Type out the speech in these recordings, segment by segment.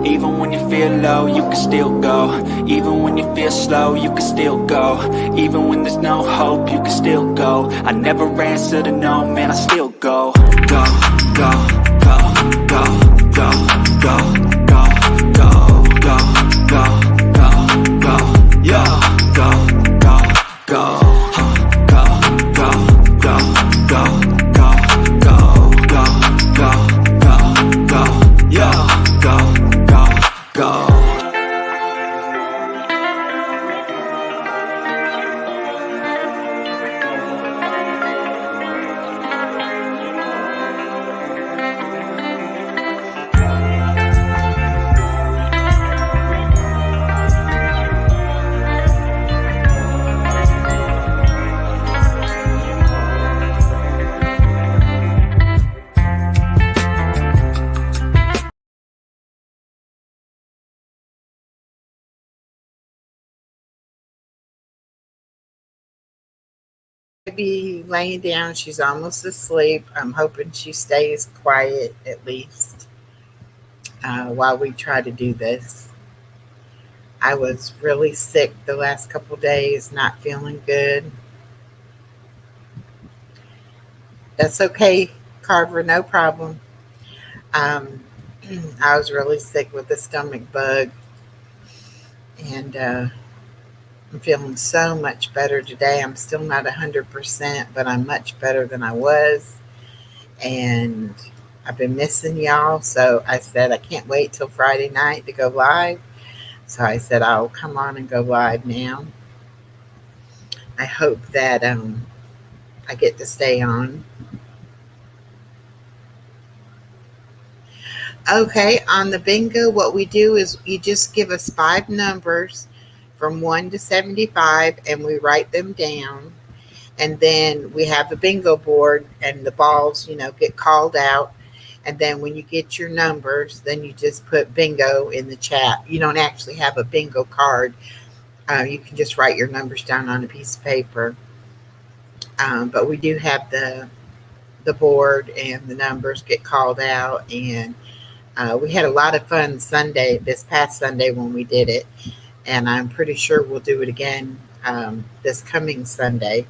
Even when you feel low, you can still go. Even when you feel slow, you can still go. Even when there's no hope, you can still go. I never answer to no, man, I still go. Go, go, go, go, go, go, go, go, go, go, go, go, yo, go, go, go, go, go, go, go, go, go, go, go, go, yo, go, go, go. Be laying down. She's almost asleep. I'm hoping she stays quiet at least while we try to do this. I was really sick the last couple days, not feeling good. That's okay, Carver, no problem. Um, I was really sick with a stomach bug, and I'm feeling so much better today. I'm still not 100%, but I'm much better than I was. And I've been missing y'all. So I said, I can't wait till Friday night to go live. So I said, I'll come on and go live now. I hope that I get to stay on. Okay, on the bingo, what we do is you just give us 5 numbers from 1 to 75 and we write them down. And then we have a bingo board and the balls, get called out. And then when you get your numbers, then you just put bingo in the chat. You don't actually have a bingo card. You can just write your numbers down on a piece of paper. But we do have the board and the numbers get called out. And we had a lot of fun this past Sunday when we did it. And I'm pretty sure we'll do it again this coming Sunday.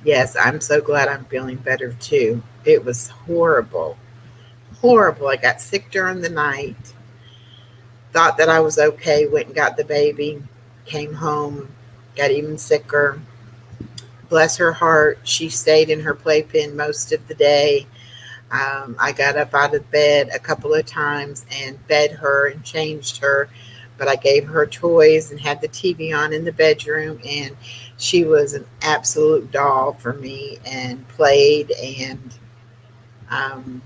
Yes, I'm so glad I'm feeling better too. It was horrible. Horrible. I got sick during the night. Thought that I was okay. Went and got the baby. Came home. Got even sicker. Bless her heart. She stayed in her playpen most of the day. I got up out of bed a couple of times and fed her and changed her. But I gave her toys and had the TV on in the bedroom. And she was an absolute doll for me and played. And um,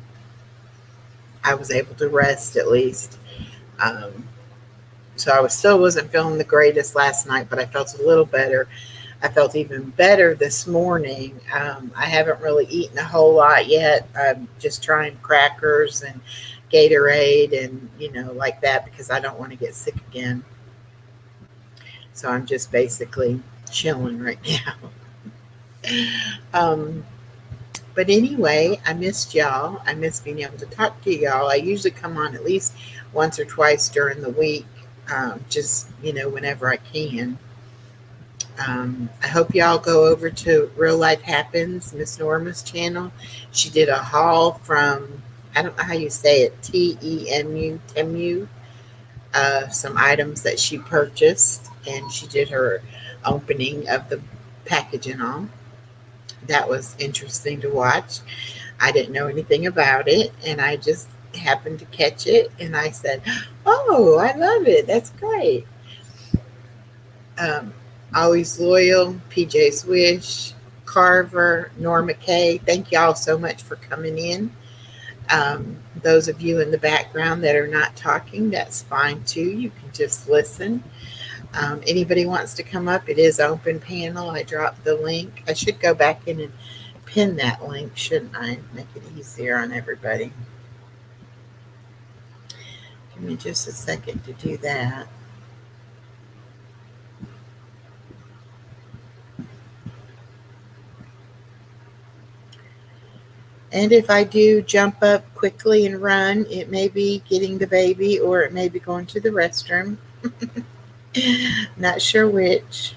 I was able to rest at least. Um, so I still wasn't feeling the greatest last night, but I felt a little better. I felt even better this morning. I haven't really eaten a whole lot yet. I'm just trying crackers and Gatorade and, like that because I don't want to get sick again. So I'm just basically chilling right now. um, but anyway, I missed y'all. I miss being able to talk to y'all. I usually come on at least once or twice during the week, just, whenever I can. I hope y'all go over to Real Life Happens, Miss Norma's channel. She did a haul from, I don't know how you say it, Temu, some items that she purchased, and she did her opening of the package and all. That was interesting to watch. I didn't know anything about it, and I just happened to catch it, and I said, "Oh, I love it. That's great." Um, Always Loyal, PJ Swish, Carver, Norma Kay. Thank y'all so much for coming in. Those of you in the background that are not talking, that's fine too. You can just listen. Anybody wants to come up, it is open panel. I dropped the link. I should go back in and pin that link, shouldn't I? Make it easier on everybody. Give me just a second to do that. And if I do jump up quickly and run, it may be getting the baby or it may be going to the restroom. Not sure which.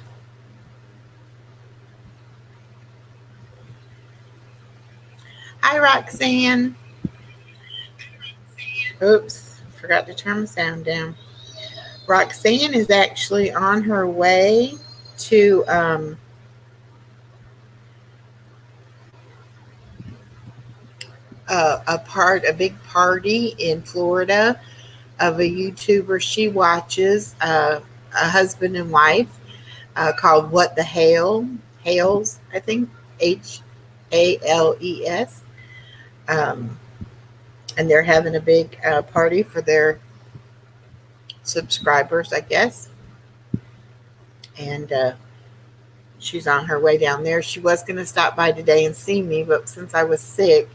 Hi, Roxanne. Oops, forgot to turn the sound down. Roxanne is actually on her way to a big party in Florida of a YouTuber she watches, a husband and wife, called What the Hales, I think, Hales. Um, and they're having a big party for their subscribers, I guess. And she's on her way down there. She was going to stop by today and see me, but since I was sick,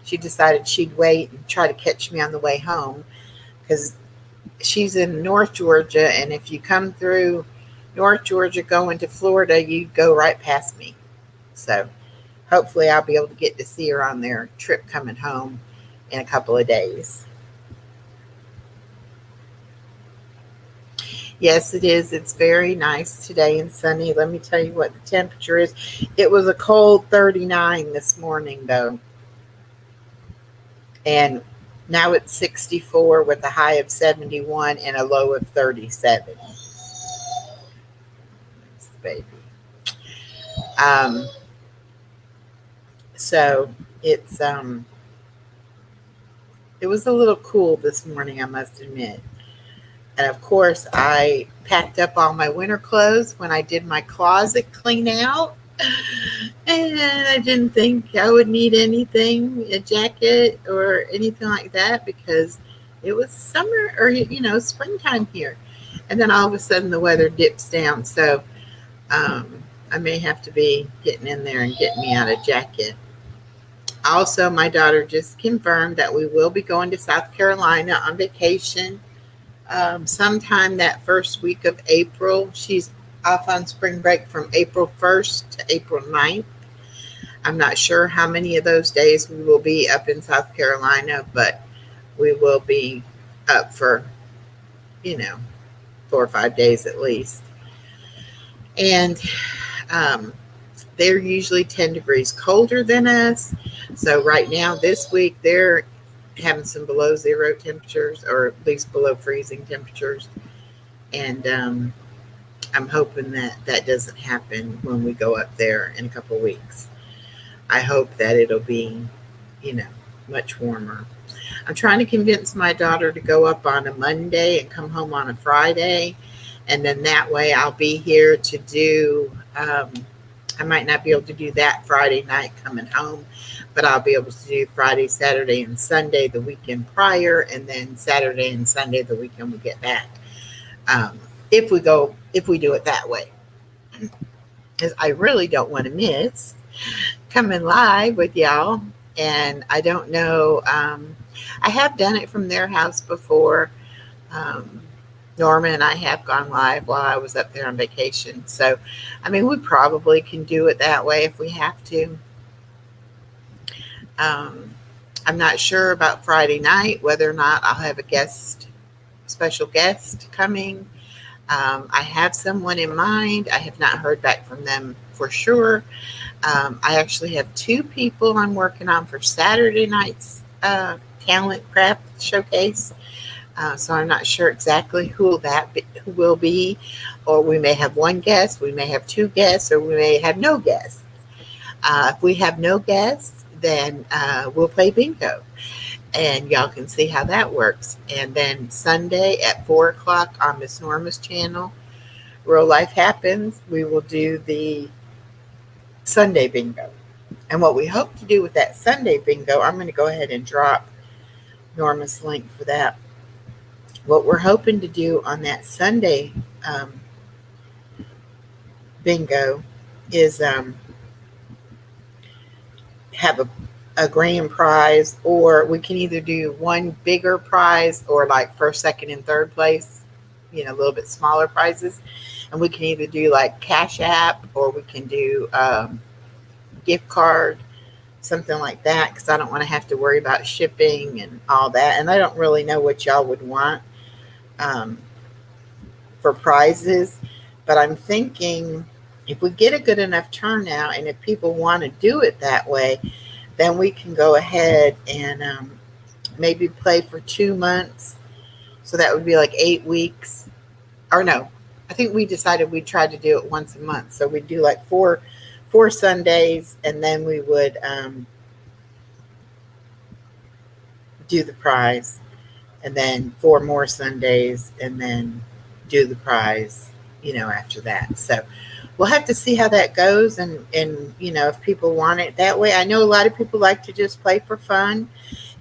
she decided she'd wait and try to catch me on the way home because she's in North Georgia. And if you come through North Georgia going to Florida, you go right past me. So hopefully I'll be able to get to see her on their trip coming home in a couple of days. Yes, it is. It's very nice today and sunny. Let me tell you what the temperature is. It was a cold 39 this morning, though. And now it's 64 with a high of 71 and a low of 37. That's the baby. So it's it was a little cool this morning, I must admit. And of course, I packed up all my winter clothes when I did my closet clean out. And I didn't think I would need anything, a jacket or anything like that, because it was summer or, springtime here. And then all of a sudden the weather dips down. So I may have to be getting in there and getting me out a jacket. Also, my daughter just confirmed that we will be going to South Carolina on vacation sometime that first week of April. She's off on spring break from April 1st to April 9th. I'm not sure how many of those days we will be up in South Carolina, but we will be up for, 4 or 5 days at least. And they're usually 10 degrees colder than us. So right now, this week, they're having some below zero temperatures, or at least below freezing temperatures. And I'm hoping that doesn't happen when we go up there in a couple of weeks. I hope that it'll be, much warmer. I'm trying to convince my daughter to go up on a Monday and come home on a Friday. And then that way I'll be here to do, I might not be able to do that Friday night coming home, but I'll be able to do Friday, Saturday, and Sunday the weekend prior, and then Saturday and Sunday the weekend we get back. If we do it that way. Because I really don't want to miss coming live with y'all. And I don't know, I have done it from their house before. Norma and I have gone live while I was up there on vacation. So, we probably can do it that way if we have to. I'm not sure about Friday night, whether or not I'll have a special guest coming. I have someone in mind. I have not heard back from them for sure. I actually have 2 people I'm working on for Saturday night's talent craft showcase. So I'm not sure exactly who will be, or we may have 1 guest, we may have 2 guests, or we may have no guests. If we have no guests, then we'll play bingo, and y'all can see how that works. And then Sunday at 4 o'clock on Miss Norma's channel, Real Life Happens, we will do the Sunday bingo. And what we hope to do with that Sunday bingo, I'm going to go ahead and drop Norma's link for that. What we're hoping to do on that Sunday bingo is have a grand prize, or we can either do one bigger prize or like first, second, and third place, a little bit smaller prizes. And we can either do like Cash App, or we can do gift card something like that, because I don't want to have to worry about shipping and all that. And I don't really know what y'all would want um, for prizes, but I'm thinking if we get a good enough turnout and if people want to do it that way, then we can go ahead and maybe play for 2 months. So that would be like 8 weeks. Or no, I think we decided we'd try to do it once a month. So we'd do like four Sundays, and then we would do the prize, and then 4 more Sundays, and then do the prize, after that. So we'll have to see how that goes, and if people want it that way. I know a lot of people like to just play for fun,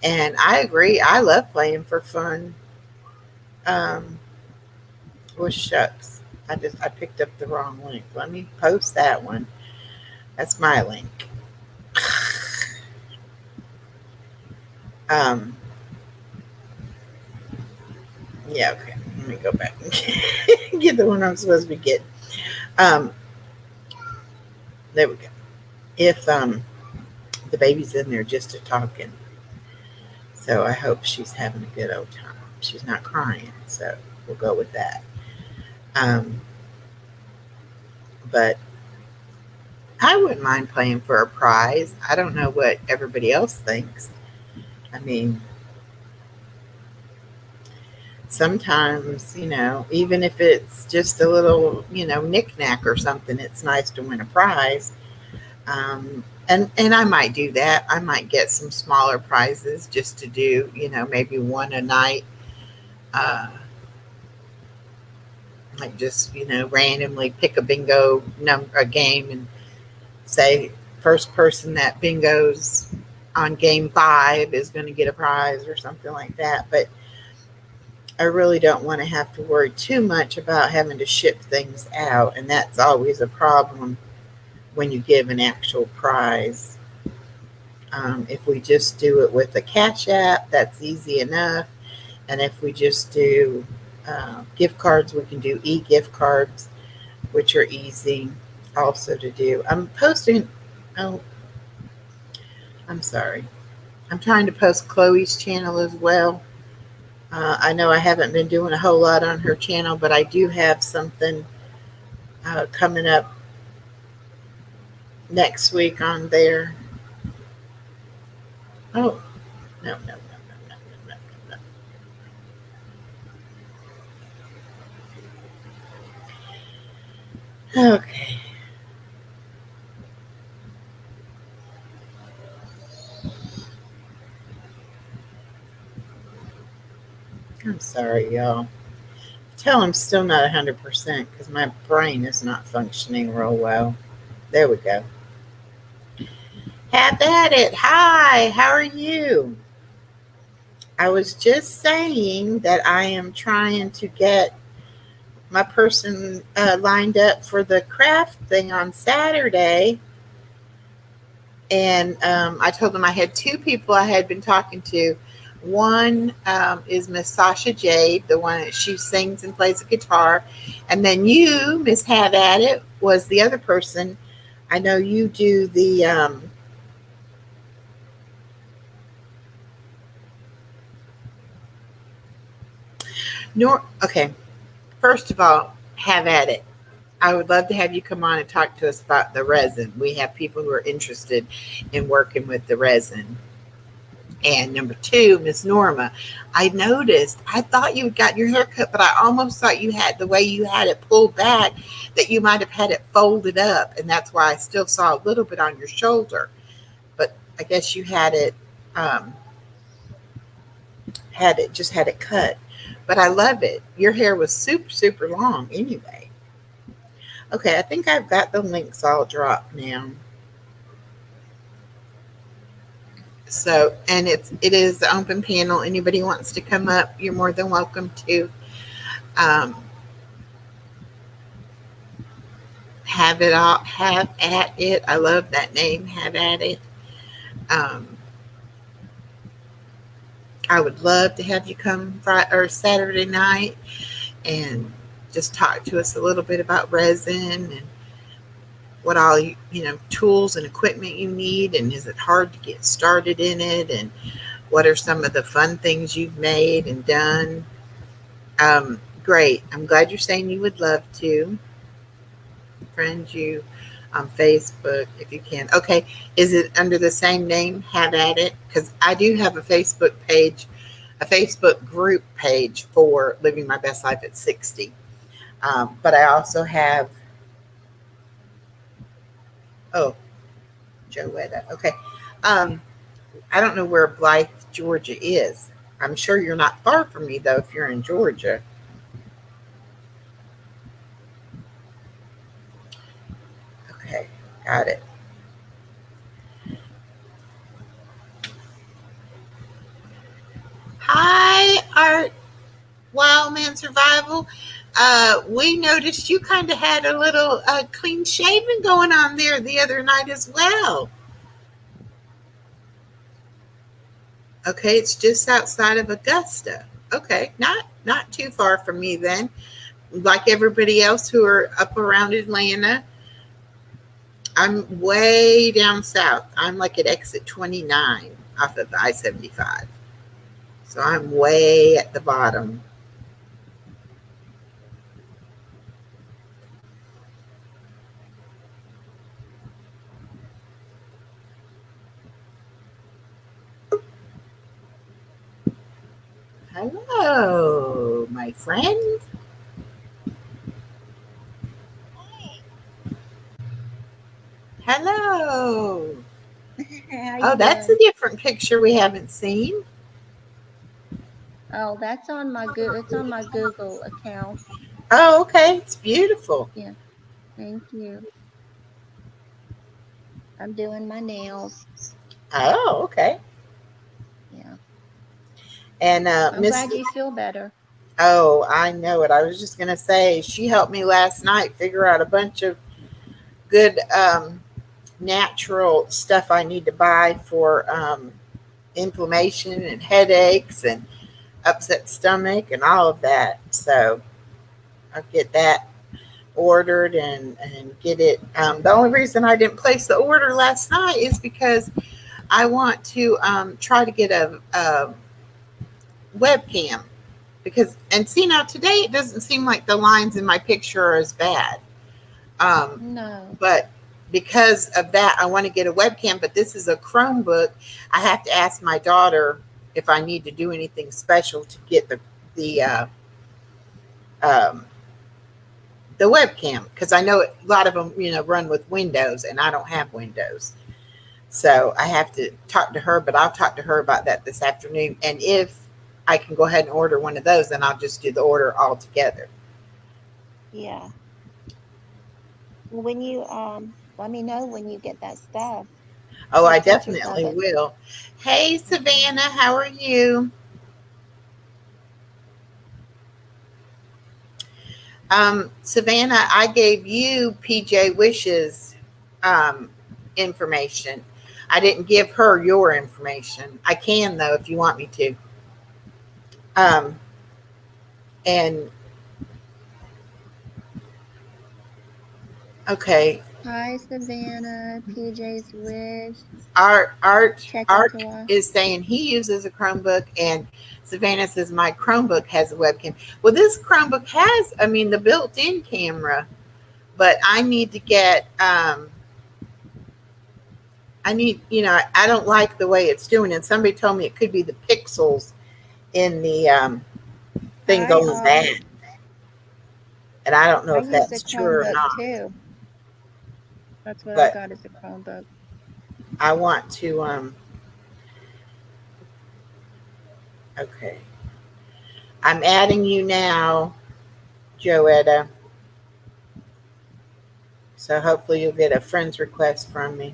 and I agree. I love playing for fun. Well, shucks. I picked up the wrong link. Let me post that one. That's my link. Yeah, okay. Let me go back and get the one I'm supposed to be getting. There we go. If the baby's in there just a talking, so I hope she's having a good old time. She's not crying, so we'll go with that. But I wouldn't mind playing for a prize. I don't know what everybody else thinks. I mean, sometimes, even if it's just a little, knick-knack or something, it's nice to win a prize. And I might do that. I might get some smaller prizes just to do, maybe one a night. Like just, randomly pick a bingo a game and say first person that bingo's on game 5 is going to get a prize or something like that. But I really don't want to have to worry too much about having to ship things out. And that's always a problem when you give an actual prize. If we just do it with a Cash App, that's easy enough. And if we just do gift cards, we can do e-gift cards, which are easy also to do. I'm sorry. I'm trying to post Chloe's channel as well. I know I haven't been doing a whole lot on her channel, but I do have something coming up next week on there. Oh, no. Okay. I'm sorry, y'all. Tell I'm still not 100% because my brain is not functioning real well. There we go. Have at it. Hi, how are you? I was just saying that I am trying to get my person lined up for the craft thing on Saturday. And I told them I had 2 people I had been talking to. One is Miss Sasha Jade, the one that she sings and plays the guitar. And then you, Miss Have At It, was the other person. I know you do the okay. First of all, Have At It. I would love to have you come on and talk to us about the resin. We have people who are interested in working with the resin. And number 2, Miss Norma, I noticed, I thought you had gotten your hair cut, but I almost thought you had, the way you had it pulled back, that you might have had it folded up. And that's why I still saw a little bit on your shoulder. But I guess you had it cut. But I love it. Your hair was super, super long anyway. Okay, I think I've got the links all dropped now. So, and it is the open panel. Anybody wants to come up, you're more than welcome to. Have at it. I love that name, Have At It. I would love to have you come Friday or Saturday night and just talk to us a little bit about resin and what all tools and equipment you need, and is it hard to get started in it, and what are some of the fun things you've made and done. Great. I'm glad you're saying you would love to friend you on Facebook if you can. Okay. Is it under the same name? Have at it. Because I do have a Facebook page, a Facebook group page for Living My Best Life at 60. But I also have, oh, Joetta. Okay. Um, I don't know where Blythe, Georgia is. I'm sure you're not far from me, though, if you're in Georgia. Okay, got it. Hi, Art Wildman Survival. We noticed you kind of had a little clean shaving going on there the other night as well. Okay, it's just outside of Augusta. Okay, not too far from me then. Like everybody else who are up around Atlanta, I'm way down south. I'm like at exit 29 off of I-75. So I'm way at the bottom. Hello, my friend. Hello. Oh, that's a different picture we haven't seen. Oh, that's on my it's on my Google account. Oh, okay. It's beautiful. Yeah. Thank you. I'm doing my nails. Oh, okay. Yeah. And I'm glad you feel better. Oh, I know it. I was just gonna say she helped me last night figure out a bunch of good natural stuff I need to buy for inflammation and headaches and upset stomach and all of that. So I'll get that ordered and get it. The only reason I didn't place the order last night is because I want to try to get a webcam, because and see, now today it doesn't seem like the lines in my picture are as bad. No. But because of that, I want to get a webcam, but this is a Chromebook. I have to ask my daughter if I need to do anything special to get the webcam, because I know a lot of them, run with Windows, and I don't have Windows. So I have to talk to her, but I'll talk to her about that this afternoon. And if I can go ahead and order one of those, then I'll just do the order all together. Yeah. When you let me know when you get that stuff. Oh, I definitely will. Hey, Savannah, how are you? Savannah, I gave you PJ Wish's information. I didn't give her your information. I can, though, if you want me to. And okay. Hi, Savannah. PJ's Wish. Art is saying he uses a Chromebook, and Savannah says my Chromebook has a webcam. Well, this Chromebook has, the built-in camera, but I need to get, I don't like the way it's doing. And somebody told me it could be the pixels in the thing going bad. And I don't know if that's true or not. Too. That's what I got as a Chromebook. I want to, okay. I'm adding you now, Joetta. So hopefully you'll get a friend's request from me.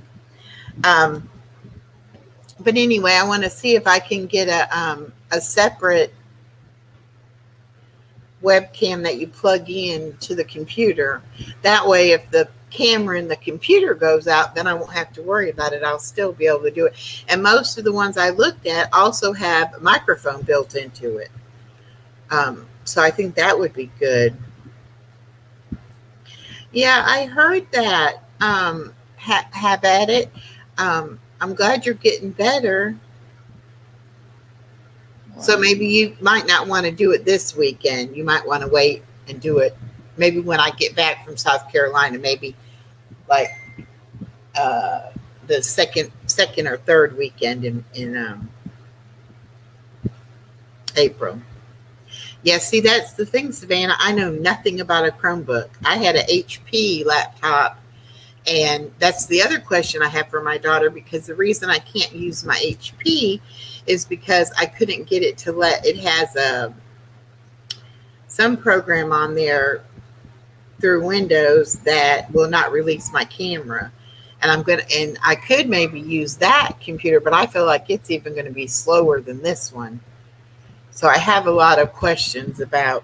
But anyway, I want to see if I can get a separate webcam that you plug in to the computer. That way, if the camera in the computer goes out, then I won't have to worry about it. I'll still be able to do it. And most of the ones I looked at also have a microphone built into it. So I think that would be good. Yeah, I heard that. have at it. I'm glad you're getting better. So Well, maybe you might not want to do it this weekend. You might want to wait and do it maybe when I get back from South Carolina, maybe like uh, the second or third weekend in April. Yeah, see, that's the thing, Savannah. I know nothing about a Chromebook. I had an HP laptop, and that's the other question I have for my daughter, because the reason I can't use my HP is because I couldn't get it to let it has some program on there through Windows that will not release my camera. And I could maybe use that computer, but I feel like it's even going to be slower than this one. So I have a lot of questions about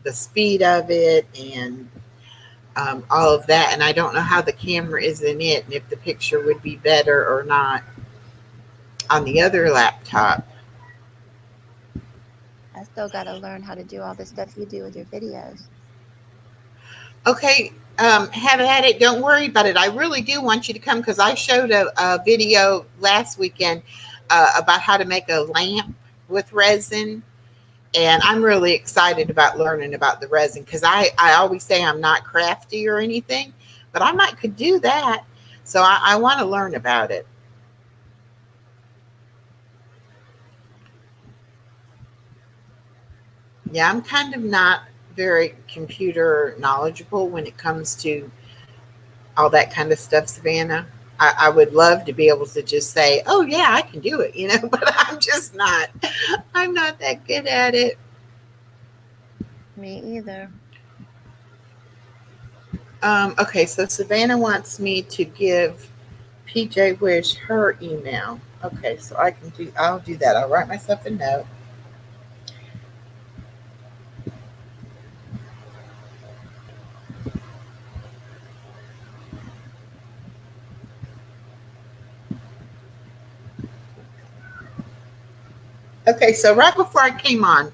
the speed of it and all of that. And I don't know how the camera is in it and if the picture would be better or not on the other laptop. I still got to learn how to do all the stuff you do with your videos. Okay, have at it. Don't worry about it. I really do want you to come because I showed a video last weekend about how to make a lamp with resin. And I'm really excited about learning about the resin because I always say I'm not crafty or anything, but I might could do that. So I want to learn about it. Yeah, I'm kind of not very computer knowledgeable when it comes to all that kind of stuff, Savannah. I would love to be able to just say, oh, yeah, I can do it, but I'm just not. I'm not that good at it. Me either. Okay, so Savannah wants me to give PJ Wish her email. Okay, so I'll do that. I'll write myself a note. Okay, so right before I came on,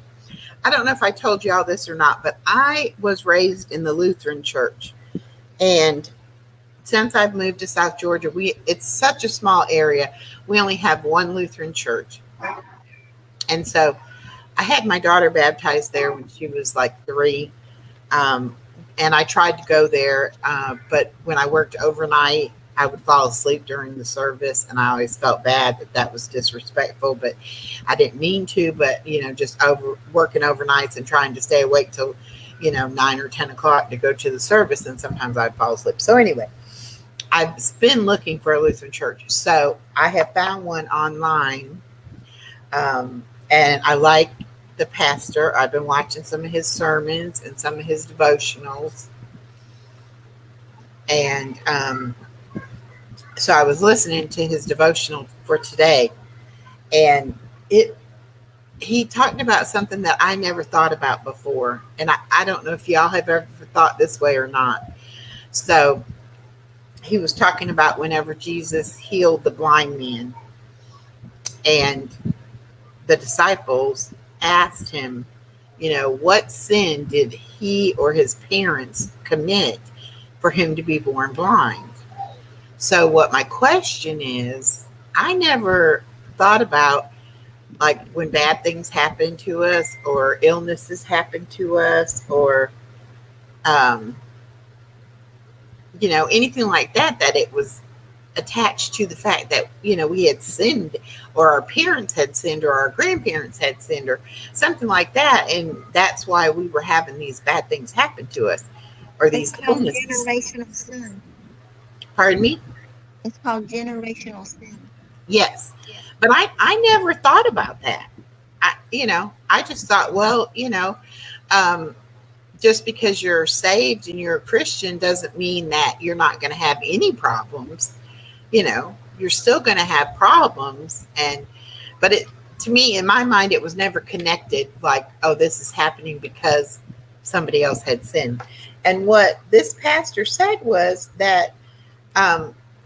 I don't know if I told you all this or not, but I was raised in the Lutheran church. And since I've moved to South Georgia, it's such a small area. We only have one Lutheran church. And so I had my daughter baptized there when she was like 3. And I tried to go there, but when I worked overnight, I would fall asleep during the service, and I always felt bad that was disrespectful, but I didn't mean to, but, just working overnights and trying to stay awake till, 9 or 10 o'clock to go to the service, and sometimes I'd fall asleep. So anyway, I've been looking for a Lutheran church. So I have found one online, and I like the pastor. I've been watching some of his sermons and some of his devotionals. And so I was listening to his devotional for today, and he talked about something that I never thought about before. And I don't know if y'all have ever thought this way or not. So he was talking about whenever Jesus healed the blind man, and the disciples asked him, what sin did he or his parents commit for him to be born blind? So what my question is, I never thought about, like, when bad things happen to us or illnesses happen to us or, anything like that it was attached to the fact that, we had sinned or our parents had sinned or our grandparents had sinned or something like that. And that's why we were having these bad things happen to us or these illnesses. Generational sin. Pardon me? It's called generational sin. Yes. But I never thought about that. I just thought, well, just because you're saved and you're a Christian doesn't mean that you're not going to have any problems. You're still going to have problems. But to me, in my mind, it was never connected like, oh, this is happening because somebody else had sinned. And what this pastor said was that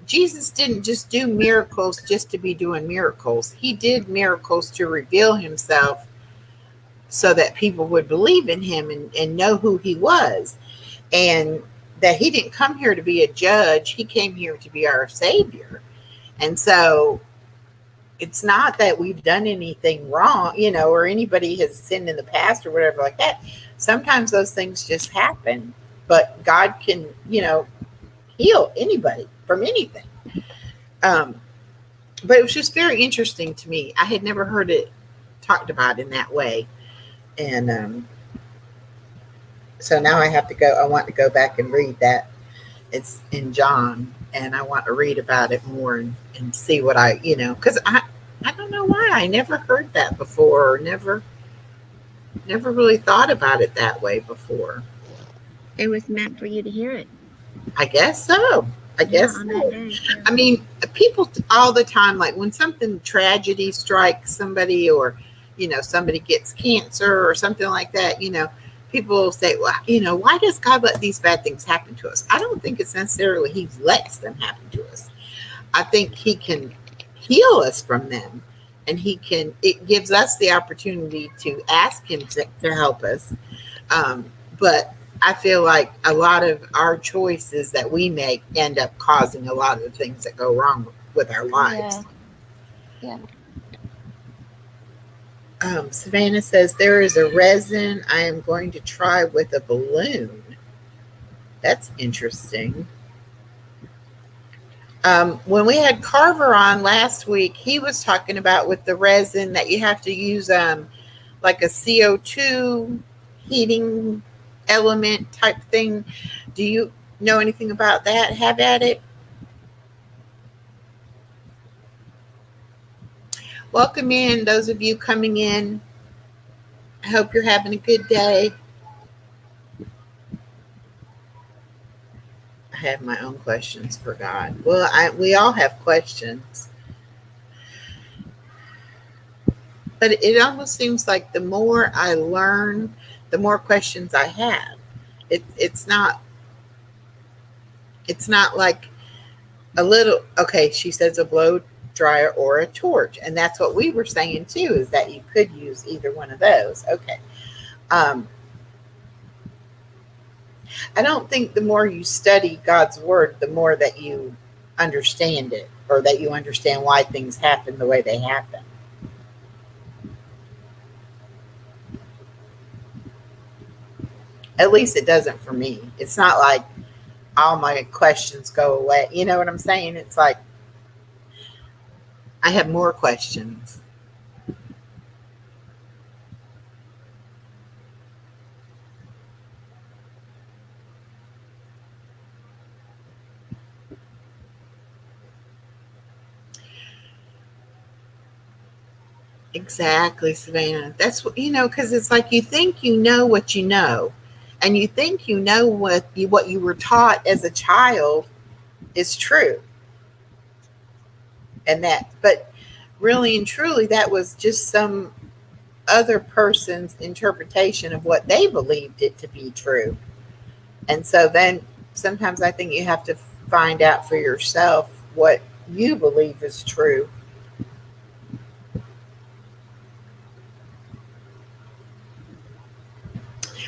Jesus didn't just do miracles just to be doing miracles. He did miracles to reveal himself so that people would believe in him and know who he was. And that he didn't come here to be a judge. He came here to be our savior. And so it's not that we've done anything wrong, or anybody has sinned in the past or whatever like that. Sometimes those things just happen, but God can, heal anybody from anything. But it was just very interesting to me. I had never heard it talked about in that way. And so now I want to go back and read that. It's in John, and I want to read about it more and see what because I don't know why I never heard that before, or never really thought about it that way before. It was meant for you to hear it. I guess so. On that day, yeah. I mean, people all the time, like when something tragedy strikes somebody, or somebody gets cancer or something like that, people say, well, why does God let these bad things happen to us? I don't think it's necessarily He's let them happen to us. I think He can heal us from them, and it gives us the opportunity to ask Him to help us. But I feel like a lot of our choices that we make end up causing a lot of the things that go wrong with our lives. Yeah. Savannah says, there is a resin I am going to try with a balloon. That's interesting. When we had Carver on last week, he was talking about with the resin that you have to use like a CO2 heating element type thing. Do you know anything about that? Have at it. Welcome in, those of you coming in. I hope you're having a good day. I have my own questions for God. Well, we all have questions. But it almost seems like the more I learn, the more questions I have. It's not like a little, okay, she says a blow dryer or a torch. And that's what we were saying too, is that you could use either one of those. Okay. I don't think the more you study God's word, the more that you understand it, or that you understand why things happen the way they happen. At least it doesn't for me. It's not like all my questions go away. You know what I'm saying? It's like I have more questions. Exactly, Savannah. That's what, because it's like you think you know what you know, and you think you know what you were taught as a child is true. But really and truly, that was just some other person's interpretation of what they believed it to be true. And so then sometimes I think you have to find out for yourself what you believe is true.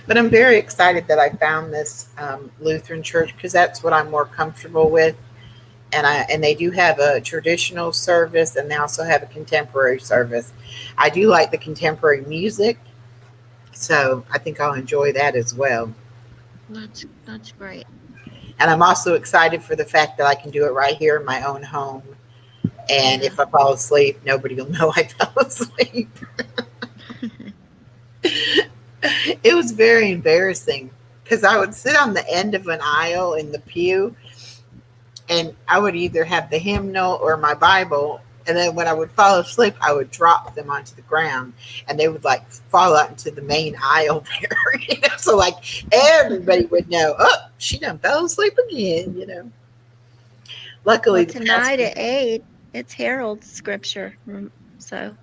But I'm very excited that I found this Lutheran church, because that's what I'm more comfortable with. And they do have a traditional service, and they also have a contemporary service. I do like the contemporary music, so I think I'll enjoy that as well. That's great. And I'm also excited for the fact that I can do it right here in my own home. And if I fall asleep, nobody will know I fell asleep. It was very embarrassing, because I would sit on the end of an aisle in the pew, and I would either have the hymnal or my Bible. And then when I would fall asleep, I would drop them onto the ground, and they would like fall out into the main aisle there. So like everybody would know, oh, she done fell asleep again, Luckily, tonight at 8, it's Harold's scripture. So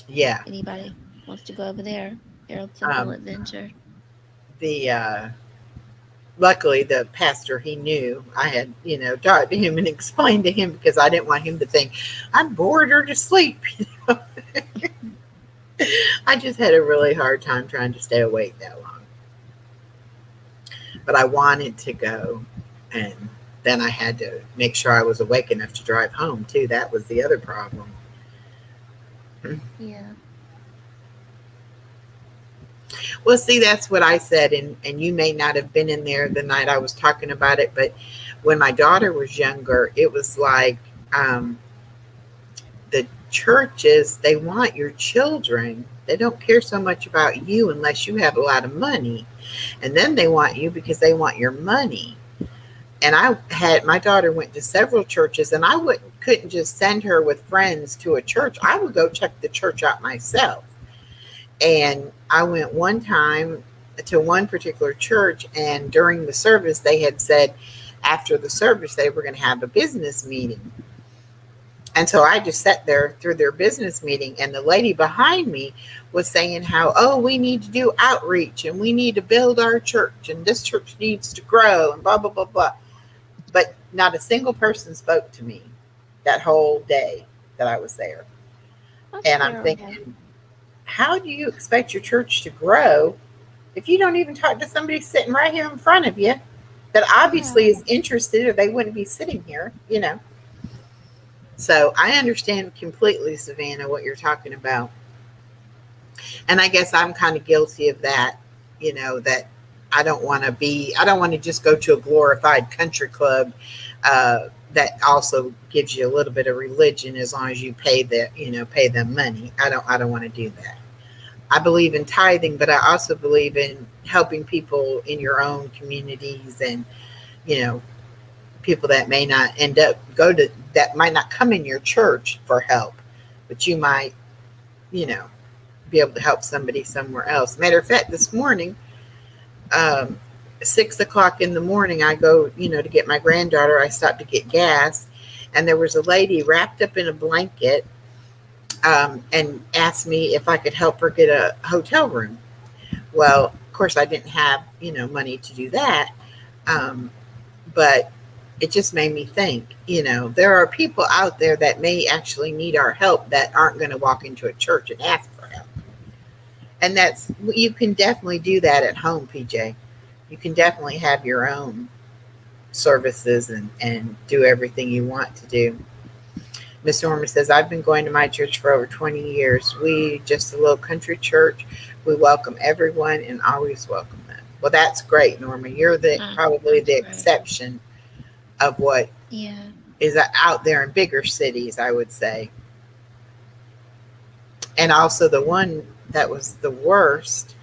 yeah, anybody wants to go over there, Harold's Simple Adventure. Luckily, the pastor, he knew I had, talked to him and explained to him, because I didn't want him to think I'm bored or to sleep. I just had a really hard time trying to stay awake that long. but I wanted to go. And then I had to make sure I was awake enough to drive home too. That was the other problem. Yeah. Well, see, that's what I said, and you may not have been in there the night I was talking about it, but when my daughter was younger, it was like the churches, they want your children. They don't care so much about you unless you have a lot of money. And then they want you because they want your money. And I had, my daughter went to several churches, and I couldn't just send her with friends to a church. I would go check the church out myself. And I went one time to one particular church, and during the service, they had said after the service, they were going to have a business meeting. And so I just sat there through their business meeting, and the lady behind me was saying how, oh, we need to do outreach, and we need to build our church, and this church needs to grow, and blah, blah, blah, blah. But not a single person spoke to me that whole day that I was there. That's And I'm terrible. thinking, how do you expect your church to grow if you don't even talk to somebody sitting right here in front of you that obviously is interested, or they wouldn't be sitting here, you know? So I understand completely, Savannah, what you're talking about. And I guess I'm kind of guilty of that, you know, that I don't want to just go to a glorified country club that also gives you a little bit of religion as long as you pay them money. I don't want to do that. I believe in tithing, but I also believe in helping people in your own communities, and, you know, people that may not that might not come in your church for help, but you might, you know, be able to help somebody somewhere else. Matter of fact, this morning, 6 o'clock in the morning, I go, you know, to get my granddaughter. I stopped to get gas, and there was a lady wrapped up in a blanket, and asked me if I could help her get a hotel room. Well, of course, I didn't have, you know, money to do that, but it just made me think, you know, there are people out there that may actually need our help that aren't going to walk into a church and ask for help. And you can definitely do that at home, PJ. You can definitely have your own services and do everything you want to do. Miss Norma says, I've been going to my church for over 20 years. We just a little country church. We welcome everyone and always welcome them. Well, that's great, Norma. You're probably the exception of what is out there in bigger cities, I would say. And also the one that was the worst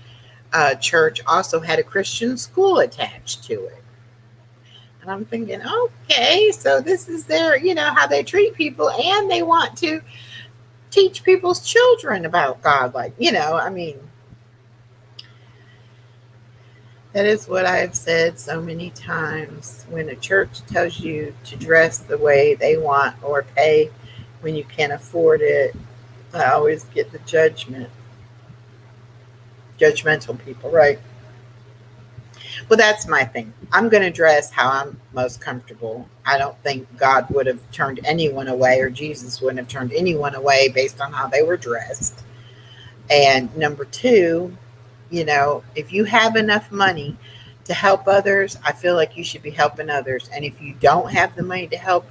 church also had a Christian school attached to it. And I'm thinking, okay, so this is their, you know, how they treat people, and they want to teach people's children about God. Like, you know, I mean, that is what I have said so many times. When a church tells you to dress the way they want or pay when you can't afford it, I always get the judgmental people, right? Well, that's my thing. I'm going to dress how I'm most comfortable. I don't think God would have turned anyone away, or Jesus wouldn't have turned anyone away based on how they were dressed. And number two, you know, if you have enough money to help others, I feel like you should be helping others. And if you don't have the money to help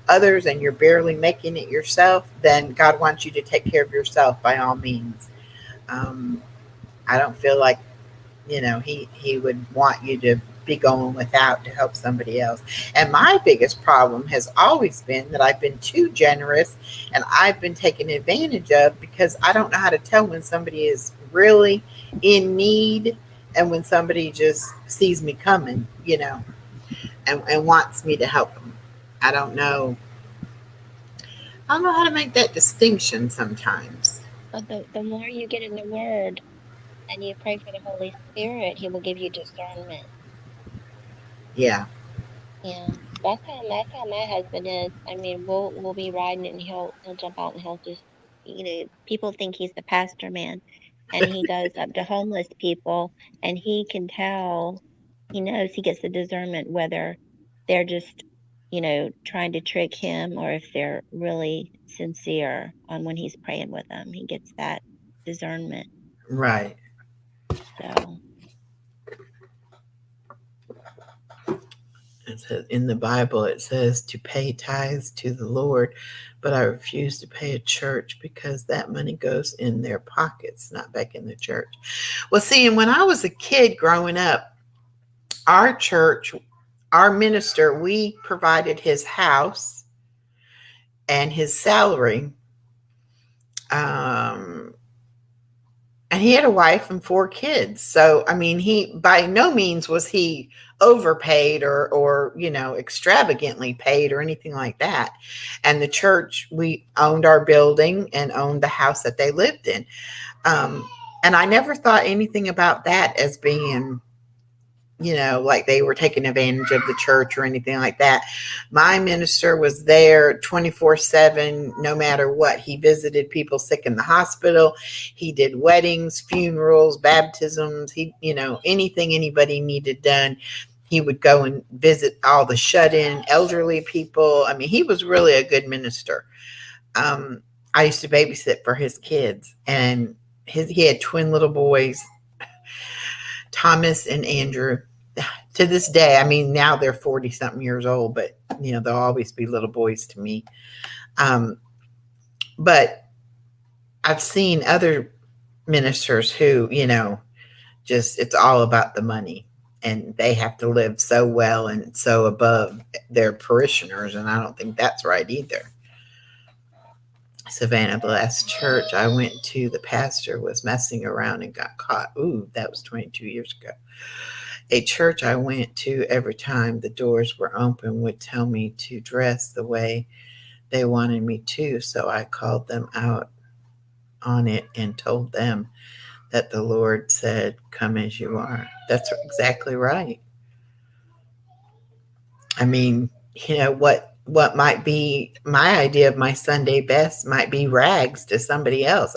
others and you're barely making it yourself, then God wants you to take care of yourself by all means. I don't feel like, you know, he would want you to be going without to help somebody else. And my biggest problem has always been that I've been too generous, and I've been taken advantage of, because I don't know how to tell when somebody is really in need and when somebody just sees me coming, you know, and wants me to help them. I don't know how to make that distinction sometimes. But the more you get in the Word and you pray for the Holy Spirit, He will give you discernment. Yeah. Yeah, that's how my husband is. I mean, we'll be riding and he'll jump out and he'll just, you know, people think he's the pastor man, and he goes up to homeless people, and he can tell, he knows, he gets the discernment whether they're just, you know, trying to trick him, or if they're really sincere on when he's praying with them. He gets that discernment. Right. So It says in the Bible, it says to pay tithes to the Lord, but I refuse to pay a church because that money goes in their pockets, not back in the church. Well, see, and when I was a kid growing up, our church, our minister, we provided his house and his salary. And he had a wife and 4 kids. So, I mean, he by no means was he overpaid or extravagantly paid or anything like that. And the church, we owned our building and owned the house that they lived in. And I never thought anything about that as being, like they were taking advantage of the church or anything like that. My minister was there 24/7, no matter what. He visited people sick in the hospital. He did weddings, funerals, baptisms. He, anything anybody needed done, he would go and visit all the shut-in elderly people. I mean, he was really a good minister. I used to babysit for his kids, and he had twin little boys, Thomas and Andrew. To this day, I mean, now they're 40 something years old, but they'll always be little boys to me. But I've seen other ministers who, just it's all about the money, and they have to live so well and so above their parishioners. And I don't think that's right either. Savannah, the last church I went to, the pastor was messing around and got caught. Ooh, that was 22 years ago. A church I went to, every time the doors were open, would tell me to dress the way they wanted me to. So I called them out on it and told them that the Lord said, "Come as you are." That's exactly right. I mean, what might be my idea of my Sunday best might be rags to somebody else,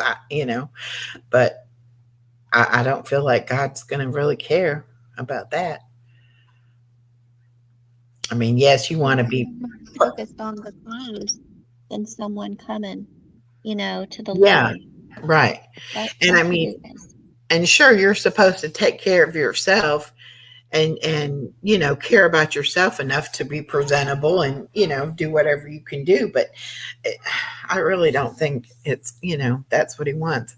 but I don't feel like God's going to really care about that. I mean, yes, you want to be focused on the clothes than someone coming, to the yeah, Lord. right. And I mean, and sure, you're supposed to take care of yourself and care about yourself enough to be presentable and do whatever you can do, but I really don't think it's that's what he wants.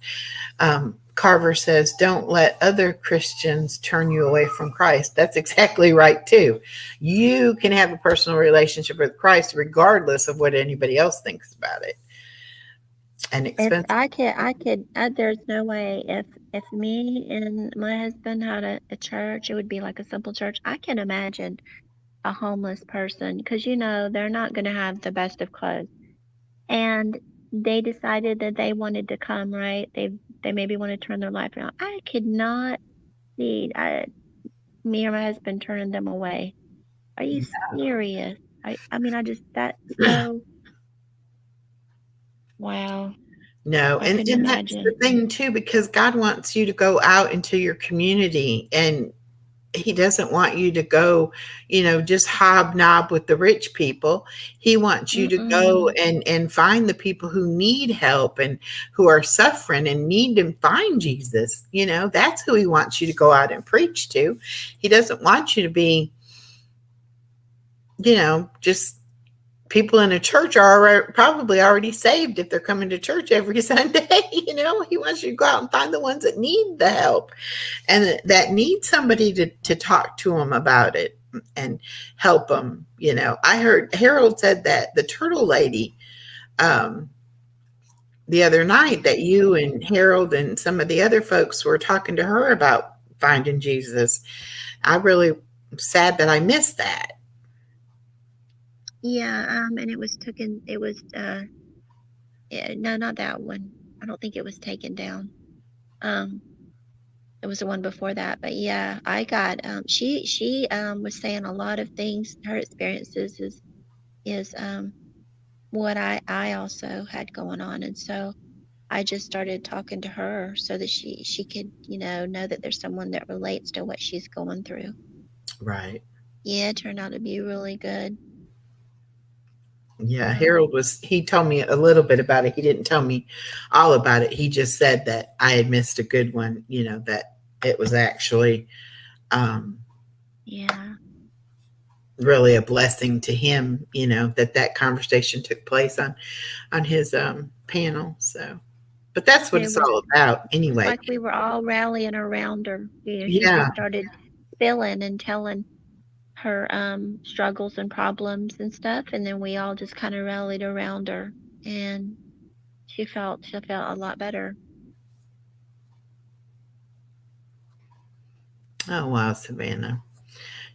Carver says, don't let other Christians turn you away from Christ. That's exactly right, too. You can have a personal relationship with Christ regardless of what anybody else thinks about it. And expensive. There's no way if me and my husband had a church, it would be like a simple church. I can imagine a homeless person, because they're not going to have the best of clothes, and they decided that they wanted to come, right? They maybe want to turn their life around. I could not see me or my husband turning them away. Are you serious? I mean, that's so. Wow. No, and that's the thing too, because God wants you to go out into your community, and he doesn't want you to go, just hobnob with the rich people. He wants you to go and find the people who need help and who are suffering and need to find Jesus. That's who he wants you to go out and preach to. He doesn't want you to be, just people in a church are probably already saved if they're coming to church every Sunday. He wants you to go out and find the ones that need the help and that need somebody to talk to them about it and help them. I heard Harold said that the turtle lady the other night, that you and Harold and some of the other folks were talking to her about finding Jesus. I really sad that I missed that. Yeah, and it was no, not that one. I don't think it was taken down. It was the one before that, but yeah, I got, she was saying a lot of things. Her experiences is what I also had going on. And so I just started talking to her so that she could, know that there's someone that relates to what she's going through. Right. Yeah, it turned out to be really good. Yeah, Harold he told me a little bit about it. He didn't tell me all about it. He just said that I had missed a good one, that it was actually yeah. really a blessing to him, that conversation took place on his panel. So, but that's what It it's was all about it's anyway. like we were all rallying around her. She Yeah. just started spilling and telling her struggles and problems and stuff, and then we all just kind of rallied around her, and she felt a lot better. Oh wow, Savannah.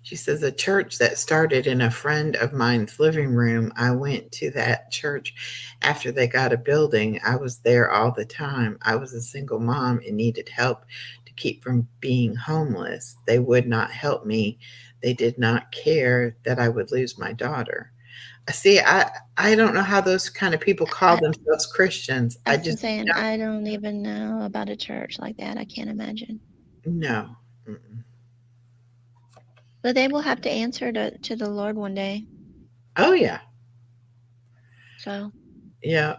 She says, a church that started in a friend of mine's living room. I went to that church after they got a building. I was there all the time. I was a single mom and needed help to keep from being homeless. They would not help me. They did not care that I would lose my daughter. See, I don't know how those kind of people call I, themselves Christians. I I'm just saying don't I don't even know about a church like that. I can't imagine. know. Mm-mm. But they will have to answer to the Lord one day. Oh yeah, So yeah.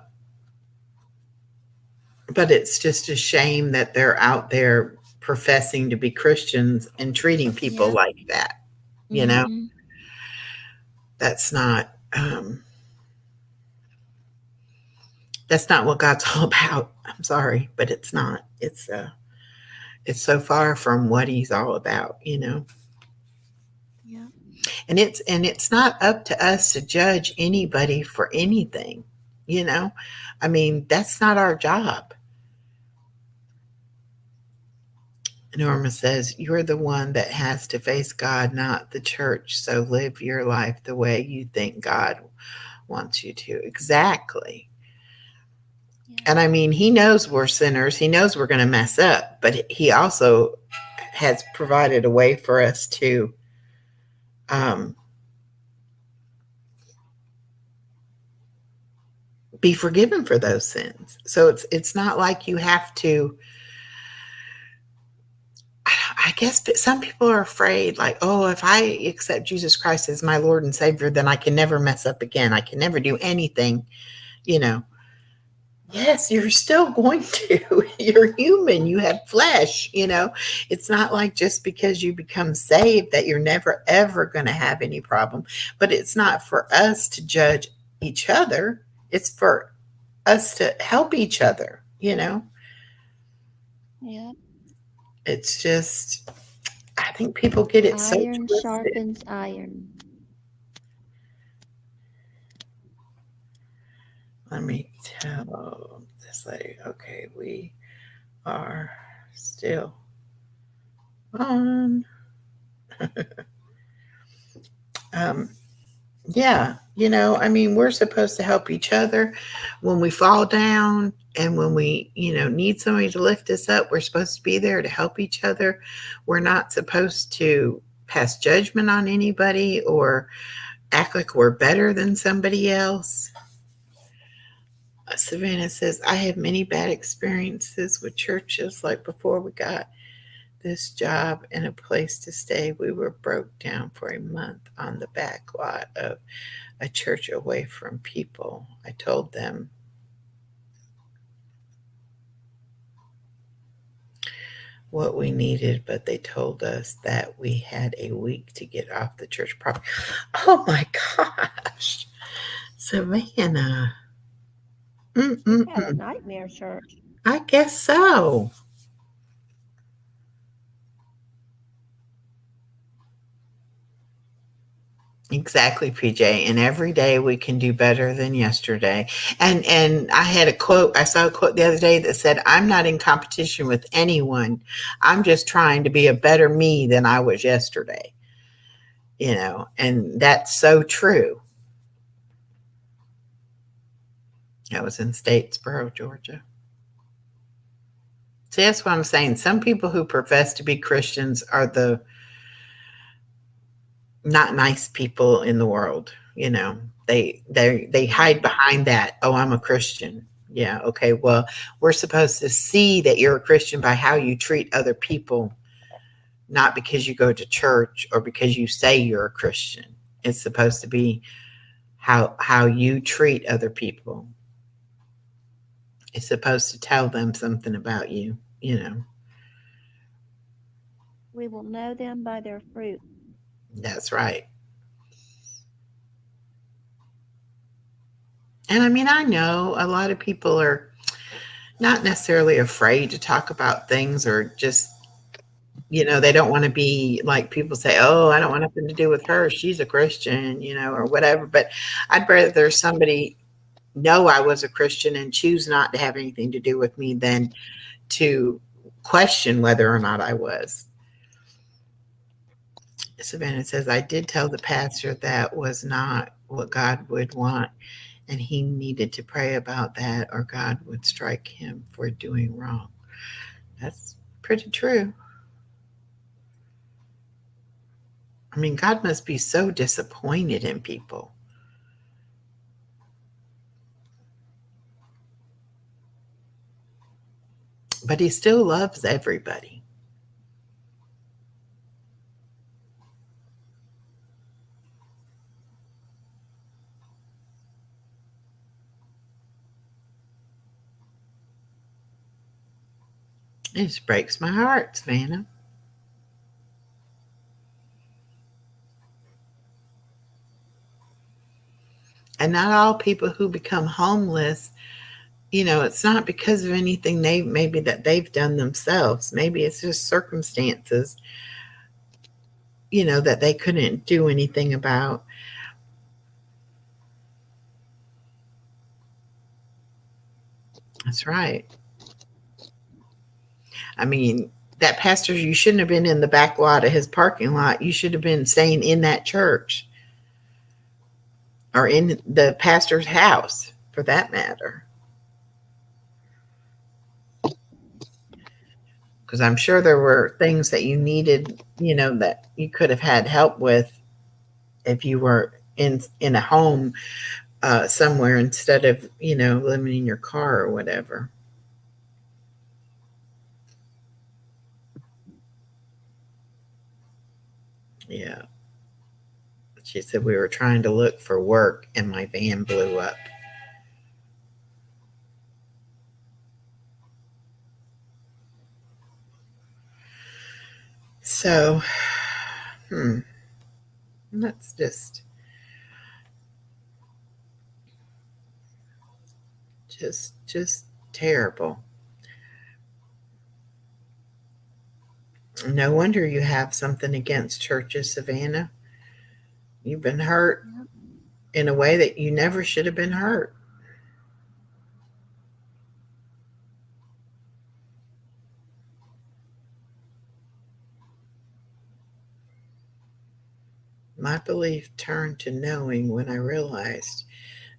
But it's just a shame that they're out there professing to be Christians and treating people yeah. like that. You know, Mm-hmm. that's not that's not what God's all about. I'm sorry, but it's not. It's so far from what he's all about. Yeah. And it's not up to us to judge anybody for anything. You know, I mean, that's not our job. Norma says, you're the one that has to face God, not the church. So live your life the way you think God wants you to. Exactly. Yeah. And I mean, he knows we're sinners. He knows we're going to mess up, but he also has provided a way for us to um, be forgiven for those sins. So it's not like you have to. I guess some people are afraid, like, oh, if I accept Jesus Christ as my Lord and Savior, then I can never mess up again. I can never do anything, you know. Yes, you're still going to. You're human. You have flesh. It's not like just because you become saved that you're never, ever going to have any problem. But it's not for us to judge each other. It's for us to help each other. Yeah. It's just, I think people get it so Iron twisted. sharpens iron. Let me tell this lady, okay, we are still on. um, yeah, I mean, we're supposed to help each other when we fall down and when we, need somebody to lift us up. We're supposed to be there to help each other. We're not supposed to pass judgment on anybody or act like we're better than somebody else. Savannah says, I had many bad experiences with churches. Like before we got this job and a place to stay, we were broke down for a month on the back lot of a church away from people. I told them what we needed, but they told us that we had a week to get off the church property. Oh my gosh, Savannah. She's had a Mm-mm-mm. nightmare church. I guess so. Exactly, PJ. And every day we can do better than yesterday. And I saw a quote the other day that said, I'm not in competition with anyone. I'm just trying to be a better me than I was yesterday. And that's so true. That was in Statesboro, Georgia. See, that's what I'm saying. Some people who profess to be Christians are the not nice people in the world. They hide behind that. Oh, I'm a Christian. Yeah, okay. Well, we're supposed to see that you're a Christian by how you treat other people, not because you go to church or because you say you're a Christian. It's supposed to be how you treat other people. It's supposed to tell them something about you. We will know them by their fruit. That's right. And I mean, I know a lot of people are not necessarily afraid to talk about things, or just, they don't want to be like, people say, oh, I don't want nothing to do with her, she's a Christian, or whatever. But I'd rather somebody know I was a Christian and choose not to have anything to do with me than to question whether or not I was. Savannah says, I did tell the pastor that was not what God would want, and he needed to pray about that, or God would strike him for doing wrong. That's pretty true. I mean, God must be so disappointed in people. But he still loves everybody. It just breaks my heart, Savannah. And not all people who become homeless, it's not because of anything maybe that they've done themselves. Maybe it's just circumstances, that they couldn't do anything about. That's right. I mean, that pastor, you shouldn't have been in the back lot of his parking lot. You should have been staying in that church, or in the pastor's house, for that matter. Because I'm sure there were things that you needed, that you could have had help with if you were in a home somewhere, instead of, living in your car or whatever. Yeah. She said, we were trying to look for work and my van blew up. So, that's just terrible. No wonder you have something against churches, Savannah. You've been hurt in a way that you never should have been hurt. My belief turned to knowing when I realized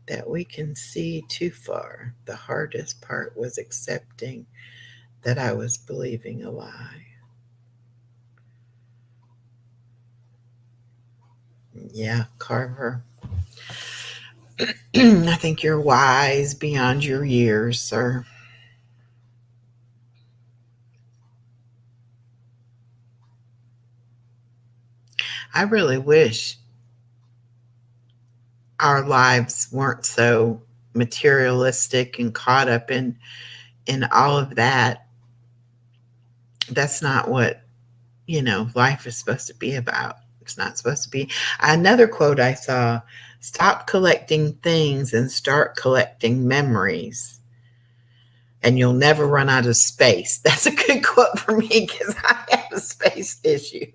that we can see too far. The hardest part was accepting that I was believing a lie. Yeah, Carver. I think you're wise beyond your years, sir. I really wish our lives weren't so materialistic and caught up in all of that. That's not what, life is supposed to be about. It's not supposed to be. Another quote I saw: stop collecting things and start collecting memories, and you'll never run out of space. That's a good quote for me, because I have a space issue.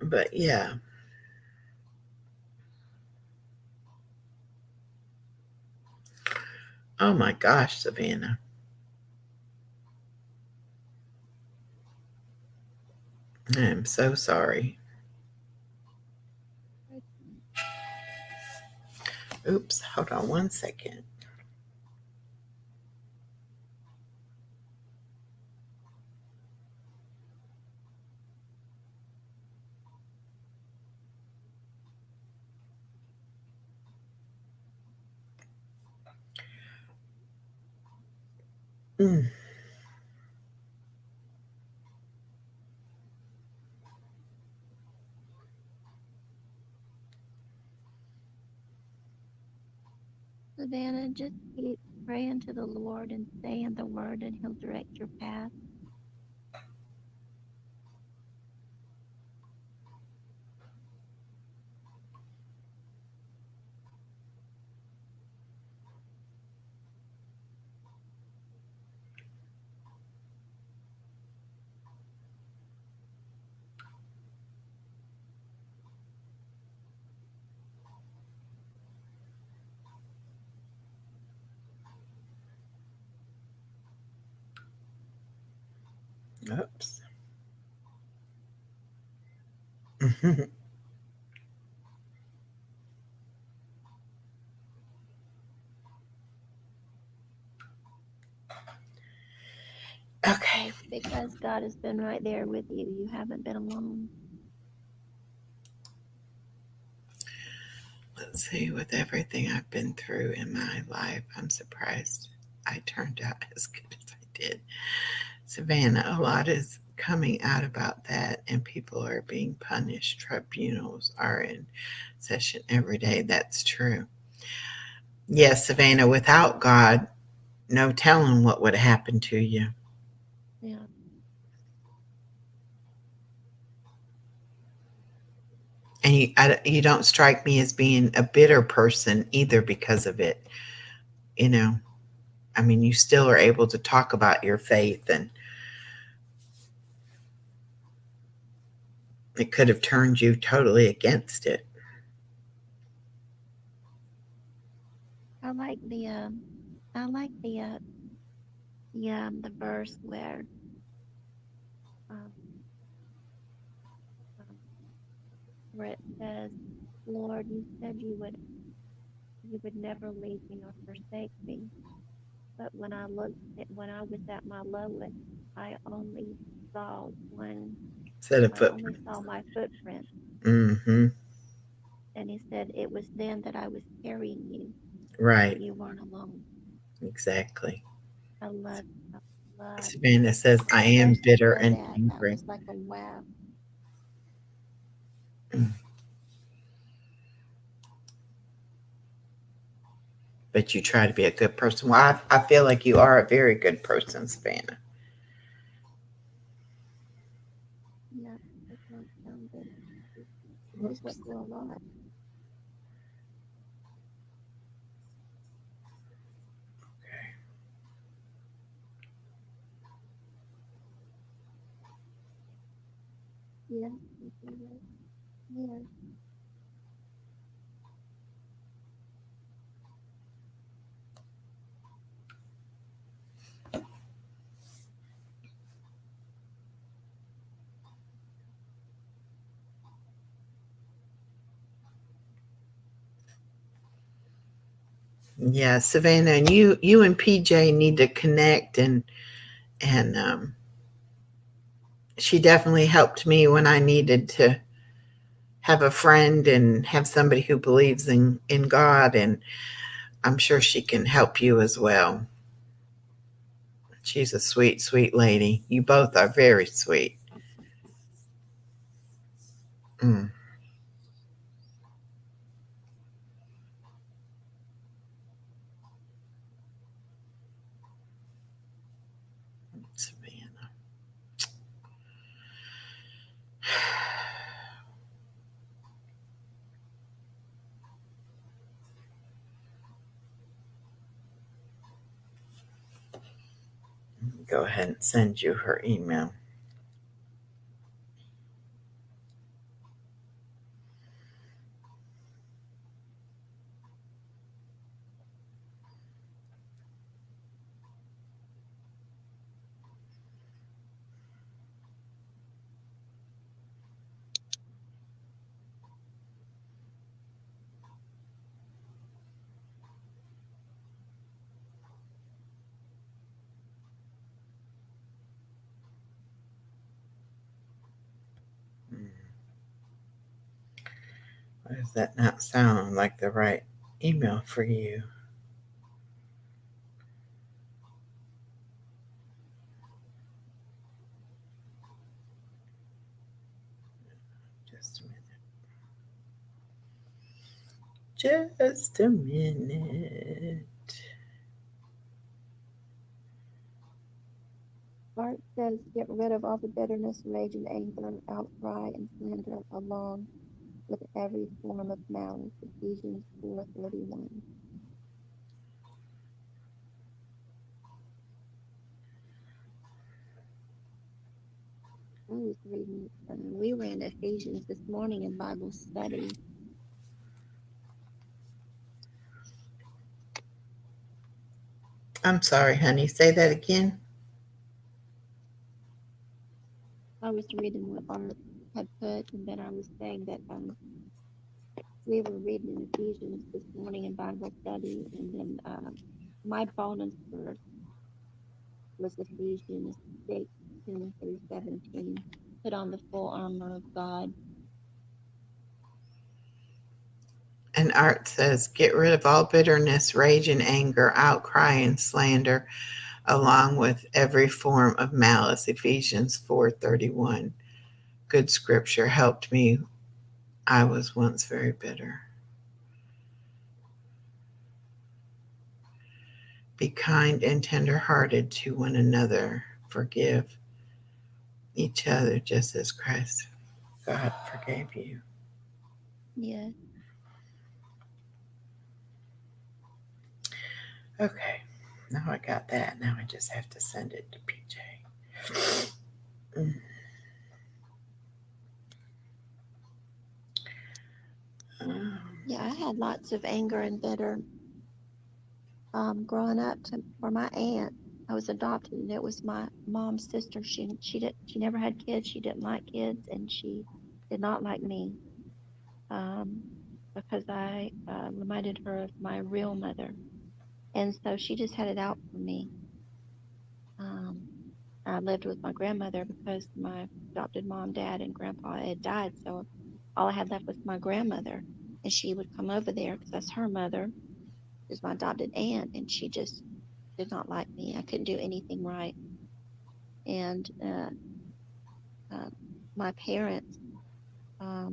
But yeah. Oh my gosh, Savannah. I am so sorry. Oops, hold on one second. Mm. Savannah, just keep praying to the Lord and saying the word, and He'll direct your path. Oops. Okay. It's because God has been right there with you. You haven't been alone. Let's see, with everything I've been through in my life, I'm surprised I turned out as good as I did. Savannah, a lot is coming out about that, and people are being punished. Tribunals are in session every day. That's true. Yes, Savannah, without God, no telling what would happen to you. Yeah. And you don't strike me as being a bitter person either because of it. You know, I mean, you still are able to talk about your faith, and it could have turned you totally against it. I like the verse um, um, where it says, "Lord, you said you would never leave me nor forsake me." But when I was at my lowest, I only saw one. Set a I only footprint. saw my footprint, Mm-hmm. and he said it was then that I was carrying you, Right. and you weren't alone. Exactly. I love, I love. Savannah says, When I I am first bitter read and that, that angry. was like a wow. But you try to be a good person. Well, I feel like you are a very good person, Savannah. Yeah, it don't sound good. I just went Whoops. through a lot. Yeah, yeah. Yeah, Savannah, and you and PJ need to connect, and she definitely helped me when I needed to have a friend and have somebody who believes in God, and I'm sure she can help you as well. She's a sweet, sweet lady. You both are very sweet. Mm. Savannah. Go ahead and send you her email. Mm. Why does that not sound like the right email for you? Just a minute. Just a minute. Art says, get rid of all the bitterness, rage, and anger, outcry, and slander, along with every form of malice. Ephesians 4:31. I was reading, we were in Ephesians this morning in Bible study. I'm sorry, honey. Say that again. was reading what Art had put, and then I was saying that we were reading in Ephesians this morning in Bible study, and then my bonus verse was Ephesians 6:10-17. Put on the full armor of God. And Art says, get rid of all bitterness, rage, and anger, outcry and slander, along with every form of malice. Ephesians 4:31. Good scripture, helped me. I was once very bitter. Be kind and tender-hearted to one another. Forgive each other just as Christ, God, forgave you. Yeah. Okay, now I got that. Now I just have to send it to PJ. Yeah, I had lots of anger and bitter growing up for my aunt. I was adopted, and it was my mom's sister. She never had kids. She didn't like kids, and she did not like me because I reminded her of my real mother, and so she just had it out for me. I lived with my grandmother because my adopted mom, dad, and grandpa had died, so all I had left was my grandmother, and she would come over there because that's her mother, is my adopted aunt, and she just did not like me. I couldn't do anything right. And my parents, I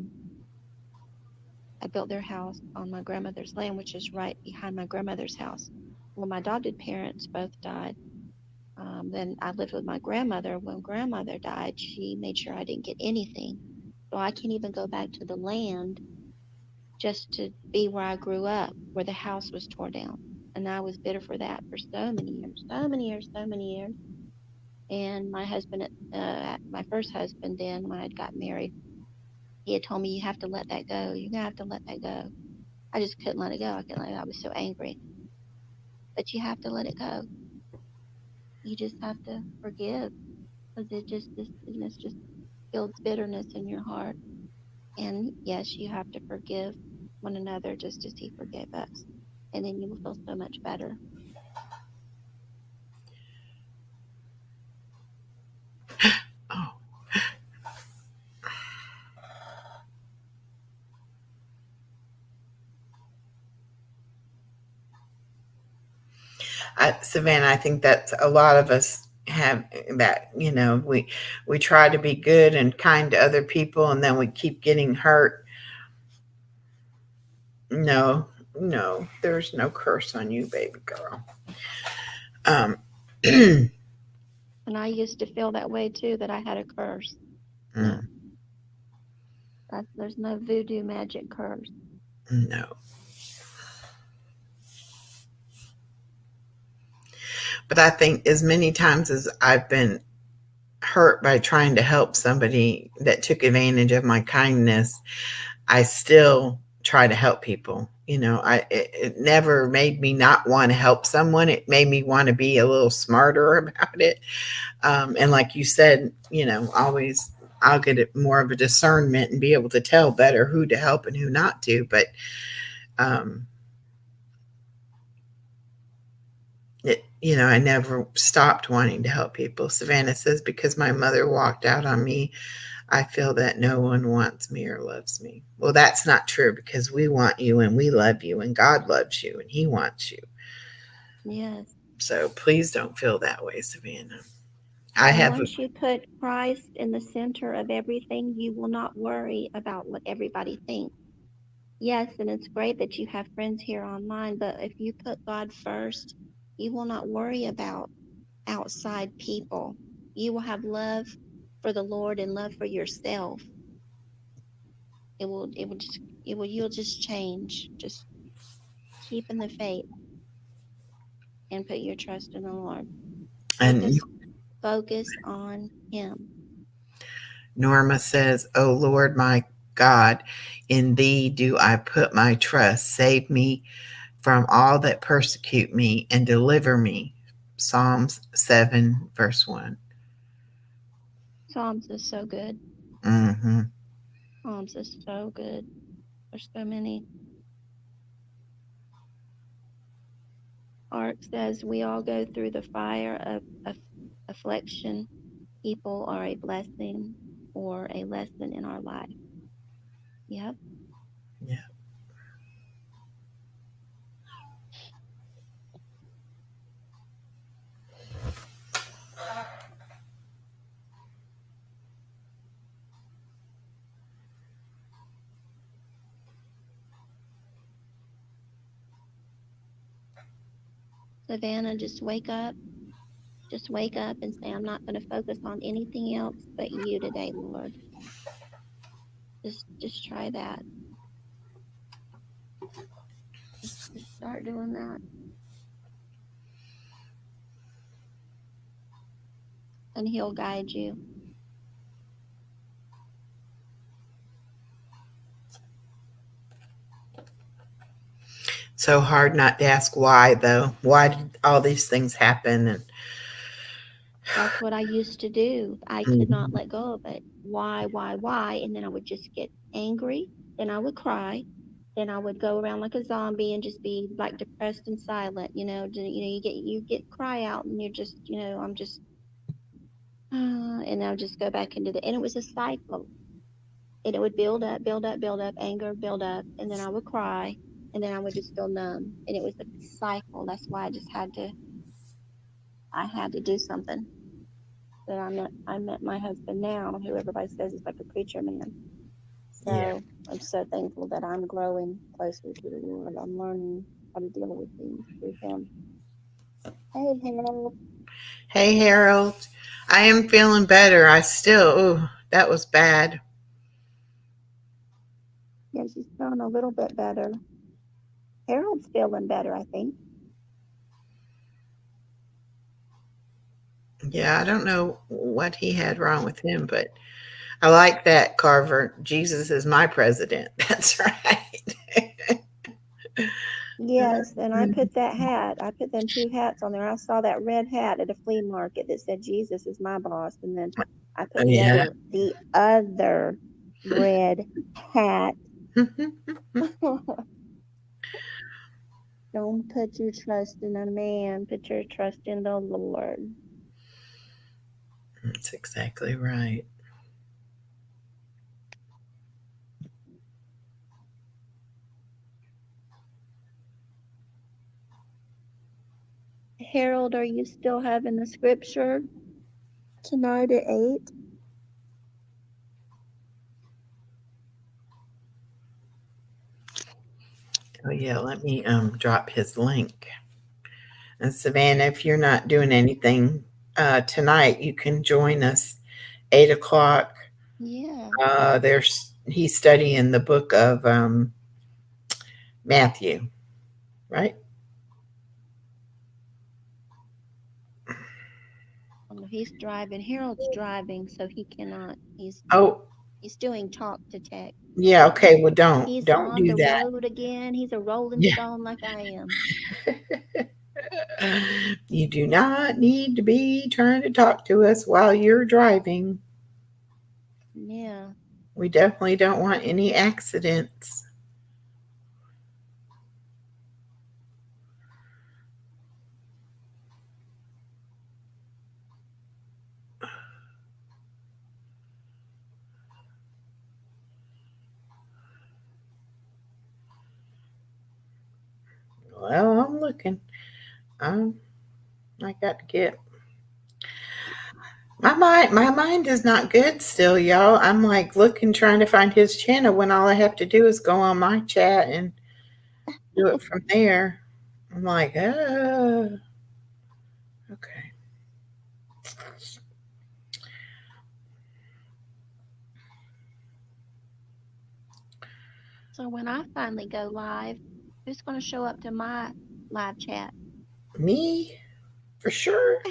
built their house on my grandmother's land, which is right behind my grandmother's house. When my adopted parents both died, then I lived with my grandmother. When grandmother died, she made sure I didn't get anything. So I can't even go back to the land just to be where I grew up, where the house was torn down. And I was bitter for that for so many years. And my husband, my first husband, then when I got married, he had told me, you have to let that go. You're gonna have to let that go. I just couldn't let it go. I couldn't let it go. I was so angry. But you have to let it go. You just have to forgive, because it just builds bitterness in your heart. And yes, you have to forgive one another just as he forgave us. And then you will feel so much better. Oh. Savannah, I think that a lot of us have that, we try to be good and kind to other people, and then we keep getting hurt. No, there's no curse on you, baby girl. And I used to feel that way too, that I had a curse. No. There's no voodoo magic curse. No. But I think as many times as I've been hurt by trying to help somebody that took advantage of my kindness, I still try to help people. It never made me not want to help someone. It made me want to be a little smarter about it. And like you said, always I'll get it more of a discernment and be able to tell better who to help and who not to. But I never stopped wanting to help people. Savannah says, because my mother walked out on me, I feel that no one wants me or loves me. Well, that's not true, because we want you and we love you and God loves you and he wants you. Yes. So please don't feel that way, Savannah. Once you put Christ in the center of everything, you will not worry about what everybody thinks. Yes, and it's great that you have friends here online, but if you put God first, you will not worry about outside people. You will have love for the Lord and love for yourself. You'll just change. Just keep in the faith and put your trust in the Lord. Focus on him. Norma says, "Oh Lord, my God, in thee do I put my trust. Save me from all that persecute me and deliver me." Psalms 7, verse 1. Psalms is so good. Mm-hmm. Psalms is so good. There's so many. Art says we all go through the fire of affliction. People are a blessing or a lesson in our life. Yep. Yeah. Savannah, just wake up. Just wake up and say, I'm not going to focus on anything else but you today, Lord. Just try that. Just start doing that. And he'll guide you. So hard not to ask why, though. Why did all these things happen? And That's what I used to do. I could not let go of it. Why? And then I would just get angry. Then I would cry. Then I would go around like a zombie and just be like depressed and silent. You get cry out and you're just, I'm just, and I'll just go back into and it was a cycle. And it would build up, anger, build up, and then I would cry, and then I would just feel numb. And it was a cycle. That's why I had to do something. That I met my husband now, who everybody says is like a preacher man. So yeah. I'm so thankful that I'm growing closer to the Lord. I'm learning how to deal with things through Him. Hey, Harold. Hey, Harold. I am feeling better. That was bad. Yeah, she's feeling a little bit better. Harold's feeling better, I think. Yeah, I don't know what he had wrong with him, but I like that, Carver. Jesus is my president. That's right. Yes, and I put them 2 hats on there. I saw that red hat at a flea market that said Jesus is my boss, and then I put Yeah. the other red hat. Don't put your trust in a man, put your trust in the Lord. That's exactly right. Harold, are you still having the scripture tonight at 8? Oh yeah, let me drop his link. And Savannah, if you're not doing anything tonight, you can join us 8 o'clock. Yeah. He's studying the book of Matthew, right? He's driving. Harold's driving, so he cannot. He's doing talk to text. Yeah. Okay. Well, He's don't on do the that. road again. He's a rolling Yeah. stone like I am. You do not need to be trying to talk to us while you're driving. Yeah. We definitely don't want any accidents. Well, I'm looking. I got to get my mind is not good still, y'all. I'm like looking, trying to find his channel when all I have to do is go on my chat and do it from there. I'm like, okay. So when I finally go live, who's going to show up to my live chat? Me, for sure.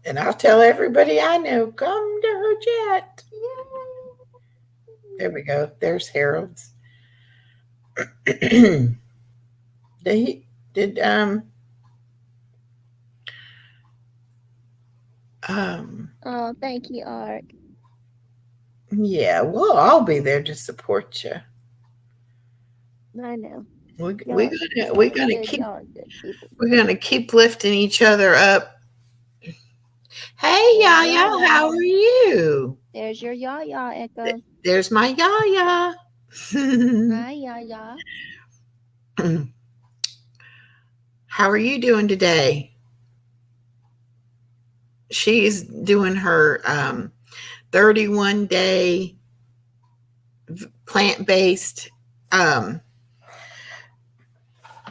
And I'll tell everybody I know, come to her chat. Yay! There we go. There's Harold's. did Oh, thank you, Art. Yeah, well, I'll be there to support you. I know. We we Y'all, gonna y'all we are gonna good. keep Y'all are good people. we're gonna keep lifting each other up. Hey, There's Yaya, Yaya. how are you? There's your Yaya, Echo. There's my Yaya. Hi, Yaya. How are you doing today? She's doing her 31-day plant-based um,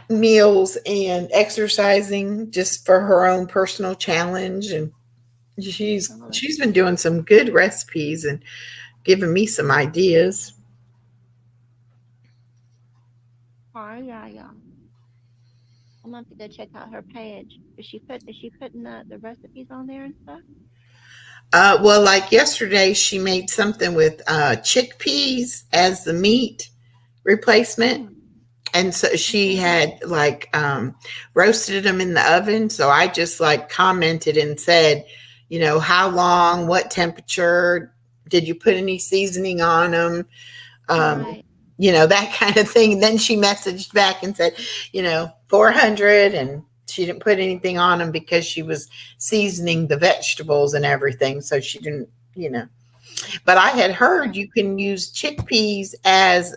meals and exercising just for her own personal challenge, and Oh, that's she's been doing some good recipes and giving me some ideas. hi, Yaya. I'm gonna have to go check out her page. Is she putting the recipes on there and stuff? Well, like yesterday, she made something with chickpeas as the meat replacement. Mm, And so she okay. had like roasted them in the oven. So I just like commented and said, how long, what temperature, did you put any seasoning on them? Um, Right. that kind of thing. Then she messaged back and said, 400, and she didn't put anything on them because she was seasoning the vegetables and everything. So she didn't, but I had heard Yeah. you can use chickpeas as,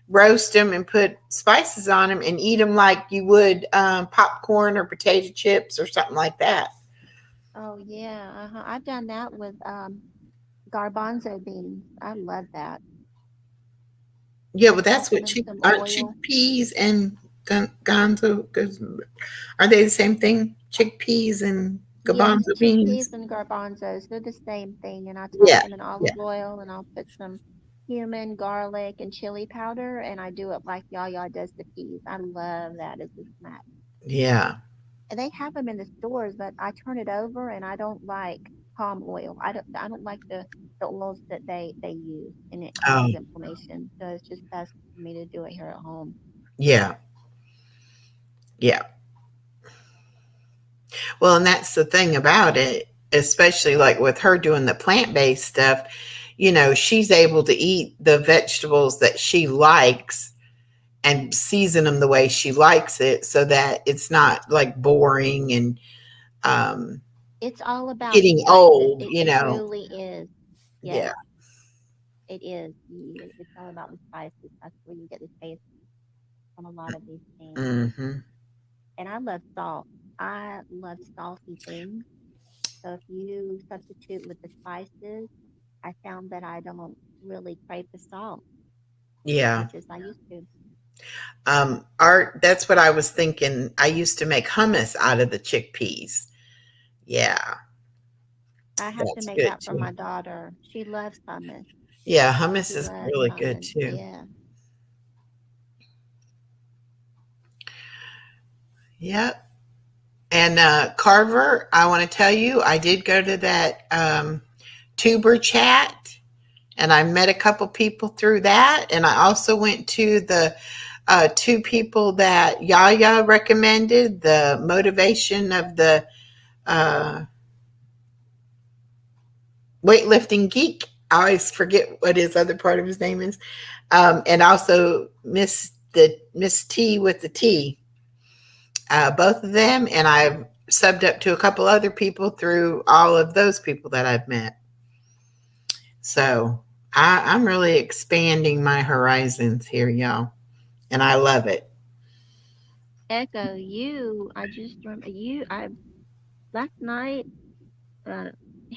roast them and put spices on them and eat them like you would popcorn or potato chips or something like that. Oh yeah. I've done that with garbanzo beans. I love that. Yeah, well, Dip that's what them in some aren't oil. chickpeas and gonzo. Are they the same thing? Chickpeas and Yes, garbanzo chickpeas beans. and garbanzos, they're the same thing. And I toss Yeah, them in yeah, olive oil and I'll put some cumin, garlic, and chili powder, and I do it like Yaya does the peas. I love that as a snack. yeah. And they have them in the stores, but I turn it over and I don't like palm oil. I don't like the oils that they use, and it Oh, causes inflammation. So it's just best for me to do it here at home. yeah, yeah. Well, and that's the thing about it, especially like with her doing the plant based stuff. She's able to eat the vegetables that she likes and season them the way she likes it so that it's not like boring and um, It's all about the getting spices. old, It truly is. Yes, Yeah. it is. It's all about the spices. That's where you get the taste from a lot of these things. Hmm. And I love salt. I love salty things. So if you substitute with the spices, I found that I don't really crave the salt as Yeah. much as I used to. Art, that's what I was thinking. I used to make hummus out of the chickpeas. Yeah, I have to that's make good that for too. my daughter. She loves hummus. Yeah, hummus She is loves really good hummus. too. Yeah. Yep. And Carver, I want to tell you, I did go to that tuber chat and I met a couple people through that. And I also went to the two people that Yaya recommended, the motivation of the uh, weightlifting geek. I always forget what his other part of his name is. And also Miss T with the T. Both of them, and I've subbed up to a couple other people through all of those people that I've met. So I'm really expanding my horizons here, y'all, and I love it. Echo, I just remember last night, uh,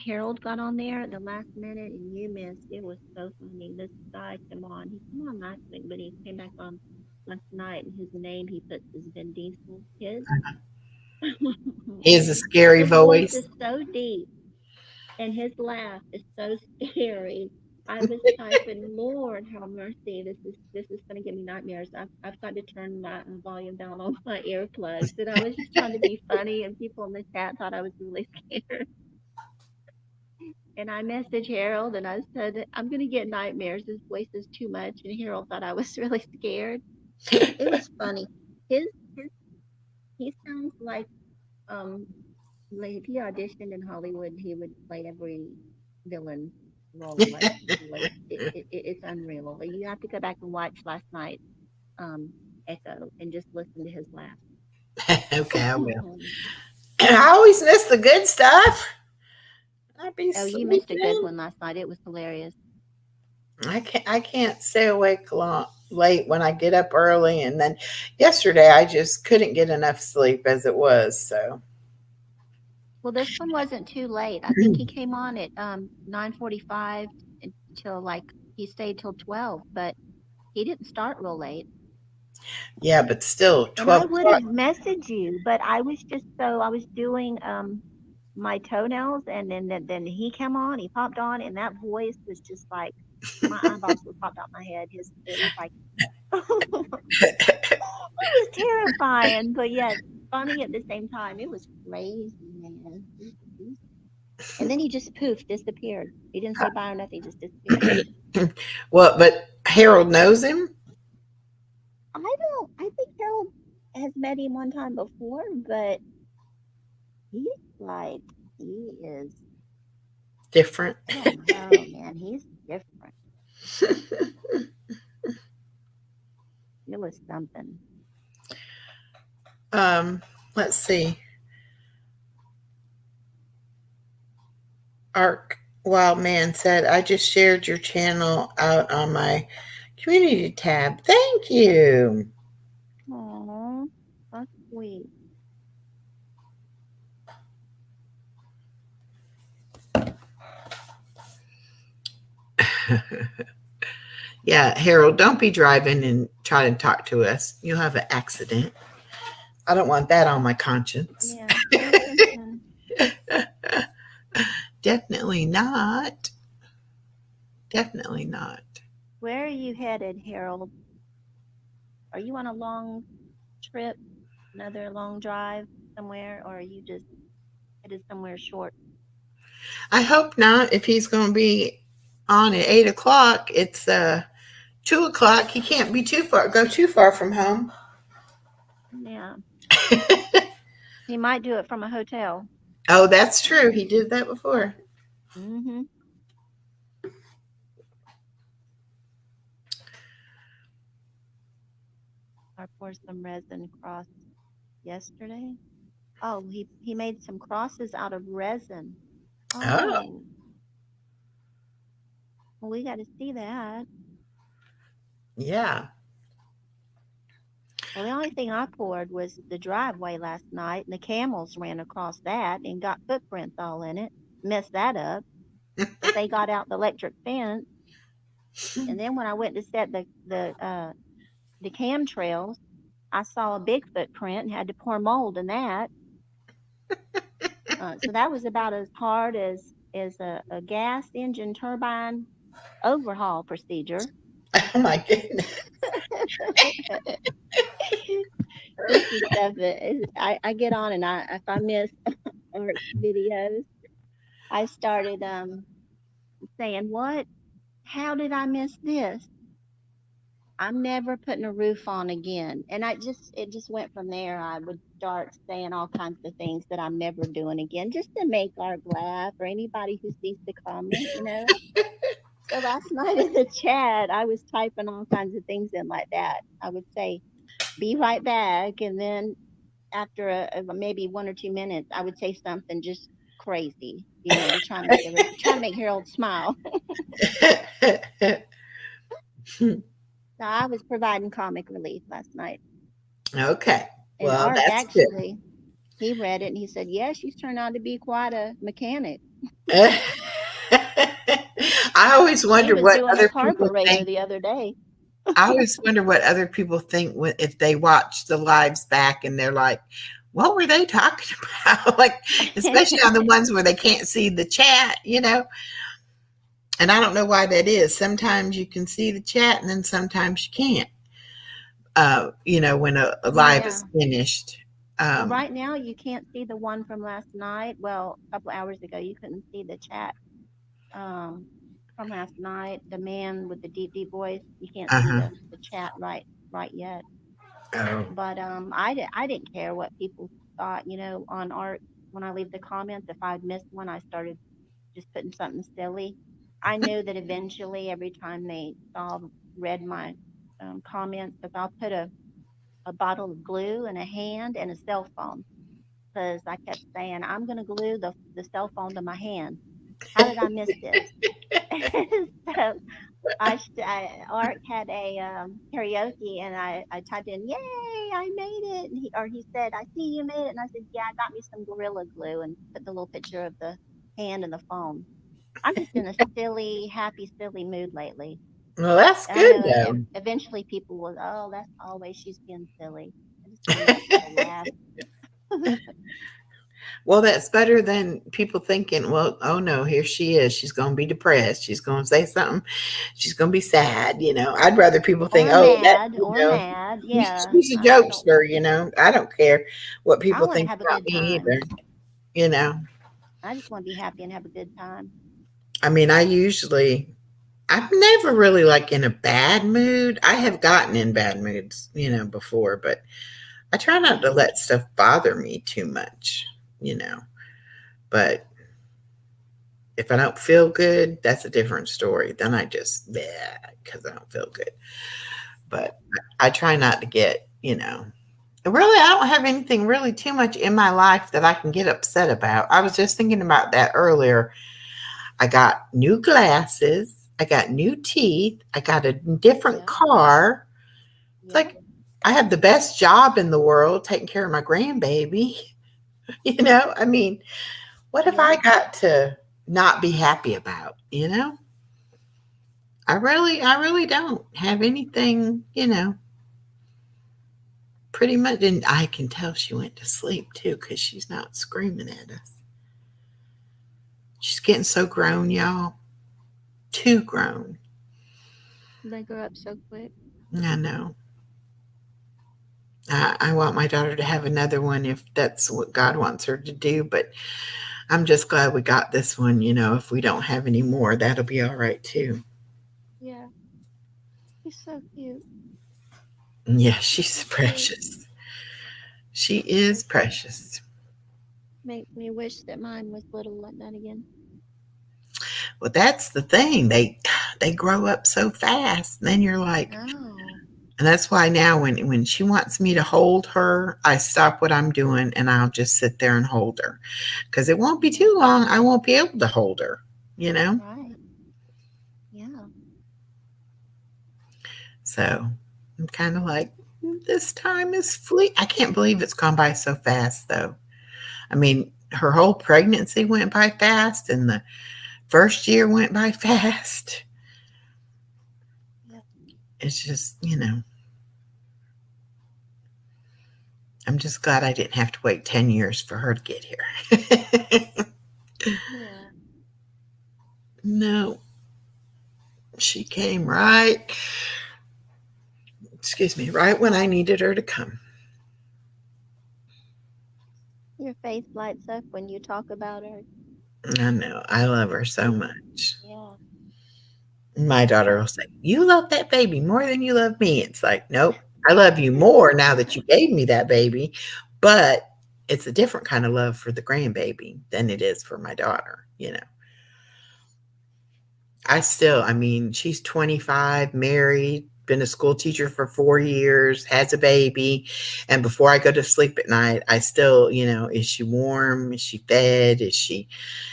Harold got on there at the last minute and you missed. It was so funny. This guy came on. He came on last week, but he came back on last night and his name he puts is Vin Diesel kid. He has a scary His voice voice. is so deep and his laugh is so scary. I was typing, Lord have mercy. This is gonna give me nightmares. I've got to turn my volume down on my earplugs. And I was just trying to be funny, and people in the chat thought I was really scared. And I messaged Harold and I said, I'm gonna get nightmares. His voice is too much. And Harold thought I was really scared. It was funny. His he sounds like um Like if he auditioned in Hollywood, he would play every villain role. It's unreal. Like, you have to go back and watch last night's Echo and just listen to his laugh. Okay, I will. I always miss the good stuff. I'd be Oh, you missed a good sleeping. one last night. It was hilarious. I can't stay awake late when I get up early, and then yesterday I just couldn't get enough sleep as it was. So Well, this one wasn't too late. I think he came on at 9:45 until like he stayed till 12, but he didn't start real late. yeah, but still, And I 12 would have o'clock. messaged you, but I was just so I was doing my toenails, and then he came on, he popped on, and that voice was just like my eyeballs would pop out my head. It was like it was terrifying, but yet funny at the same time. It was crazy, man. And then he just poof disappeared. He didn't say bye or nothing, just disappeared. Well, but Harold knows him. I think Harold has met him one time before, but he's like he is Different. I don't know, man. He's different. It was something. Let's see. Ark Wild Man said, I just shared your channel out on my community tab. Thank you. Aw, that's sweet. Yeah, Harold, don't be driving and try to talk to us. You'll have an accident. I don't want that on my conscience. Yeah. Definitely not. Definitely not. Where are you headed, Harold? Are you on a long trip, another long drive somewhere, or are you just headed somewhere short? I hope not. If he's going to be on at 8 o'clock, it's 2 o'clock. He can't be go too far from home. Yeah. He might do it from a hotel. Oh, that's true. He did that before. Mm-hmm. I poured some resin across yesterday. Oh, he made some crosses out of resin. Oh. Well, we got to see that. Yeah. Well, the only thing I poured was the driveway last night, and the camels ran across that and got footprints all in it. Messed that up. But they got out the electric fence, and then when I went to set the cam trails, I saw a big footprint and had to pour mold in that. So that was about as hard as a gas engine turbine overhaul procedure. Oh my goodness. This is stuff that I get on, and if I miss Art's videos, I started saying, what? How did I miss this? I'm never putting a roof on again. And it just went from there. I would start saying all kinds of things that I'm never doing again, just to make Art laugh or anybody who sees the comment. So last night in the chat, I was typing all kinds of things in like that. I would say, be right back. And then after maybe 1 or 2 minutes, I would say something just crazy, to try to make Harold smile. So I was providing comic relief last night. Okay. And well, Art that's actually, he read it and he said, yeah, she's turned out to be quite a mechanic. good. I always wonder what other people think. The other day. I always wonder what other people think if they watch the lives back and they're like, what were they talking about? Like, especially on the ones where they can't see the chat, And I don't know why that is. Sometimes you can see the chat and then sometimes you can't, when a live is finished. Right now, you can't see the one from last night. Well, a couple hours ago, you couldn't see the chat from last night. The man with the deep, deep voice, you can't see the chat right yet. Oh. But I didn't care what people thought, on Art. when I leave the comments, if I'd missed one, I started just putting something silly. I knew that eventually, every time they read my comments, if I'll put a bottle of glue and a hand and a cell phone, because I kept saying, I'm going to glue the cell phone to my hand. How did I miss this? So Art had a karaoke, and I typed in, "Yay, I made it!" And he said, "I see you made it," and I said, "Yeah, I got me some Gorilla Glue," and put the little picture of the hand and the phone. I'm just in a silly, happy, silly mood lately. Well, that's And good I know though. eventually people will, oh, that's always she's being silly. I just want to make people laugh. Well, that's better than people thinking, well, oh no, here she is. She's going to be depressed. She's going to say something. She's going to be sad. I'd rather people think, Or oh, that, mad, or mad. Yeah, she's a I don't. jokester. I don't care what I people want to think have a about good me time. either. You know, I just want to be happy and have a good time. I mean, I'm never really like in a bad mood. I have gotten in bad moods, before, but I try not to let stuff bother me too much, you know. But if I don't feel good, that's a different story. Then I just, because I don't feel good. But I try not to really, I don't have anything really too much in my life that I can get upset about. I was just thinking about that earlier. I got new glasses. I got new teeth. I got a different car. It's like I have the best job in the world taking care of my grandbaby. I mean, what have I got to not be happy about? I really don't have anything, pretty much. And I can tell she went to sleep too because she's not screaming at us. She's getting so grown, y'all. Too grown. They grow up so quick. I know. I want my daughter to have another one if that's what God wants her to do. But I'm just glad we got this one. If we don't have any more, that'll be all right too. Yeah. He's so cute. Yeah, she's precious. She is precious. Makes me wish that mine was little like that again. Well, that's the thing. They grow up so fast. And then you're like, Oh. and that's why now when she wants me to hold her, I stop what I'm doing and I'll just sit there and hold her. Because it won't be too long. I won't be able to hold her, Right. Yeah. So I'm kind of like, this time is fleet. I can't believe it's gone by so fast, though. I mean, her whole pregnancy went by fast, and the first year went by fast. Yep. It's just, I'm just glad I didn't have to wait 10 years for her to get here. Yeah. No. She came right when I needed her to come. Your face lights up when you talk about her. I know. I love her so much. Yeah. My daughter will say, you love that baby more than you love me. It's like, nope, I love you more now that you gave me that baby. But it's a different kind of love for the grandbaby than it is for my daughter, I mean, she's 25, married, been a school teacher for 4 years, has a baby. And before I go to sleep at night, I still, is she warm? Is she fed? Is she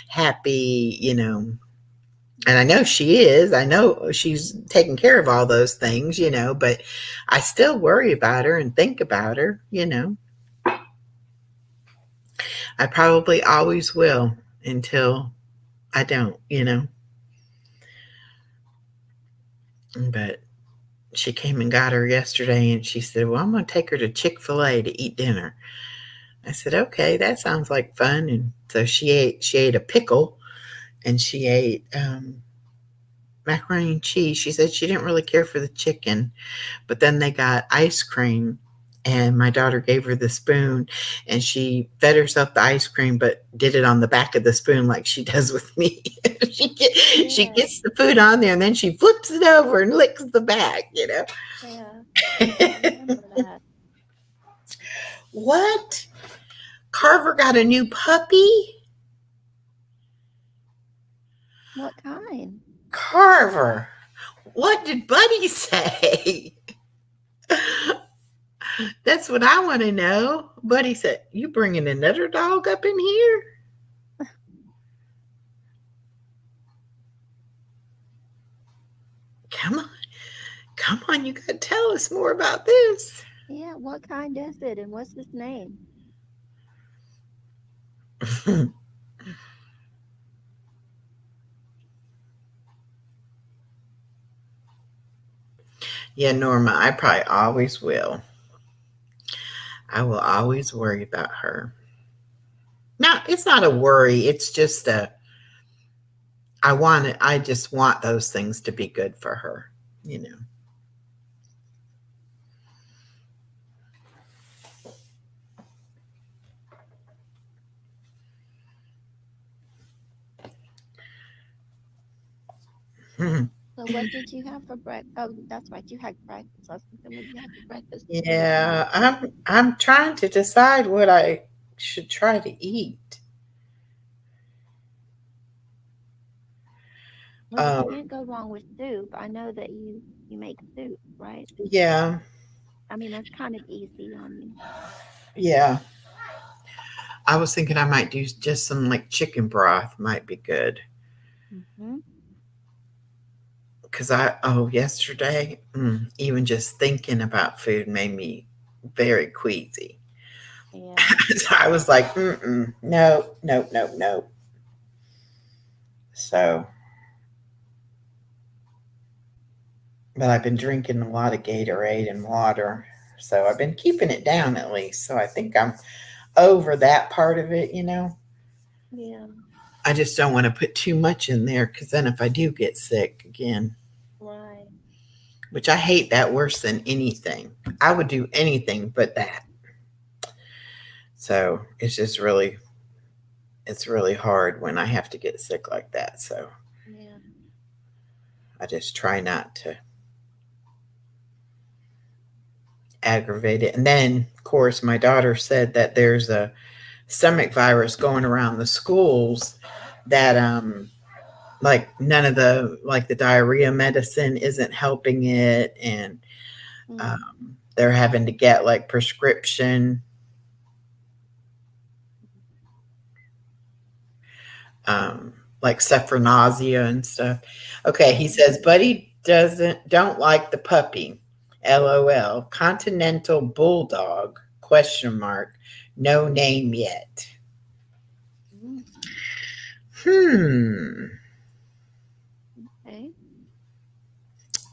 happy? And I know she is. I know she's taking care of all those things, but I still worry about her and think about her, I probably always will until I don't, But she came and got her yesterday and she said, well, I'm going to take her to Chick-fil-A to eat dinner. I said, okay, that sounds like fun. And so she ate a pickle and she ate macaroni and cheese. She said she didn't really care for the chicken, but then they got ice cream and my daughter gave her the spoon and she fed herself the ice cream, but did it on the back of the spoon like she does with me. She gets the food on there and then she flips it over and licks the back, Yeah. I remember that. What? Carver got a new puppy? What kind? Carver, what did Buddy say? That's what I want to know. Buddy said, you bringing another dog up in here? Come on. Come on, you got to tell us more about this. Yeah, what kind is it and what's his name? Yeah, Norma, I probably always will. I will always worry about her. Now, it's not a worry. It's just I just want those things to be good for her, you know. So what did you have for breakfast? Oh, that's right, you had breakfast. I was thinking, what did you have for breakfast? Yeah, I'm trying to decide what I should try to eat. Well, you can't go wrong with soup. I know that you make soup, right? Yeah, I mean, that's kind of easy on you. yeah. I was thinking I might do just some like chicken broth might be good. Mm-hmm. Because yesterday, even just thinking about food made me very queasy. Yeah. So I was like, no. So, but I've been drinking a lot of Gatorade and water. So I've been keeping it down at least. So I think I'm over that part of it, you know. Yeah. I just don't want to put too much in there because then if I do get sick again, Right. which I hate that worse than anything. I would do anything but that. So it's really hard when I have to get sick like that. So Yeah. I just try not to aggravate it. And then, of course, my daughter said that there's a stomach virus going around the schools that like none of the like the diarrhea medicine isn't helping it, and they're having to get like prescription like stuff for nausea and stuff. Okay, he says Buddy don't like the puppy. LOL. Continental Bulldog question mark. No name yet. Okay.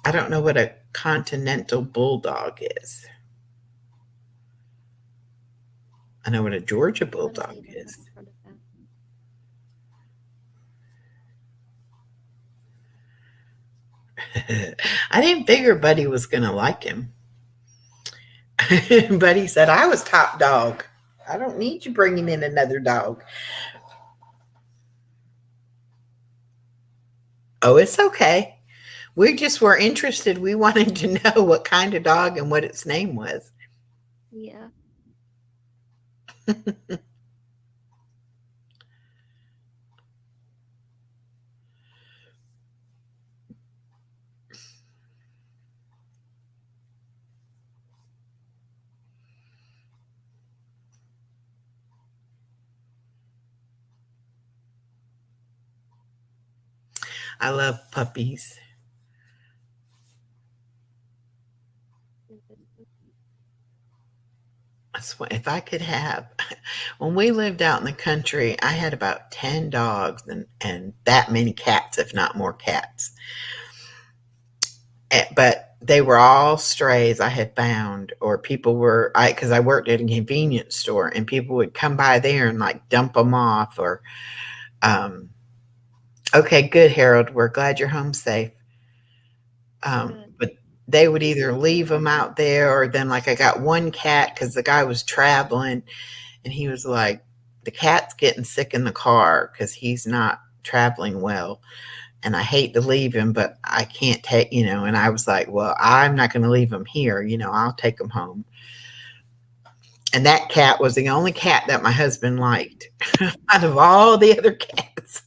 I don't know what a Continental Bulldog is. I know what a Georgia Bulldog is. I didn't figure Buddy was going to like him. Buddy said, I was top dog. I don't need you bringing in another dog. Oh, it's okay. We just were interested. We wanted to know what kind of dog and what its name was. Yeah. I love puppies. If I could have, when we lived out in the country, I had about 10 dogs and that many cats, if not more cats. But they were all strays I had found, or people were, because I worked at a convenience store and people would come by there and like dump them off or, okay, good, Harold. We're glad you're home safe. But they would either leave them out there or then like I got one cat because the guy was traveling and he was like, the cat's getting sick in the car because he's not traveling well. And I hate to leave him, but I can't take, and I was like, well, I'm not going to leave him here. I'll take him home. And that cat was the only cat that my husband liked out of all the other cats.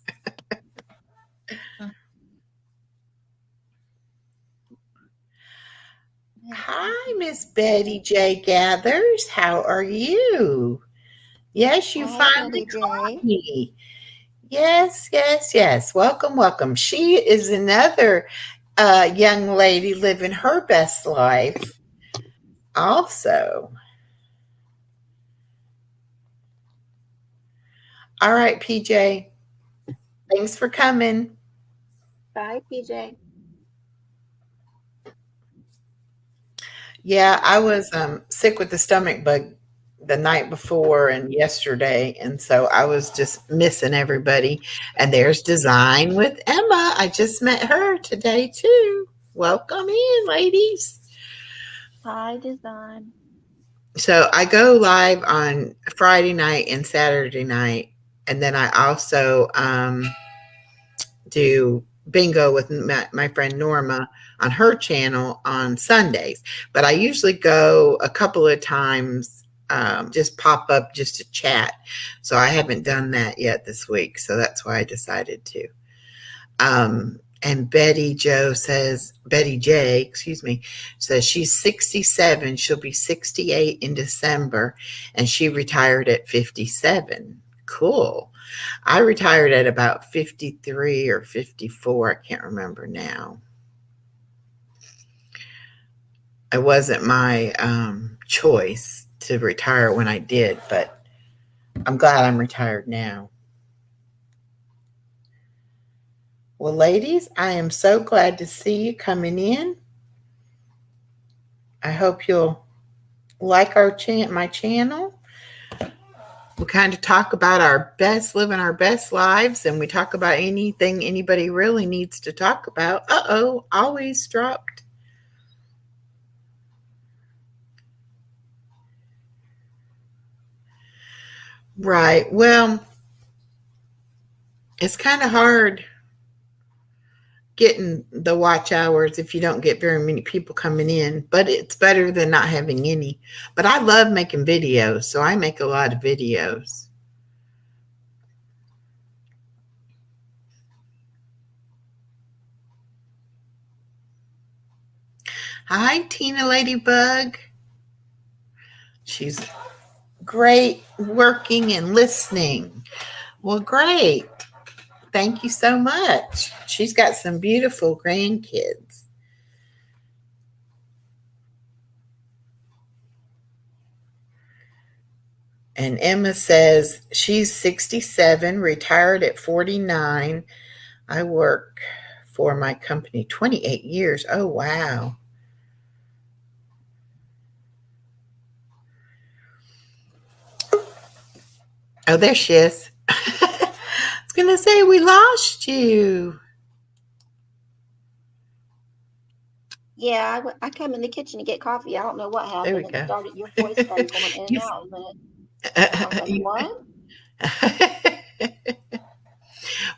Hi, Miss Betty J. Gathers. How are you? Yes, you Hi, finally Betty caught J. me. Yes, yes, yes. Welcome, welcome. She is another young lady living her best life also. All right, PJ. Thanks for coming. Bye, PJ. Yeah, I was sick with the stomach bug the night before and yesterday, and so I was just missing everybody. And there's Design with Emma. I just met her today too. Welcome in, ladies. Hi, Design. So I go live on Friday night and Saturday night, and then I also do bingo with my friend Norma on her channel on Sundays. But I usually go a couple of times, just pop up just to chat. So I haven't done that yet this week. So that's why I decided to. And Betty J, excuse me, says she's 67. She'll be 68 in December, and she retired at 57. Cool. I retired at about 53 or 54. I can't remember now. It wasn't my choice to retire when I did, but I'm glad I'm retired now. Well, ladies, I am so glad to see you coming in. I hope you'll like my channel. We kind of talk about living our best lives, and we talk about anything anybody really needs to talk about. Always dropped. Right. Well, it's kind of hard getting the watch hours if you don't get very many people coming in, but it's better than not having any. But I love making videos, so I make a lot of videos. Hi, Tina Ladybug. She's great working and listening. Well, great. Thank you so much. She's got some beautiful grandkids. And Emma says she's 67, retired at 49. I work for my company 28 years. Oh, wow. Oh, there she is. I was going to say we lost you. Yeah, I come in the kitchen to get coffee. I don't know what happened. There we go. Your voice started going in and out. And what?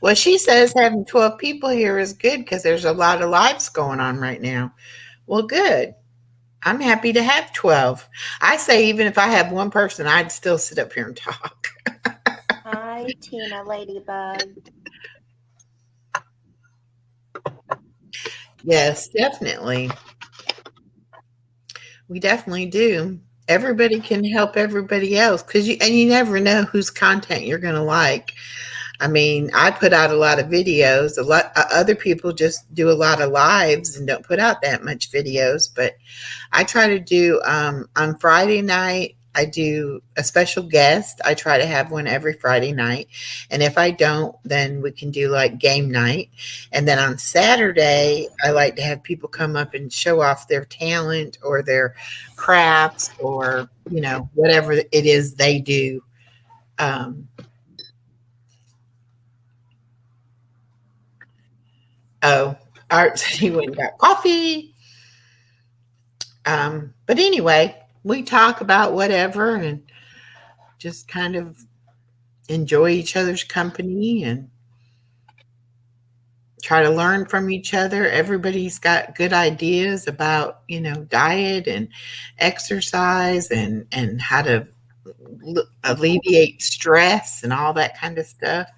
Well, she says having 12 people here is good because there's a lot of lives going on right now. Well, good. I'm happy to have 12. I say even if I have one person, I'd still sit up here and talk. Hi, Tina Ladybug. Yes, definitely. We definitely do. Everybody can help everybody else because you never know whose content you're going to like. I mean, I put out a lot of videos. A lot other people just do a lot of lives and don't put out that much videos. But I try to do on Friday night. I do a special guest. I try to have one every Friday night. And if I don't, then we can do like game night. And then on Saturday, I like to have people come up and show off their talent or their crafts or, whatever it is they do. Art said he went and got coffee. But anyway, we talk about whatever and just kind of enjoy each other's company and try to learn from each other. Everybody's got good ideas about, diet and exercise and how to alleviate stress and all that kind of stuff.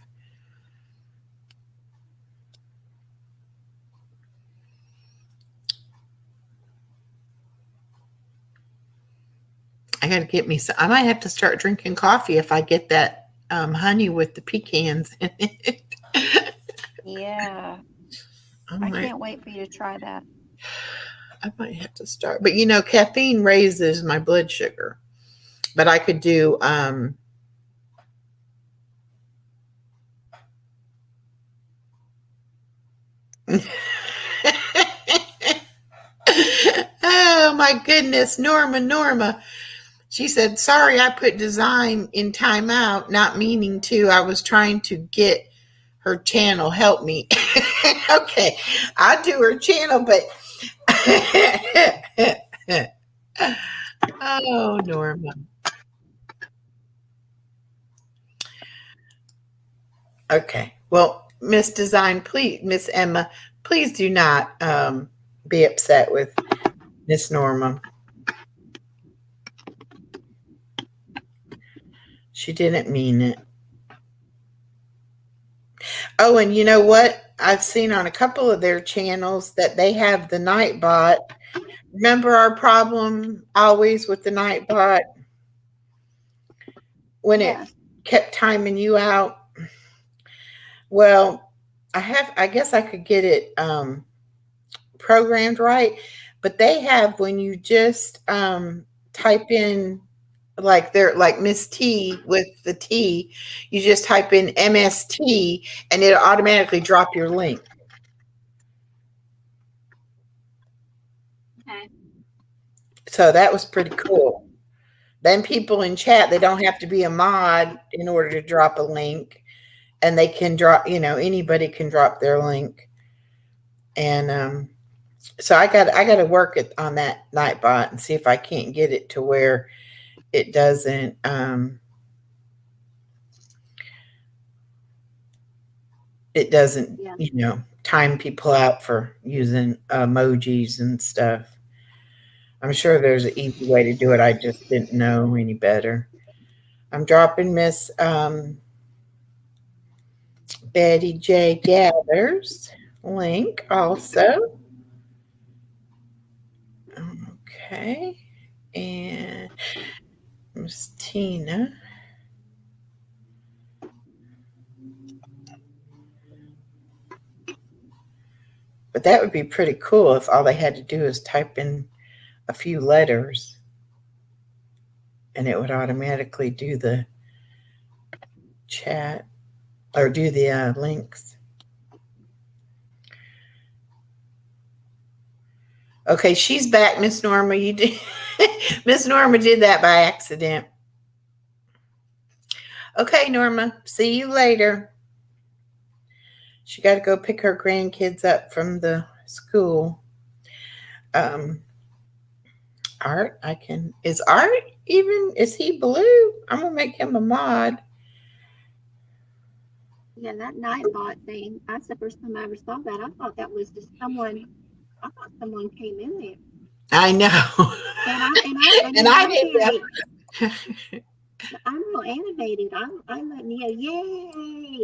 I got to get me some. I might have to start drinking coffee if I get that honey with the pecans in it. Yeah. I can't wait for you to try that. I might have to start. But caffeine raises my blood sugar. But I could do oh my goodness, Norma. She said, sorry, I put design in timeout, not meaning to. I was trying to get her channel. Help me. Okay, I'll do her channel, but oh, Norma. Okay. Well, Miss Design, please, Miss Emma, please do not be upset with Miss Norma. She didn't mean it. Oh, and you know what? I've seen on a couple of their channels that they have the Nightbot. Remember our problem always with the Nightbot? When it kept timing you out? Well, I guess I could get it programmed right, but they have, when you just type in like Miss T with the T, you just type in MST and it'll automatically drop your link. Okay. So that was pretty cool. Then people in chat, they don't have to be a mod in order to drop a link, and they can drop, anybody can drop their link. And so I got to work on that Nightbot and see if I can't get it to where it doesn't time people out for using emojis and stuff. I'm sure there's an easy way to do it. I just didn't know any better. I'm dropping Miss Betty J. Gathers link also. Okay. And Miss Tina. But that would be pretty cool if all they had to do is type in a few letters and it would automatically do the chat or do the links. Okay, she's back, Miss Norma. You did Miss Norma did that by accident. Okay, Norma, see you later. She got to go pick her grandkids up from the school. Art, is Art even, is he blue? I'm going to make him a mod. Yeah, that Nightbot thing, that's the first time I ever saw that. I thought that was just someone came in there. I know. And I did. I'm real animated. I'm like, yay!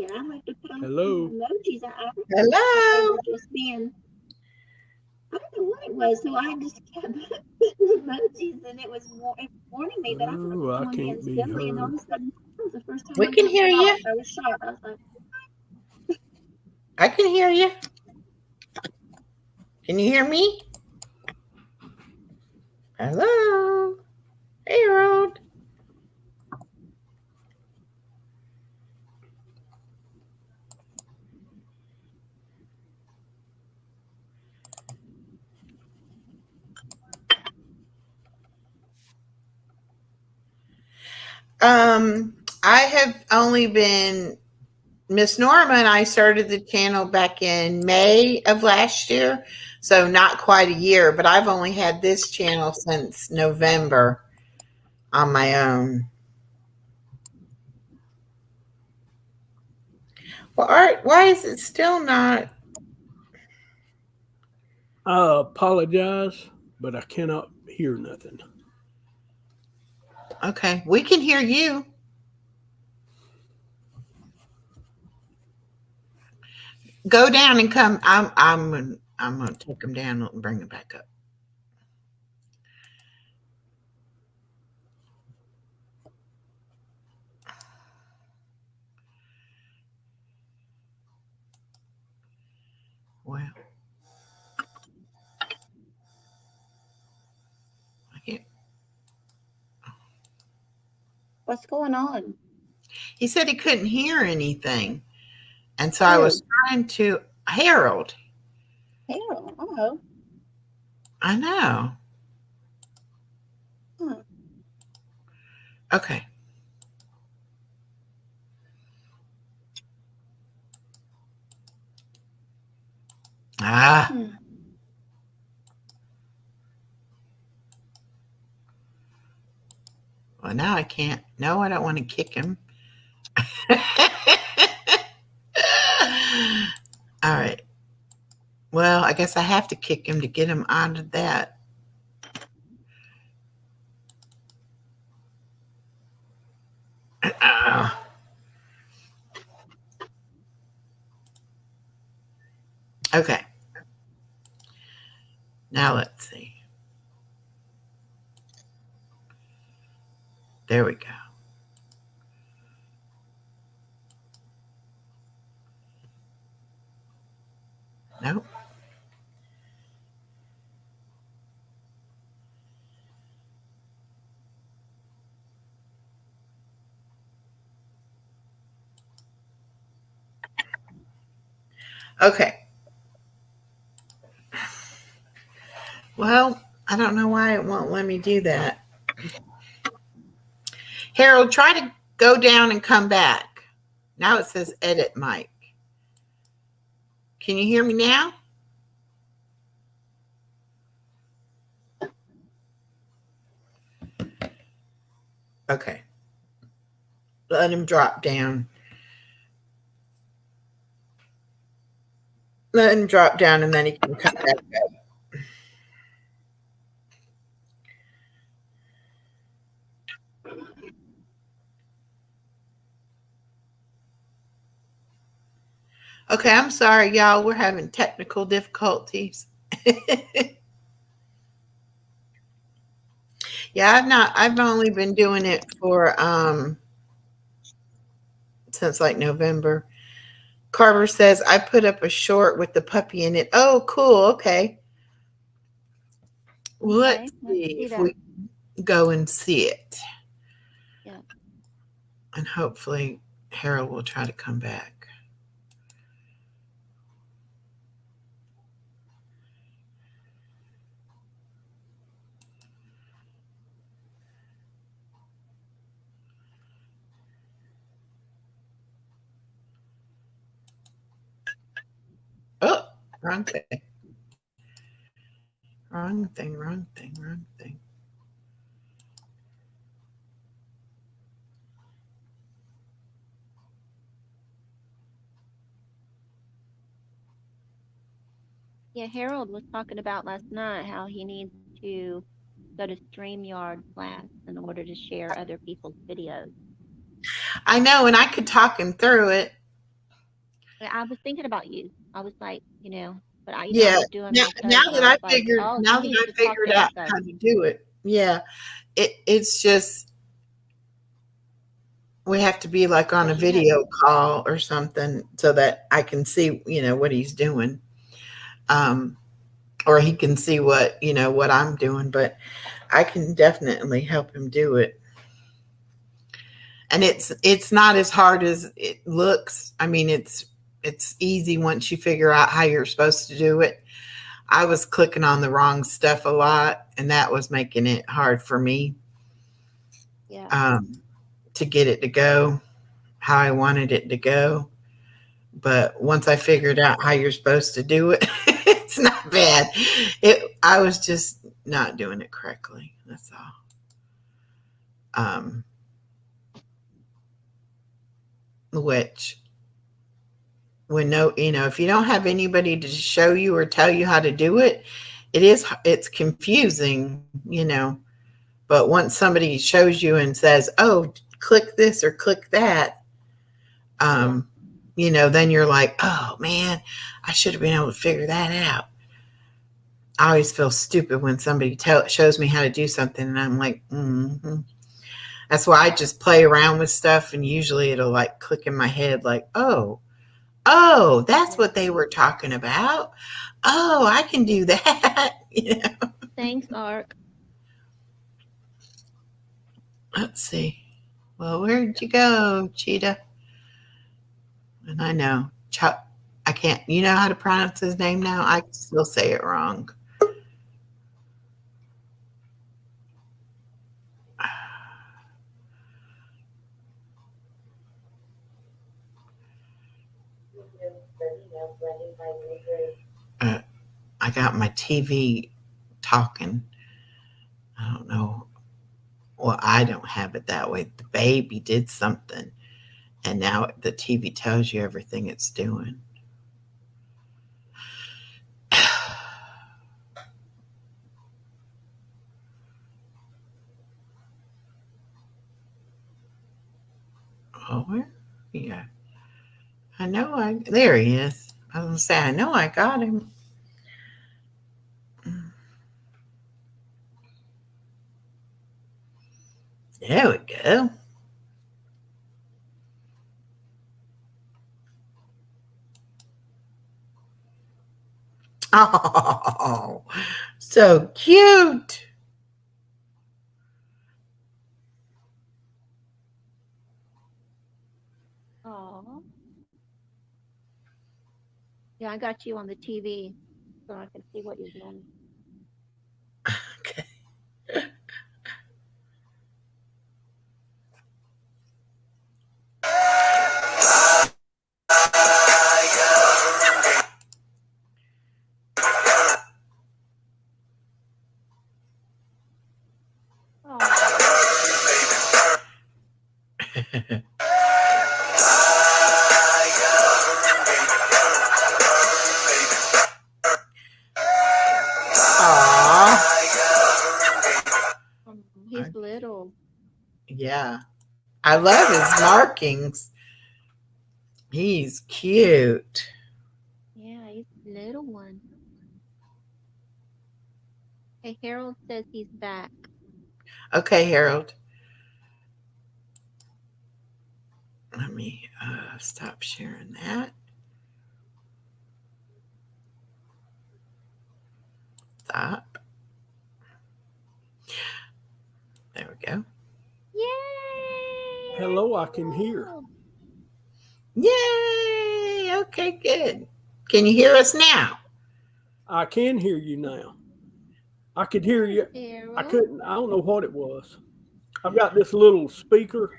And I like to put on emojis. Hello. Just being, I don't know what it was. So I just kept putting emojis, and it was warning me that I thought someone being silly. And all of a sudden, that was the first time we can hear you. I was shocked. I was like, I can hear you. Can you hear me? Hello, Harold. I have only been, Miss Norma and I started the channel back in May of last year, so not quite a year, but I've only had this channel since November on my own. Well, Art, why is it still not? I apologize, but I cannot hear nothing. Okay, we can hear you. Go down and come. I'm gonna take them down and bring them back up. Well, yeah. What's going on? He said he couldn't hear anything, and so I Who? was trying to Harold. Harold. Oh. I know. Huh. Okay. Ah. Hmm. Well, now I can't. No, I don't want to kick him. All right. Well, I guess I have to kick him to get him out of that. Okay. Now let's see. There we go. Nope. Okay. Well, I don't know why it won't let me do that. Harold, try to go down and come back. Now it says edit mic. Can you hear me now? Okay. Let him drop down. Let him drop down and then he can come back up. Okay, I'm sorry, y'all. We're having technical difficulties. Yeah, I've only been doing it for since like November. Carver says I put up a short with the puppy in it. Oh, cool. Okay. Well, let's see if we go and see it. Yeah. And hopefully Harold will try to come back. Oh, wrong thing. Wrong thing, wrong thing, wrong thing. Yeah, Harold was talking about last night how he needs to go to StreamYard class in order to share other people's videos. I know, and I could talk him through it. I was thinking about you. I was like, but I Yeah. was doing Now, my code. now And that I I was like, figured, oh, now you that need I to talk figured to out Echo. how to do it, yeah, it's just we have to be like on a video call or something so that I can see, what he's doing, or he can see what what I'm doing. But I can definitely help him do it, and it's not as hard as it looks. I mean, it's easy once you figure out how you're supposed to do it. I was clicking on the wrong stuff a lot, and that was making it hard for me. Yeah. To get it to go how I wanted it to go. But once I figured out how you're supposed to do it, it's not bad. I was just not doing it correctly. That's all. Which when if you don't have anybody to show you or tell you how to do it, it's confusing, But once somebody shows you and says, "Oh, click this or click that," then you're like, "Oh man, I should have been able to figure that out." I always feel stupid when somebody shows me how to do something, and I'm like, mm-hmm. That's why I just play around with stuff, and usually it'll like click in my head, like, oh, that's what they were talking about. Oh, I can do that. Thanks, Ark. Let's see. Well, where'd you go, Cheetah? And I know Chuck. I can't. You know how to pronounce his name now? I can still say it wrong. I got my TV talking. I don't know. Well, I don't have it that way. The baby did something, and now the TV tells you everything it's doing. Oh, where? Yeah. I know there he is. I was going to say, I know I got him. There we go. Oh, so cute. Oh. Yeah, I got you on the TV so I can see what you're doing. Okay. He's little. Yeah. I love his markings. He's cute. Yeah, he's a little one. Hey, Harold says he's back. Okay, Harold. Let me stop sharing that. Stop. There we go. Yay! Hello, I can hear. Yay! Okay, good. Can you hear us now? I can hear you now. I could hear you. Harold. I couldn't. I don't know what it was. I've got this little speaker,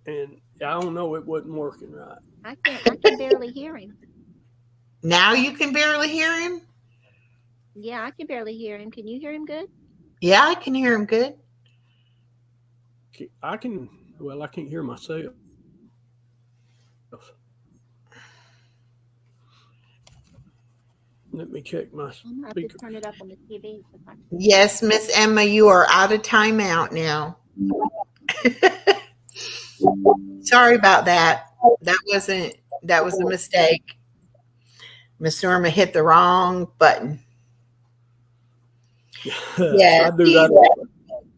and I don't know. It wasn't working right. I can barely hear him. Now you can barely hear him? Yeah, I can barely hear him. Can you hear him good? Yeah, I can hear him good. I can. Well, I can't hear myself. Let me check my I'm gonna have speaker. to turn it up on the TV. Yes, Miss Emma, you are out of timeout now. Sorry about that. That was a mistake. Miss Norma hit the wrong button. Yeah, I do that.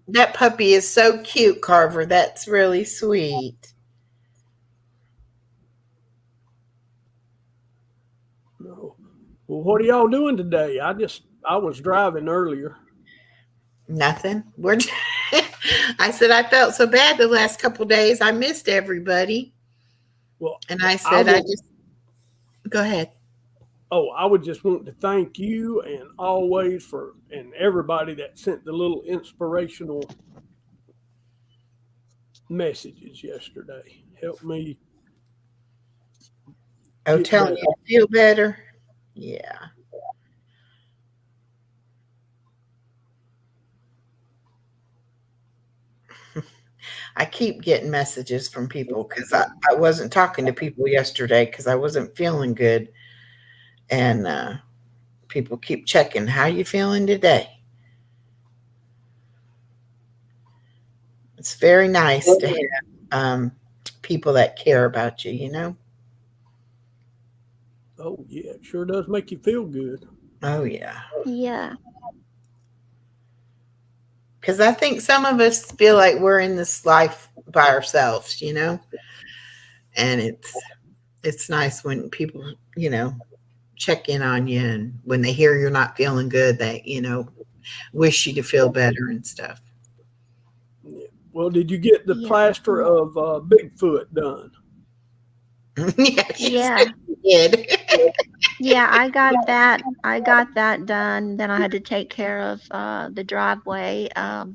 That puppy is so cute, Carver. That's really sweet. No. Well, what are y'all doing today? I was driving earlier. Nothing. I said I felt so bad the last couple of days. I missed everybody. Well, and I said go ahead. Oh, I would just want to thank you and always and everybody that sent the little inspirational messages yesterday. Helped me. Oh, telling you to feel better. Yeah. I keep getting messages from people because I wasn't talking to people yesterday because I wasn't feeling good. And people keep checking. How you feeling today? It's very nice to have people that care about you, you know? Oh yeah, it sure does make you feel good. Oh, yeah. Yeah. Because I think some of us feel like we're in this life by ourselves, you know? And it's nice when people, you know, check in on you, and when they hear you're not feeling good, they, you know, wish you to feel better and stuff. Yeah. Well, did you get the Yeah. plaster of Bigfoot done? Yeah, she Yeah. said she did. Yeah, I got that. I got that done. Then I had to take care of the driveway. I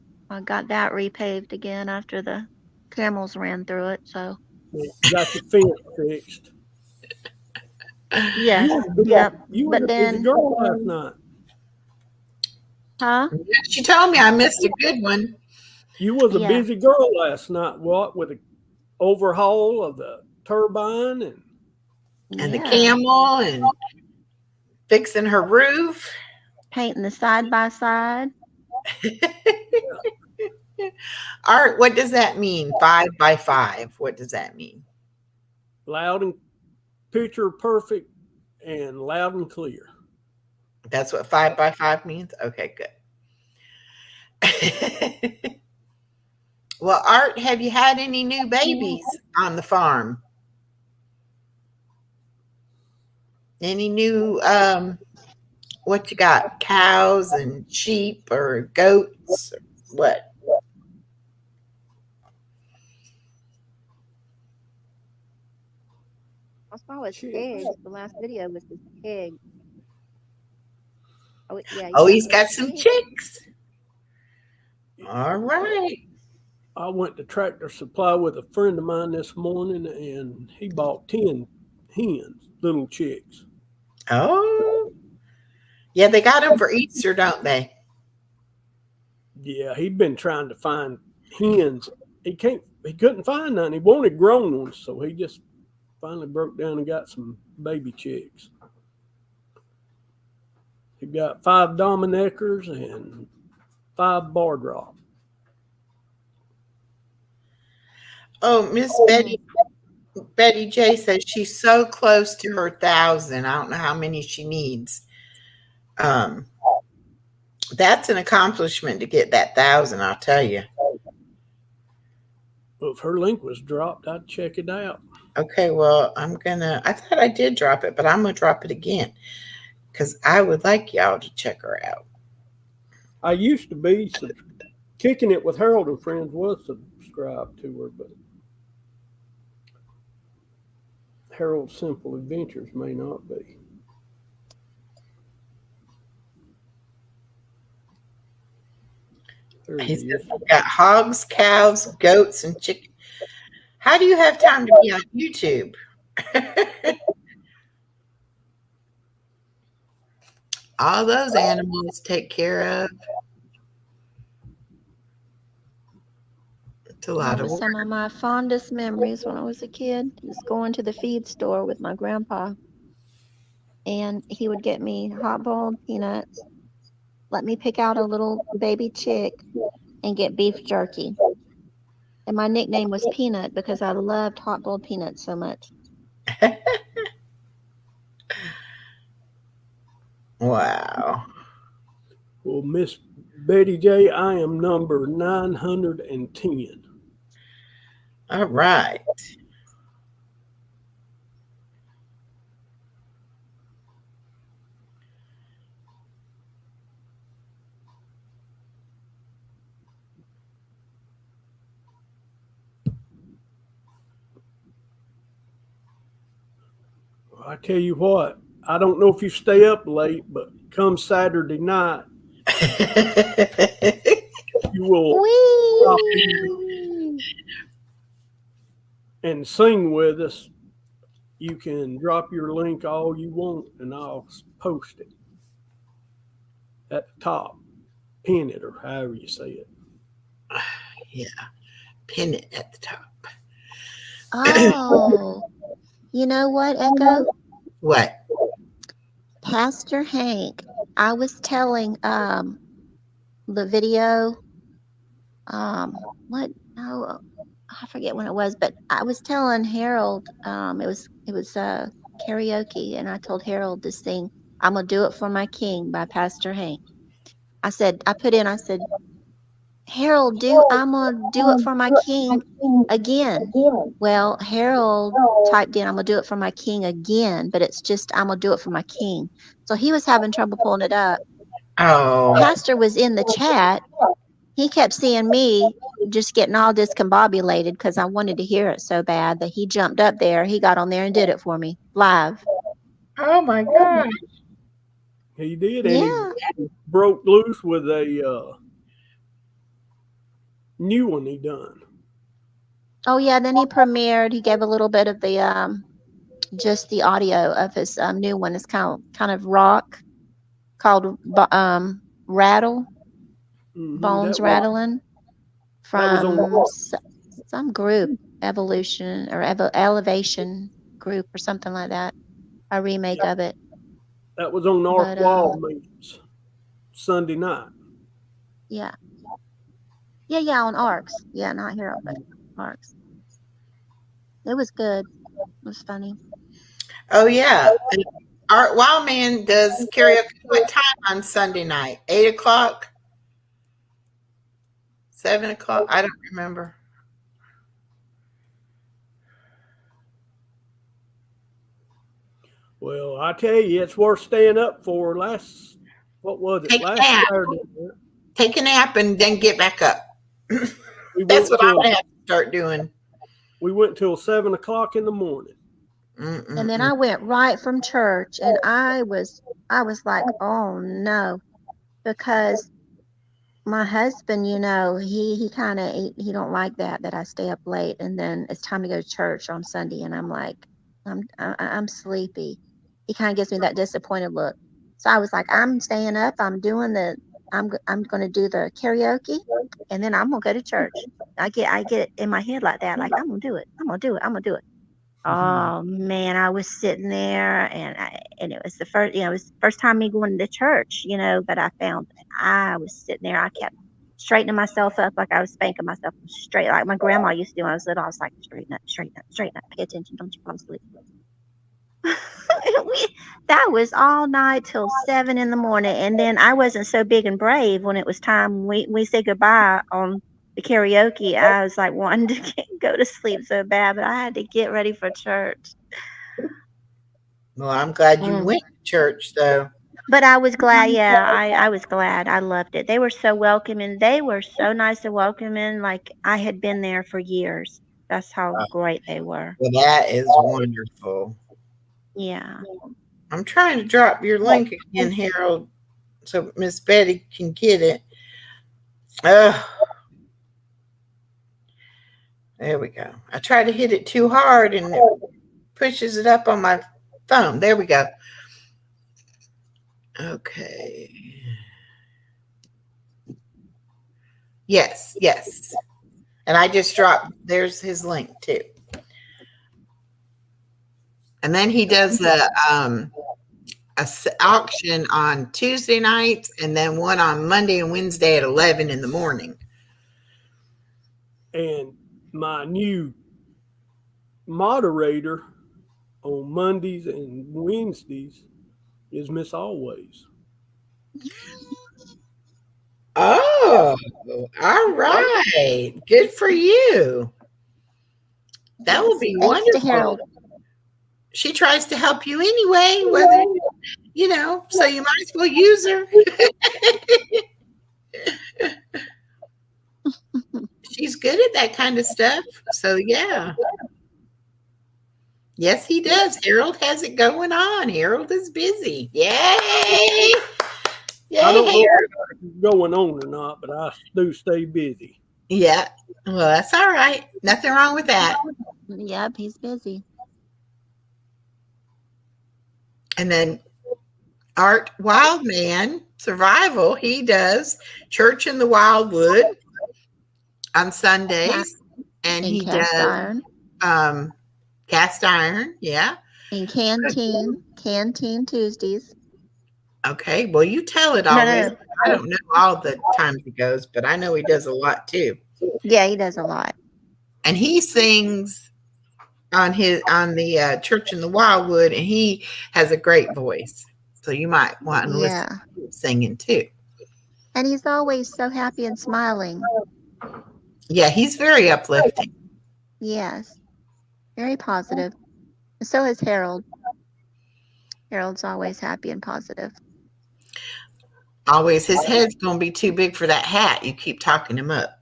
got that repaved again after the camels ran through it. So Yeah. Got your fence fixed. yes, Yep. yep. You was But a busy then, girl last night. huh? She told me I missed a good one. You was a Yeah. busy girl last night. What with the overhaul of the turbine And the Yeah. camel and fixing her roof. Painting the side by side. Art, what does that mean? 5x5. What does that mean? loud and picture perfect and loud and clear. That's what 5x5 means? Okay, good. Well, Art, have you had any new babies on the farm? Any new what you got? Cows and sheep or goats? Or what? I saw his Chicks. pigs. The last video was his pig. Oh yeah. Oh, You he's got some some pigs. chicks. All right. I went to Tractor Supply with a friend of mine this morning, and he bought 10 hens, little chicks. Oh, yeah, they got them for Easter, don't they? Yeah, he'd been trying to find hens. He couldn't find none. He wanted grown ones, so he just finally broke down and got some baby chicks. He got 5 Domineckers and 5 bar drop. Oh, Miss Betty J says she's so close to her 1,000. I don't know how many she needs. That's an accomplishment to get that 1,000, I'll tell you. Well, if her link was dropped, I'd check it out. Okay, well, I thought I did drop it, but I'm gonna drop it again because I would like y'all to check her out. I used to be Kicking It with Harold and Friends was subscribed to her, but Harold's Simple Adventures may not be. There He it says, is. I've got hogs, cows, goats, and chickens. How do you have time to be on YouTube? All those animals take care of. It's a lot That of was work. some of my fondest memories when I was a kid. Just going to the feed store with my grandpa, and he would get me hot-boiled peanuts, let me pick out a little baby chick, and get beef jerky. And my nickname was Peanut because I loved hot-boiled peanuts so much. Wow. Well, Miss Betty J, I am number 910. All right. I tell you what, I don't know if you stay up late, but come Saturday night, you will stop Whee! and sing with us. You can drop your link all you want, and I'll post it at the top. Pin it, or however you say it. Yeah. Pin it at the top. Oh, you know what, Echo? What? Pastor Hank, I was telling the video what? No, I forget when it was, but I was telling Harold, it was karaoke, and I told Harold to sing "I'm Gonna Do It for My King" by Pastor Hank. I said, I said, Harold, I'm gonna do it for my king again. Well, Harold typed in, I'm gonna do it for my king again, but it's just, I'm gonna do it for my king. So he was having trouble pulling it up. Oh, Pastor was in the chat. He kept seeing me just getting all discombobulated because I wanted to hear it so bad that he jumped up there. He got on there and did it for me live. oh my God. He did, and Yeah. he broke loose with a new one he done. Oh yeah. Then he premiered. He gave a little bit of the just the audio of his new one. It's kind of rock, called Rattle, Bones That Rattling, was from on. some group, Evolution or Elevation group or something like that. A remake of it. That was on Ark But Wall Meets Sunday night. yeah, on Arcs. Yeah, not Hero, but Arcs. It was good. It was funny. Oh yeah. And Art Wildman does karaoke what time on Sunday night? 8 o'clock? 7 o'clock? I don't remember. Well, I tell you, it's worth staying up for. What was it? Take a Last nap. Saturday. Take a nap and then get back up. We That's went what I'm till gonna have to start doing. we went till 7 o'clock in the morning. And then I went right from church, and I was like, oh no, because my husband, he kind of he don't like that I stay up late, and then it's time to go to church on Sunday, and I'm like, I'm sleepy. He kind of gives me that disappointed look. So I was like, I'm staying up. I'm going to do the karaoke, and then I'm gonna go to church. I get it in my head like that, like I'm gonna do it. I'm gonna do it. I'm gonna do it. Oh man, I was sitting there, and it was the first, it was the first time me going to church, that I found. I was sitting there. I kept straightening myself up like I was spanking myself straight, like my grandma used to do when I was little. I was like, straighten up, straighten up, straighten up. Pay attention. Don't you fall asleep. That was all night till 7 in the morning, and then I wasn't so big and brave when it was time we said goodbye on the karaoke. I was like wanting to go to sleep so bad, but I had to get ready for church. Well, I'm glad you went to church though. But I was glad. Yeah, I was glad. I loved it. They were so welcoming. They were so nice and welcoming. Like I had been there for years. That's how great they were. Well, that is wonderful. Yeah. I'm trying to drop your link again, Harold, so Miss Betty can get it. There we go. I try to hit it too hard and it pushes it up on my phone. There we go. Okay. Yes. And I just dropped, there's his link too. And then he does the auction on Tuesday nights, and then one on Monday and Wednesday at 11 in the morning. And my new moderator on Mondays and Wednesdays is Miss Always. Oh, all right. Good for you. That will be Thanks to wonderful. Harold. She tries to help you anyway, whether so you might as well use her. She's good at that kind of stuff. So yeah. Yes, he does. Harold has it going on. Harold is busy. Yay! I don't know if it's going on or not, but I do stay busy. Yeah. Well, that's all right. Nothing wrong with that. Yep, he's busy. And then Art Wildman Survival, he does Church in the Wildwood on Sundays, and he Cast does Iron. Cast Iron, yeah. And Canteen Tuesdays. Okay, well, you tell it No, always. I don't know all the times he goes, but I know he does a lot too. Yeah, he does a lot. And he sings on the Church in the Wildwood, and he has a great voice. So you might want to listen Yeah. to him singing too. And he's always so happy and smiling. Yeah, he's very uplifting. Yes. Very positive. And so is Harold. Harold's always happy and positive. Always his head's gonna be too big for that hat. You keep talking him up.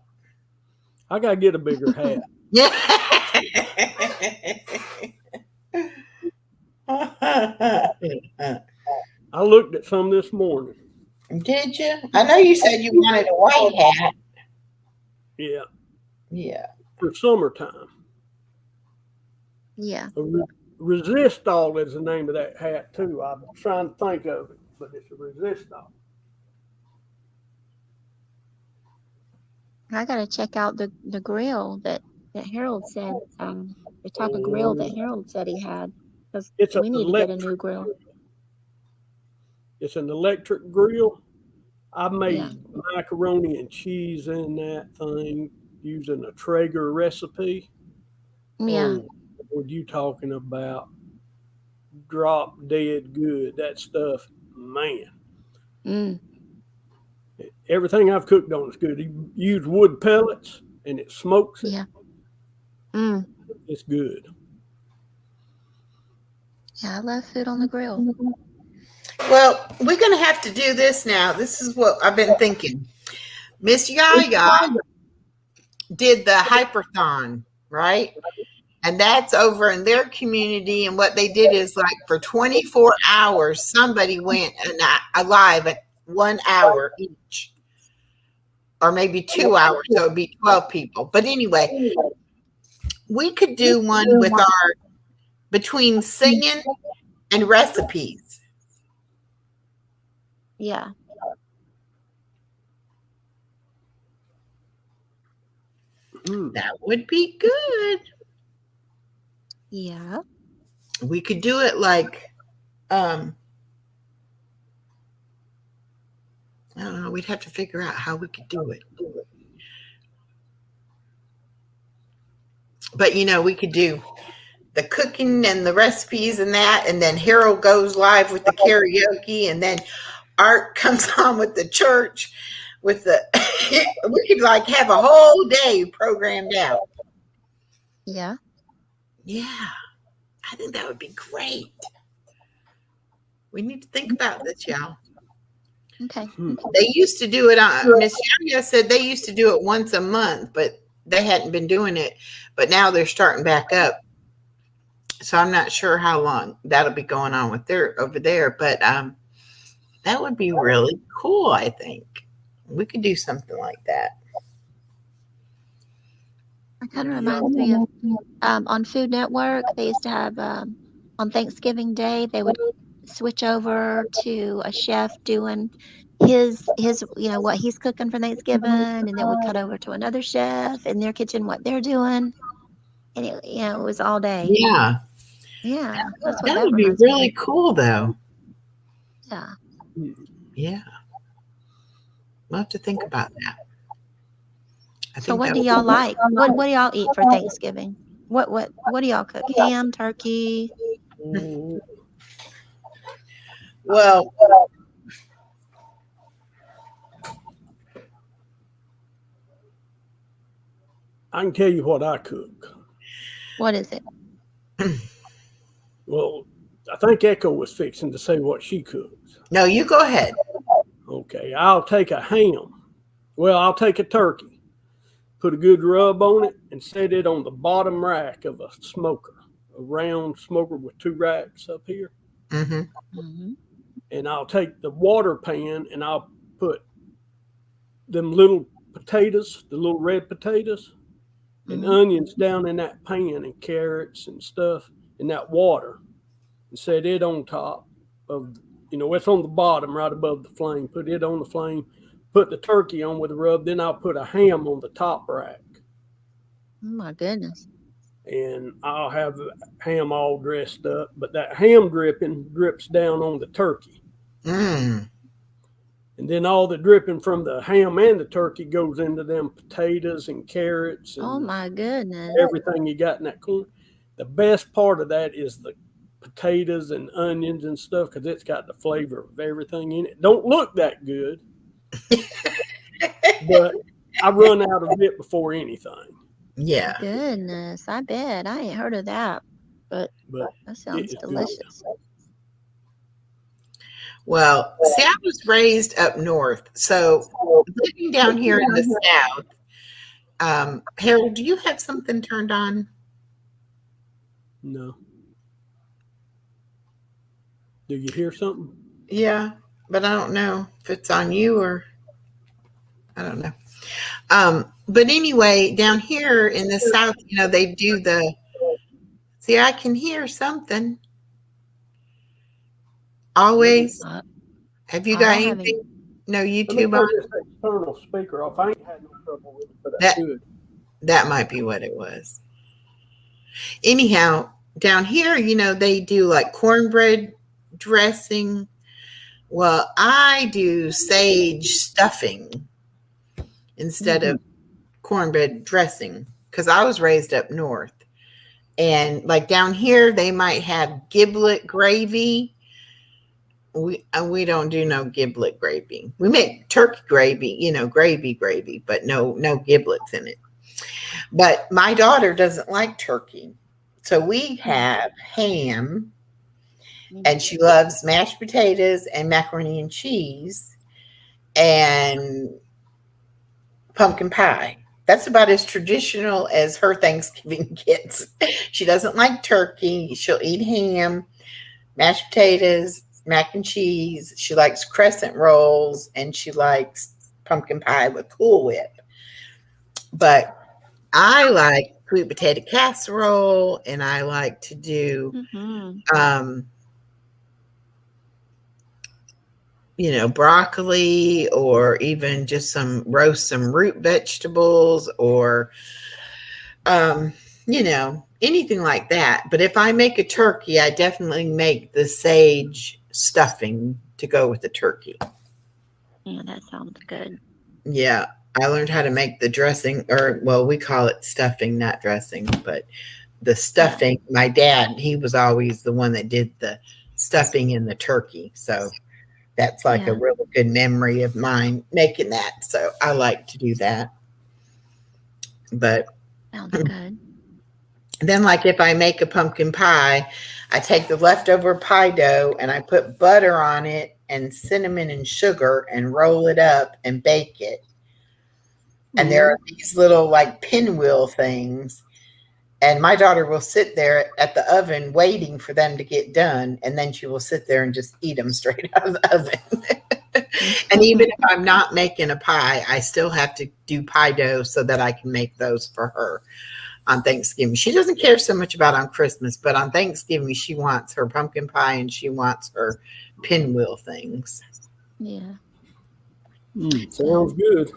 I gotta get a bigger hat. Yeah. I looked at some this morning. Did you? I know you said you wanted a white hat. Yeah, Yeah. for summertime. Yeah. Resistol is the name of that hat too. I'm trying to think of it, but it's a Resistol. I gotta check out the grill that Harold said, the type of grill that Harold said he had. Because It's we an need to get a electric new grill. It's an electric grill. I made Yeah. macaroni and cheese in that thing using a Traeger recipe. Yeah. Oh, what you talking about? Drop dead good. That stuff, man. Mm. Everything I've cooked on is good. You use wood pellets and it smokes it. Yeah. Mm. It's good. Yeah, I love food on the grill. Well, we're gonna have to do this now. This is what I've been thinking. Miss Yaya did the hyperthon, right? And that's over in their community. And what they did is like for 24 hours, somebody went alive at 1 hour each, or maybe 2 hours. So it'd be 12 people. But anyway, we could do one with our between singing and recipes. Yeah. That would be good. Yeah. We could do it like I don't know, we'd have to figure out how we could do it. But we could do the cooking and the recipes and that, and then Harold goes live with the karaoke, and then Art comes on with the church with the we could like have a whole day programmed out. Yeah. Yeah. I think that would be great. We need to think about this, y'all. Okay. They used to do it on Miss Yaya said they used to do it once a month, but they hadn't been doing it. But now they're starting back up. So I'm not sure how long that'll be going on with over there, but that would be really cool. I think we could do something like that. It kind of reminds me of on Food Network, they used to have on Thanksgiving Day, they would switch over to a chef doing his what he's cooking for Thanksgiving, and then would cut over to another chef in their kitchen what they're doing. And it was all day. Yeah. Yeah. That's what That that would be reminds me really of. cool though. Yeah. Yeah. We'll have to think about that. So what do y'all like? What do y'all eat for Thanksgiving? What do y'all cook? Ham, turkey? Well, I can tell you what I cook. What is it? Well, I think Echo was fixing to say what she cooks. no, you go ahead. Okay, I'll take a ham. Well, I'll take a turkey, put a good rub on it, and set it on the bottom rack of a smoker, a round smoker with 2 racks up here. Mm-hmm. Mm-hmm. And I'll take the water pan and I'll put them little potatoes, the little red potatoes, and onions down in that pan, and carrots and stuff in that water, and set it on top of, it's on the bottom right above the flame. Put it on the flame, put the turkey on with a rub. Then I'll put a ham on the top rack. Oh my goodness. And I'll have the ham all dressed up, but that ham dripping drips down on the turkey. Mm. And then all the dripping from the ham and the turkey goes into them potatoes and carrots Oh and my goodness. everything you got in that corn. The best part of that is the potatoes and onions and stuff because it's got the flavor of everything in it. Don't look that good, but I run out of it before anything. Yeah. Goodness, I bet. I ain't heard of that, but But that sounds it's good. delicious. Well, see, I was raised up north. So living down here in the south, Harold, do you have something turned on? No. Do you hear something? Yeah, but I don't know if it's on you or I don't know. But anyway, down here in the south, they do see, I can hear something. Always. I Have you I got haven't. anything? No Let me YouTube turn on? this external speaker off. I ain't had no trouble with it, but that's That good. that might be what it was. Anyhow, down here, they do like cornbread dressing. Well, I do sage stuffing instead of cornbread dressing because I was raised up north. And like down here, they might have giblet gravy. We don't do no giblet gravy. We make turkey gravy, gravy, but no giblets in it. But my daughter doesn't like turkey. So we have ham, and she loves mashed potatoes and macaroni and cheese and pumpkin pie. That's about as traditional as her Thanksgiving gets. She doesn't like turkey. She'll eat ham, mashed potatoes, mac and cheese. She likes crescent rolls, and she likes pumpkin pie with Cool Whip. But I like sweet potato casserole, and I like to do, broccoli, or even just roast some root vegetables, or, anything like that. But if I make a turkey, I definitely make the sage stuffing to go with the turkey. Yeah, that sounds good. Yeah. I learned how to make the dressing, or, well, we call it stuffing, not dressing, but the stuffing. Yeah. My dad, he was always the one that did the stuffing in the turkey. So that's like a really good memory of mine making that. So I like to do that. But sounds good. Then, like if I make a pumpkin pie, I take the leftover pie dough and I put butter on it and cinnamon and sugar and roll it up and bake it. And there are these little like pinwheel things. And my daughter will sit there at the oven waiting for them to get done. And then she will sit there and just eat them straight out of the oven. And even if I'm not making a pie, I still have to do pie dough so that I can make those for her on Thanksgiving. She doesn't care so much about on Christmas, but on Thanksgiving, she wants her pumpkin pie and she wants her pinwheel things. Yeah. Sounds good.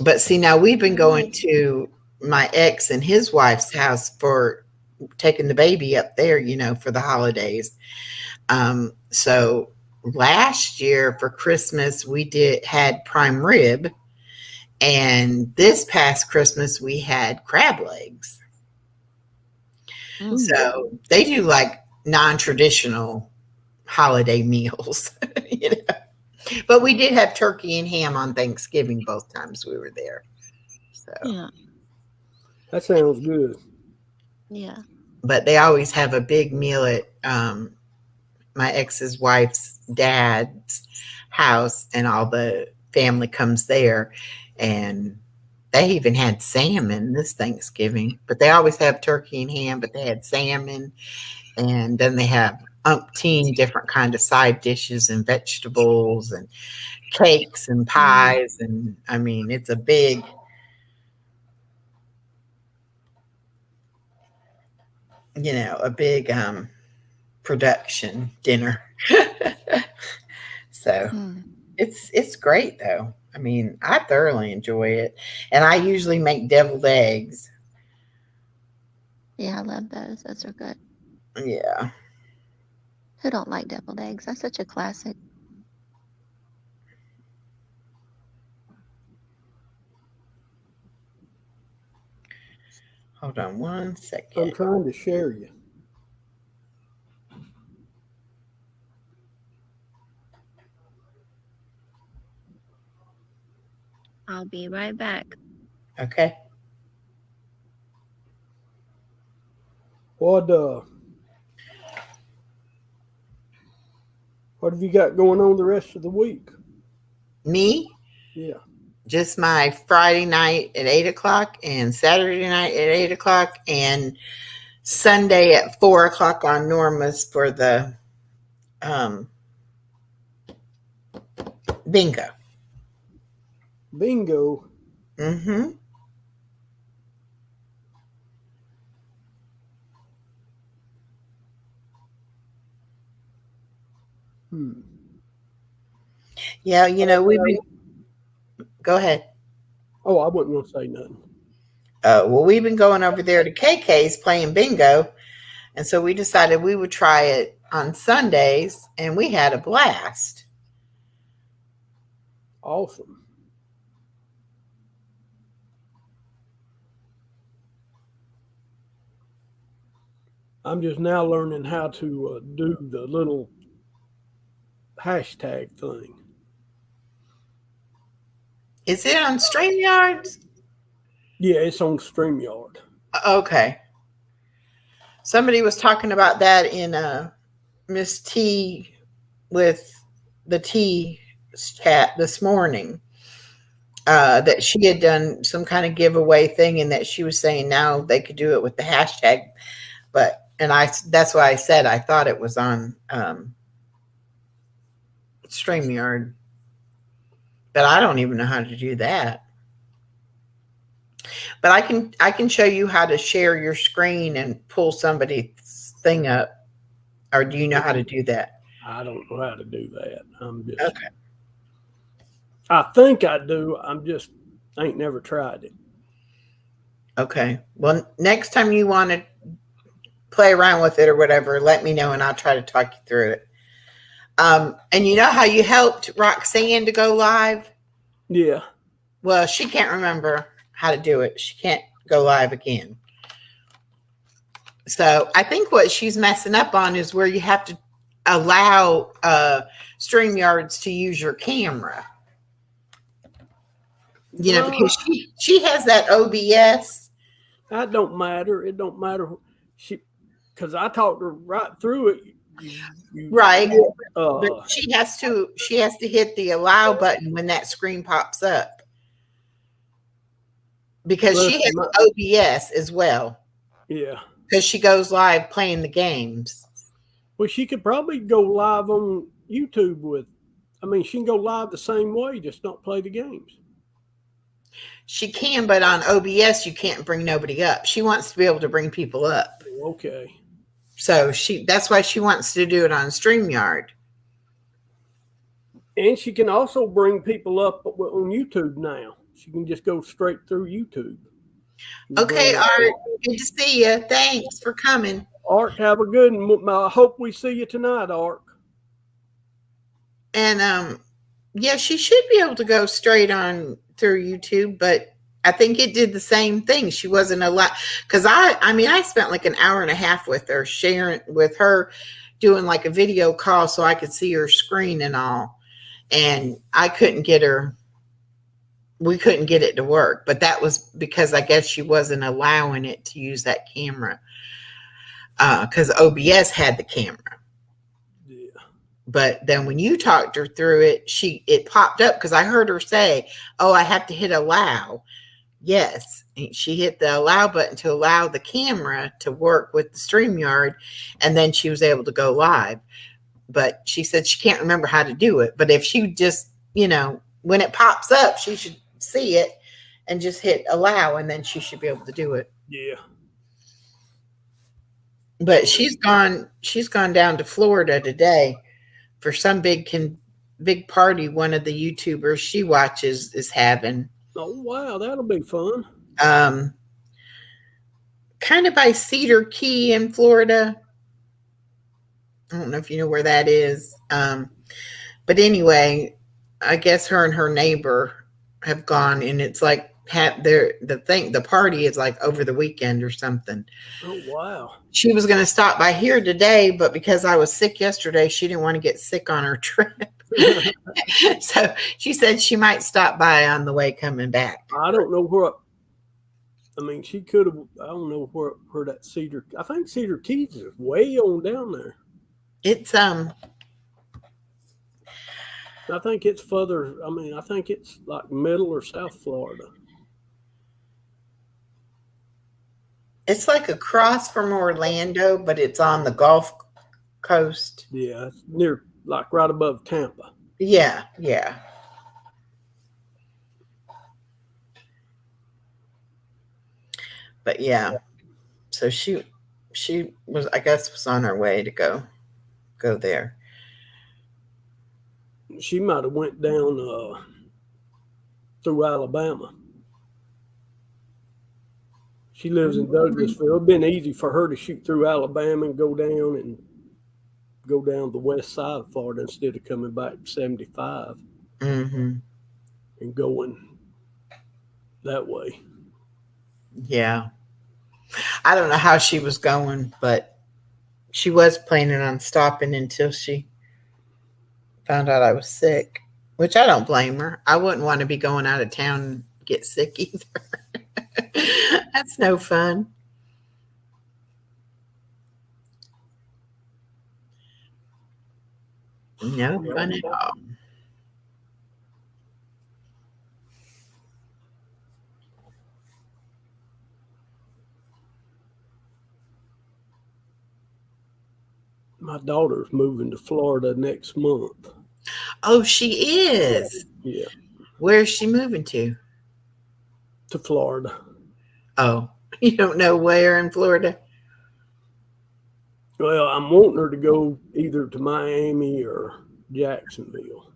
But see, now we've been going to my ex and his wife's house for taking the baby up there, for the holidays. So last year for Christmas, we had prime rib. And this past Christmas, we had crab legs. So they do like non-traditional holiday meals, But we did have turkey and ham on Thanksgiving both times we were there. So yeah, that sounds good. Yeah. But they always have a big meal at my ex's wife's dad's house, and all the family comes there. And they even had salmon this Thanksgiving. But they always have turkey and ham, but they had salmon. And then they have umpteen different kind of side dishes and vegetables and cakes and pies. And I mean, it's a big production dinner. So it's great though. I mean, I thoroughly enjoy it. And I usually make deviled eggs. Yeah, I love those. Those are good. Yeah. Who don't like deviled eggs? That's such a classic. Hold on one I'm second. trying to share you. I'll be right back. Okay. What have you got going on the rest of the week? Me, Yeah. just my Friday night at 8 o'clock and Saturday night at 8 o'clock and Sunday at 4 o'clock on Norma's for the bingo. Bingo. Mm-hmm. Yeah, you know, we've been, go ahead. Oh, I wasn't going to say nothing. Well, we've been going over there to KK's playing bingo. And so we decided we would try it on Sundays, and we had a blast. Awesome. I'm just now learning how to do the little hashtag thing. Is it on StreamYards? Yeah, it's on StreamYard. Okay. Somebody was talking about that in Miss T with the T chat this morning. That she had done some kind of giveaway thing, and that she was saying now they could do it with the hashtag. That's why I said I thought it was on StreamYard, but I don't even know how to do that. But I can show you how to share your screen and pull somebody's thing up. Or do you know how to do that? I don't know how to do that. I'm just Okay. I think I do. I ain't never tried it. Okay. Well, next time you want to play around with it or whatever, let me know and I'll try to talk you through it. And you know how you helped Roxanne to go live? Yeah. Well, she can't remember how to do it. She can't go live again. So I think what she's messing up on is where you have to allow StreamYards to use your camera. You know, because she has that OBS. That don't matter. It don't matter. Because I talked her right through it. Right. But she has to hit the allow button when that screen pops up. Because she has OBS as well. Yeah. Because she goes live playing the games. Well, she could probably go live on YouTube she can go live the same way, just not play the games. She can, but on OBS, you can't bring nobody up. She wants to be able to bring people up. Okay. So that's why she wants to do it on StreamYard. And she can also bring people up on YouTube now. She can just go straight through YouTube. Okay, Art. Good to see you. Thanks for coming. Art, have a good one. I hope we see you tonight, Art. And yeah, she should be able to go straight on through YouTube, but I think it did the same thing. She wasn't allowed, because I spent like an hour and a half with her, sharing with her, doing like a video call so I could see her screen and all. And we couldn't get it to work, but that was because I guess she wasn't allowing it to use that camera. Because OBS had the camera. Yeah. But then when you talked her through it, it popped up because I heard her say, "Oh, I have to hit allow." Yes, and she hit the allow button to allow the camera to work with the StreamYard, and then she was able to go live. But she said she can't remember how to do it. But if she just, when it pops up, she should see it and just hit allow, and then she should be able to do it. Yeah. But she's gone down to Florida today for some big party one of the YouTubers she watches is having. Oh, wow. That'll be fun. Kind of by Cedar Key in Florida. I don't know if you know where that is. But anyway, I guess her and her neighbor have gone, and it's like have the party is like over the weekend or something. Oh, wow. She was going to stop by here today, but because I was sick yesterday, she didn't want to get sick on her trip. So she said she might stop by on the way coming back. I don't know where. I mean, she could have. I don't know where that Cedar. I think Cedar Keys is way on down there. It's I think it's further. I mean, I think it's like middle or South Florida. it's like across from Orlando, but it's on the Gulf Coast. Yeah, it's near, like right above Tampa. Yeah, yeah. But yeah, so she was, I guess, was on her way to go there. She might have went down through Alabama. She lives in Douglasville. It'd been easy for her to shoot through Alabama and go down the west side of Florida instead of coming back 75 Mm-hmm. and going that way. Yeah. I don't know how she was going, but she was planning on stopping until she found out I was sick, which I don't blame her. I wouldn't want to be going out of town and get sick either. That's no fun. No fun at all. My daughter's moving to Florida next month. Oh, she is. Yeah, Where's she moving to? to Florida. Oh, you don't know where in Florida? Well, I'm wanting her to go either to Miami or Jacksonville,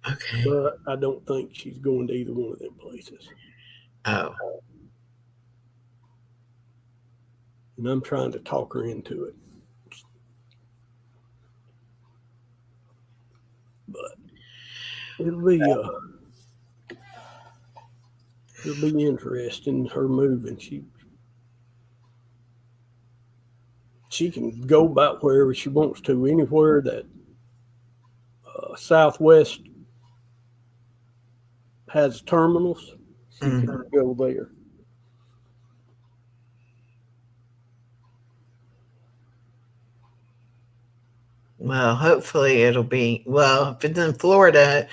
Okay. but I don't think she's going to either one of them places. Oh, And I'm trying to talk her into it. But it'll be interesting, her moving. She can go about wherever she wants to, anywhere that Southwest has terminals. She can go there. well, hopefully it'll be, well, if it's in Florida,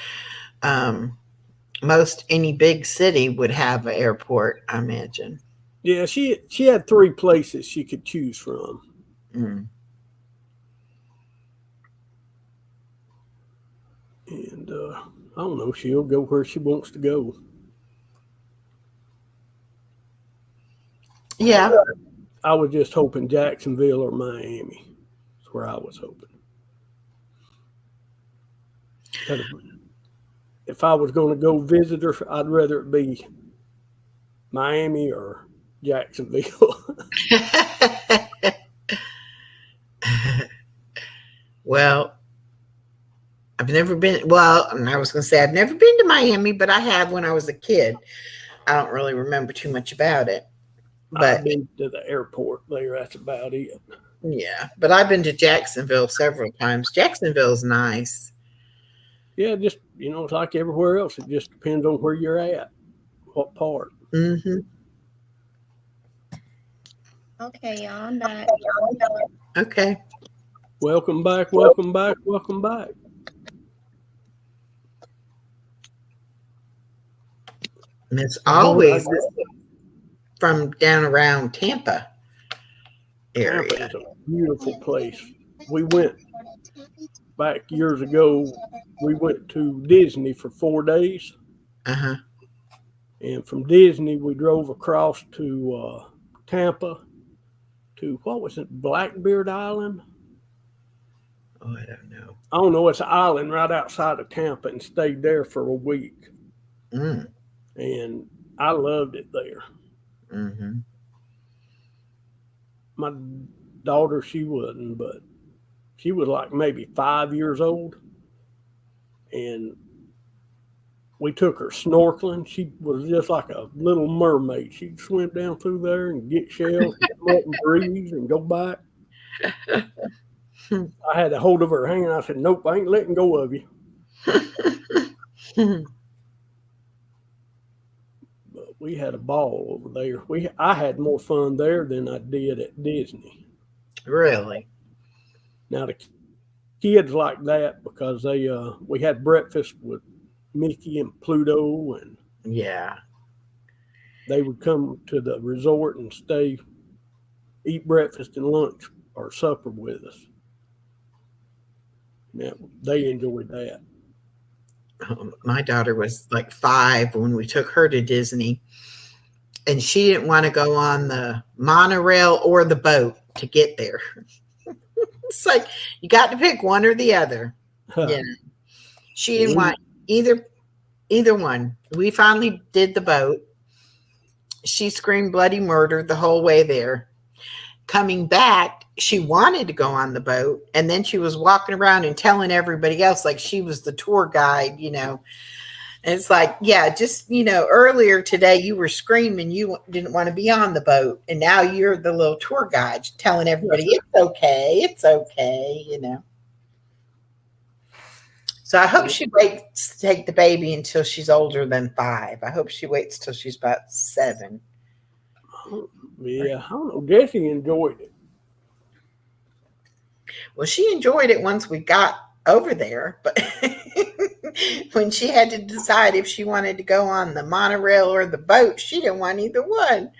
most any big city would have an airport, I imagine. Yeah, she had 3 places she could choose from. Mm. And I don't know, she'll go where she wants to go. Yeah. I was just hoping Jacksonville or Miami. That's where I was hoping. If I was going to go visit her, I'd rather it be Miami or Jacksonville. Well, I've never been, well, I was going to say I've never been to Miami, but I have when I was a kid. I don't really remember too much about it. But I've been to the airport there. That's about it. yeah, but I've been to Jacksonville several times. Jacksonville's nice. Yeah, just, it's like everywhere else. It just depends on where you're at, what part. Mm-hmm. Okay, y'all, I'm back. Okay. Welcome back, welcome back, welcome back. Miss Always is from down around Tampa area. Tampa is a beautiful place. We went back years ago. We went to Disney for 4 days. Uh-huh. And from Disney, we drove across to Tampa to, what was it, Blackbeard Island? Oh, I don't know. I don't know. It's an island right outside of Tampa, and stayed there for a week. Mm. And I loved it there. Mm-hmm. My daughter, she wasn't, but she was like maybe 5 years old. And we took her snorkeling. She was just like a little mermaid. She'd swim down through there and get shells, and come up and breathe and go back. I had a hold of her hand. I said, "Nope, I ain't letting go of you." But we had a ball over there. I had more fun there than I did at Disney. Really? Now the kids like that because we had breakfast with Mickey and Pluto, and Yeah. they would come to the resort and eat breakfast and lunch or supper with us. Now they enjoyed that. My daughter was like 5 when we took her to Disney, and she didn't want to go on the monorail or the boat to get there. It's like you got to pick one or the other. Yeah, she didn't want either one. We finally did the boat. She screamed bloody murder the whole way there. Coming back, she wanted to go on the boat, and then she was walking around and telling everybody else like she was the tour guide, And it's like, yeah, just, earlier today you were screaming you didn't want to be on the boat, and now you're the little tour guide telling everybody it's okay. So I hope she waits to take the baby until she's older than 5. I hope she waits till she's about 7. Yeah, I don't know. Jessie enjoyed it. Well, she enjoyed it once we got over there, but when she had to decide if she wanted to go on the monorail or the boat, she didn't want either one.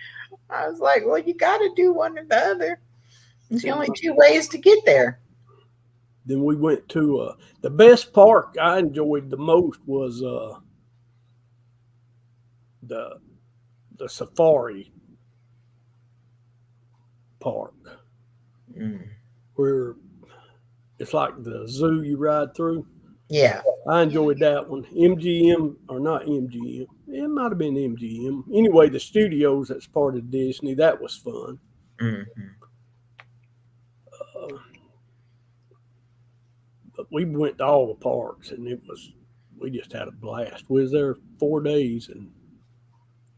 I was like, well, you got to do one or the other. There's only 2 ways to get there. Then we went to the best park I enjoyed the most was the safari park, where it's like the zoo you ride through. Yeah. I enjoyed that one. MGM, or not MGM, it might have been MGM. Anyway, the studios that's part of Disney, that was fun. Mm-hmm. But we went to all the parks, and we just had a blast. We was there 4 days, and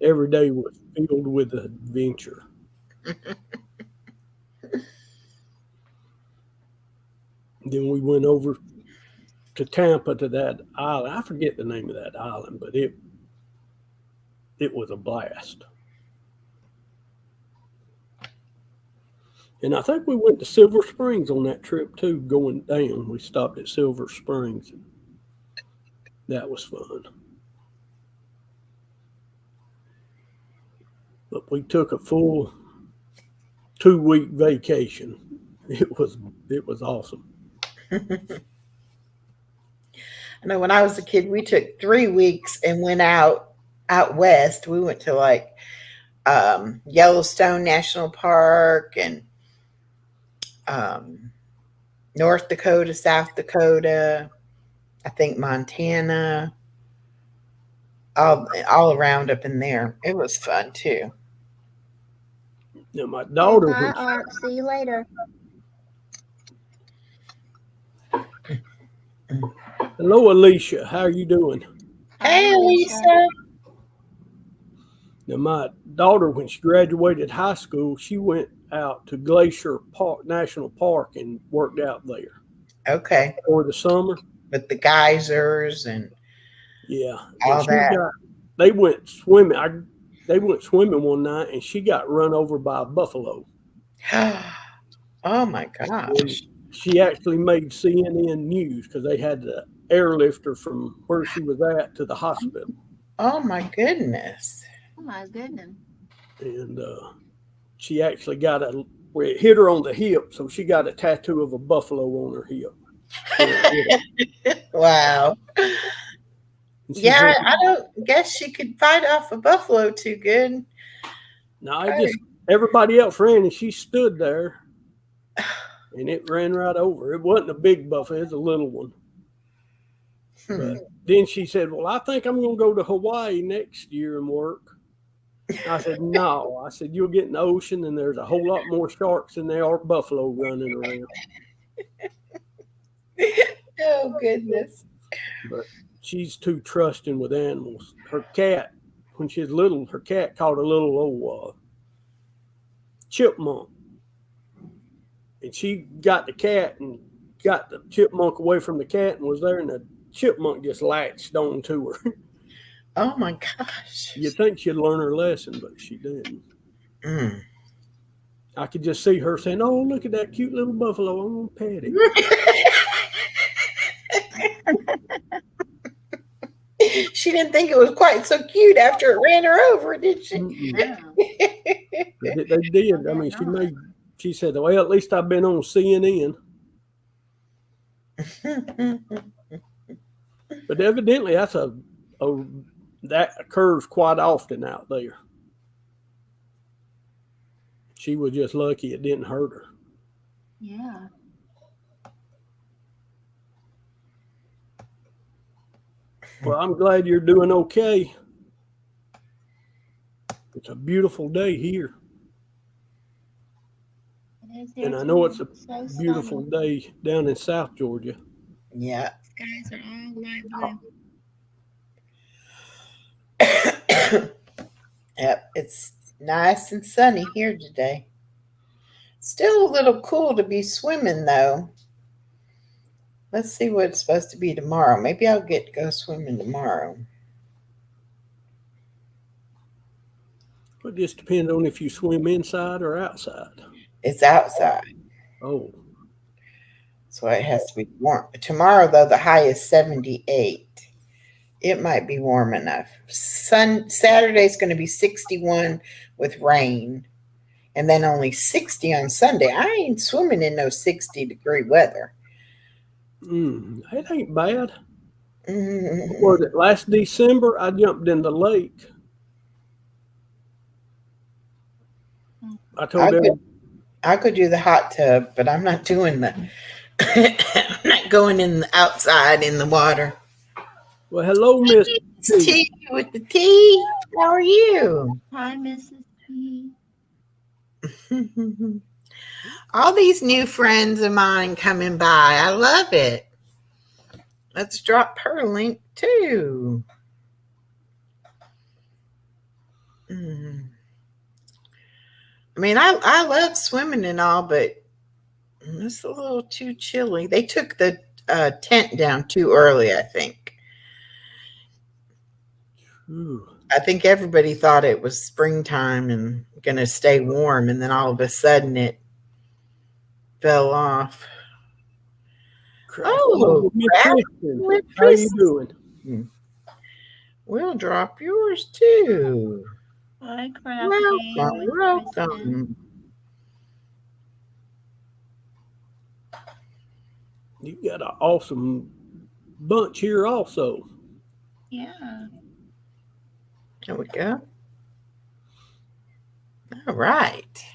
every day was filled with adventure. Then we went over to Tampa to that island. I forget the name of that island, but it was a blast. And I think we went to Silver Springs on that trip too, going down. We stopped at Silver Springs. And that was fun. But we took a full 2-week vacation. It was awesome. I know when I was a kid, we took 3 weeks and went out west. We went to like Yellowstone National Park and North Dakota, South Dakota, I think Montana, all around up in there. It was fun too. Now my daughter, Bye, Art. See you later. hello Alicia, how are you doing? Hey, Lisa. Now my daughter, when she graduated high school, she went out to Glacier Park National Park and worked out there. Okay. For the summer. With the geysers and all that. They went swimming. They went swimming one night, and she got run over by a buffalo. Oh my gosh. She actually made CNN News because they had to airlift her from where she was at to the hospital. Oh my goodness. Oh my goodness. And she actually where it hit her on the hip, so she got a tattoo of a buffalo on her hip. Wow. Yeah, I don't guess she could fight off a buffalo too good. No, everybody else ran, and she stood there, and it ran right over. It wasn't a big buffalo; it was a little one. But then she said, "Well, I think I'm going to go to Hawaii next year and work." I said, "No." I said, "You'll get in the ocean, and there's a whole lot more sharks than there are buffalo running around." Oh goodness. But she's too trusting with animals. Her cat, when she was little, her cat caught a little old chipmunk, and she got the cat and got the chipmunk away from the cat and was there, and the chipmunk just latched on to her. Oh my gosh. You'd think she'd learn her lesson, but she didn't. Mm. I could just see her saying, "Oh, look at that cute little buffalo. I'm gonna pet it." She didn't think it was quite so cute after it ran her over, did she? Yeah. They did. I mean, she said, "Well, at least I've been on CNN." But evidently, that occurs quite often out there. She was just lucky it didn't hurt her. Yeah. Well, I'm glad you're doing okay. It's a beautiful day here. It is here And I know too. it's a So beautiful sunny. day down in South Georgia. Yeah. Skies are all light blue. Yep. It's nice and sunny here today. Still a little cool to be swimming though. Let's see what it's supposed to be tomorrow. Maybe I'll get to go swimming tomorrow. It just depends on if you swim inside or outside. It's outside, Oh, so it has to be warm. Tomorrow though, the high is 78. It might be warm enough. Saturday's going to be 61 with rain, and then only 60 on Sunday. I ain't swimming in no 60-degree weather. it ain't bad. Mm. Was it last December? I jumped in the lake. I told them, I could do the hot tub, but I'm not doing the. I'm not going in the outside in the water. "Well, hello, Miss It's T with the T. How are you? Hi, Mrs. P. All these new friends of mine coming by. I love it. Let's drop her link too. I mean, I love swimming and all, but it's a little too chilly. They took the tent down too early, I think. I think everybody thought it was springtime and going to stay warm, and then all of a sudden it fell off. Oh, Miss Crafty Kristen, with how you Chris. doing?" We'll drop yours too. Hi, Crafty. Welcome, with welcome. You got an awesome bunch here also. Yeah. There we go. All right.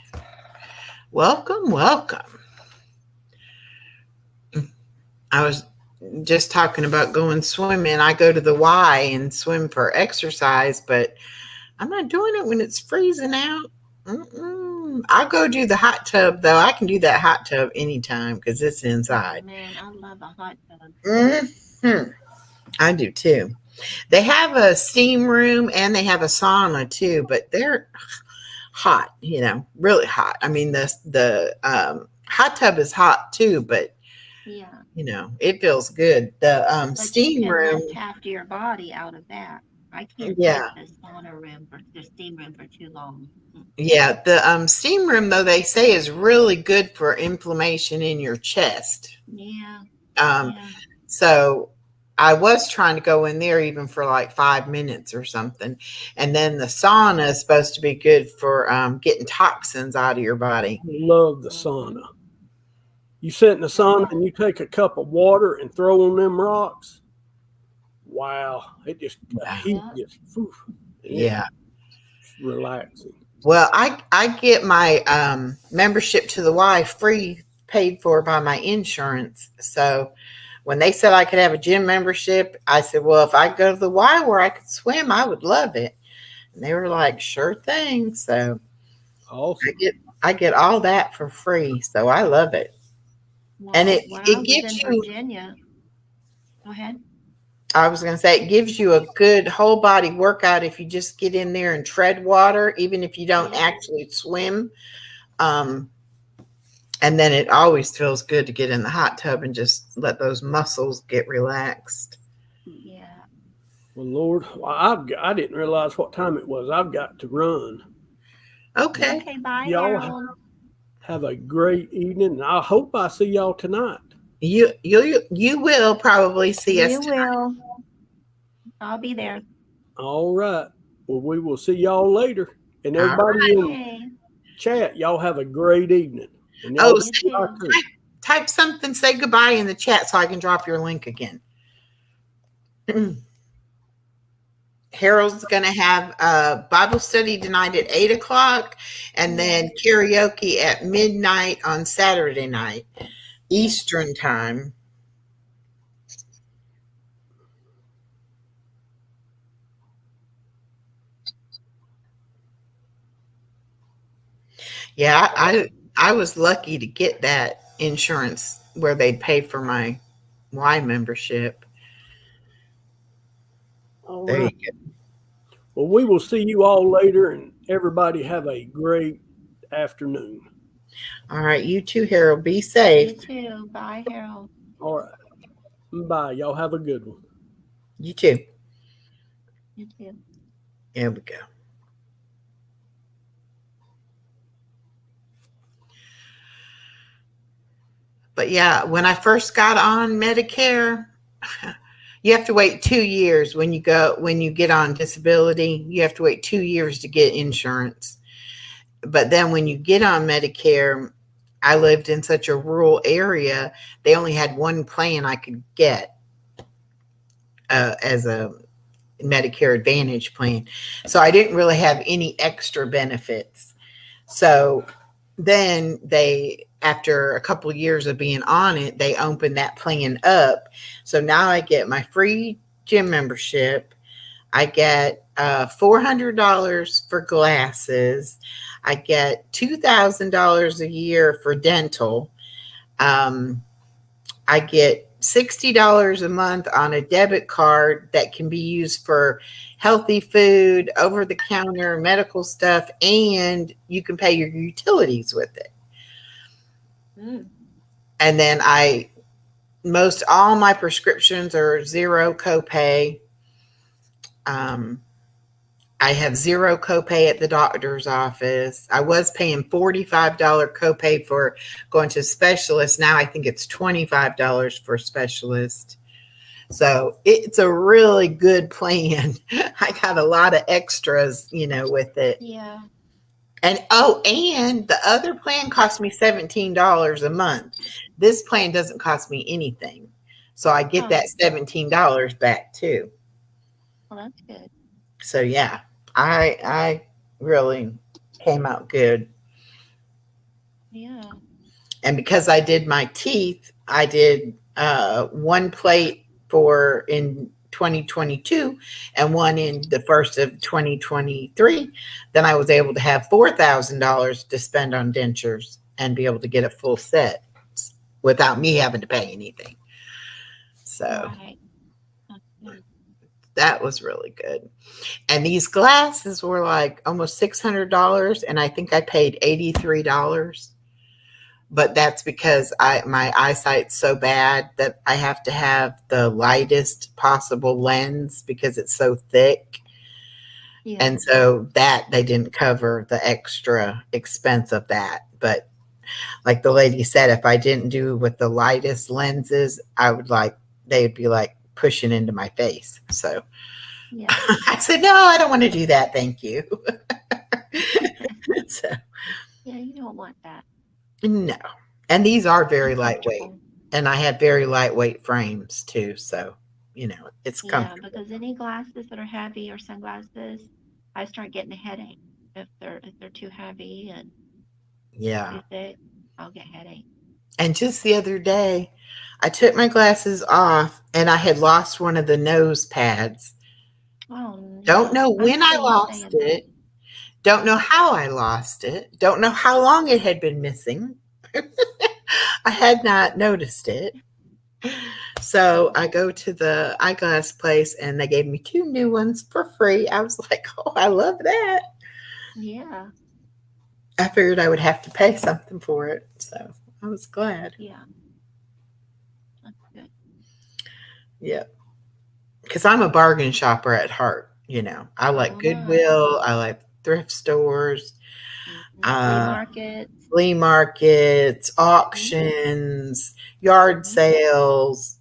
Welcome, welcome. I was just talking about going swimming. I go to the Y and swim for exercise, but I'm not doing it when it's freezing out. I'll go do the hot tub, though. I can do that hot tub anytime because it's inside. Man, I love a hot tub. Mm-hmm. I do too. They have a steam room and they have a sauna too, but they're hot, really hot. I mean, the hot tub is hot too, but Yeah. it feels good. The But steam you can room, lift half your body out of that. I can't Yeah. take the sauna room for the steam room for too long. yeah, the steam room though they say is really good for inflammation in your chest. Yeah. Yeah. So I was trying to go in there even for like 5 minutes or something. And then the sauna is supposed to be good for getting toxins out of your body. Love the sauna. You sit in the sauna and you take a cup of water and throw on them rocks. Wow. It just, the heat just, Yeah. relaxing. Well, I get my membership to the Y free, paid for by my insurance. So when they said I could have a gym membership, I said, well, if I go to the Y where I could swim, I would love it. And they were like, sure thing. So Awesome. I get all that for free. So I love it. Well, And it when I was gives in you- Virginia. Go ahead. I was going to say it gives you a good whole body workout if you just get in there and tread water, even if you don't actually swim. And then it always feels good to get in the hot tub and just let those muscles get relaxed. Yeah. Well, Lord, I didn't realize what time it was. I've got to run. Okay. Okay, bye, Y'all Harold. have a great evening, and I hope I see y'all tonight. You will probably see us. You will. I'll be there. All right. Well, we will see y'all later. And All everybody in Okay. chat, y'all have a great evening. And Oh, y'all You too. type something, say goodbye in the chat so I can drop your link again. Harold's going to have a Bible study tonight at 8 o'clock and then karaoke at midnight on Saturday night, Eastern time. Yeah, I was lucky to get that insurance where they'd pay for my Y membership. All There you right. go. Well, we will see you all later, and everybody have a great afternoon. All right, you too, Harold. Be You safe. too. Bye, Harold. All right. Bye. Y'all have a good one. You too. You too. There we go. But yeah, when I first got on Medicare, you have to wait 2 years when you get on disability. You have to wait 2 years to get insurance. But then when you get on Medicare, I lived in such a rural area, they only had one plan I could get as a Medicare Advantage plan. So I didn't really have any extra benefits. So then after a couple of years of being on it, they opened that plan up. So now I get my free gym membership. I get $400 for glasses. I get $2,000 a year for dental. I get $60 a month on a debit card that can be used for healthy food, over-the-counter medical stuff, and you can pay your utilities with it. And then all my prescriptions are zero copay. I have zero copay at the doctor's office. I was paying $45 copay for going to a specialist. Now I think it's $25 for a specialist. So it's a really good plan. I got a lot of extras, with it. Yeah. And the other plan cost me $17 a month. This plan doesn't cost me anything. So I get that $17 back too. Well, that's good. So yeah, I really came out good. Yeah. And because I did my teeth, I did one plate in 2022 and one in the first of 2023. Then I was able to have $4,000 to spend on dentures and be able to get a full set without me having to pay anything. So Right. that was really good. And these glasses were like almost $600, and I think I paid $83. But that's because my eyesight's so bad that I have to have the lightest possible lens because it's so thick. Yeah. And so that they didn't cover the extra expense of that. But like the lady said, if I didn't do with the lightest lenses, they'd be like pushing into my face. So Yeah. I said, no, I don't want to do that. Thank you. So Yeah, you don't want that. no. And these are very It's lightweight. comfortable. And I have very lightweight frames too. So, it's Yeah, comfortable. because any glasses that are heavy or sunglasses, I start getting a headache if they're too heavy and Yeah. too thick. I'll get headache. And just the other day, I took my glasses off and I had lost one of the nose pads. Oh no. Don't know when I so used to lost saying that. it. Don't know how I lost it. Don't know how long it had been missing. I had not noticed it. So I go to the eyeglass place and they gave me 2 new ones for free. I was like, oh, I love that. Yeah. I figured I would have to pay something for it. So I was glad. Yeah. That's good. Yeah. Because I'm a bargain shopper at heart. You know, I like Oh, Goodwill. I like thrift stores, Flea markets. flea markets, auctions, yard sales,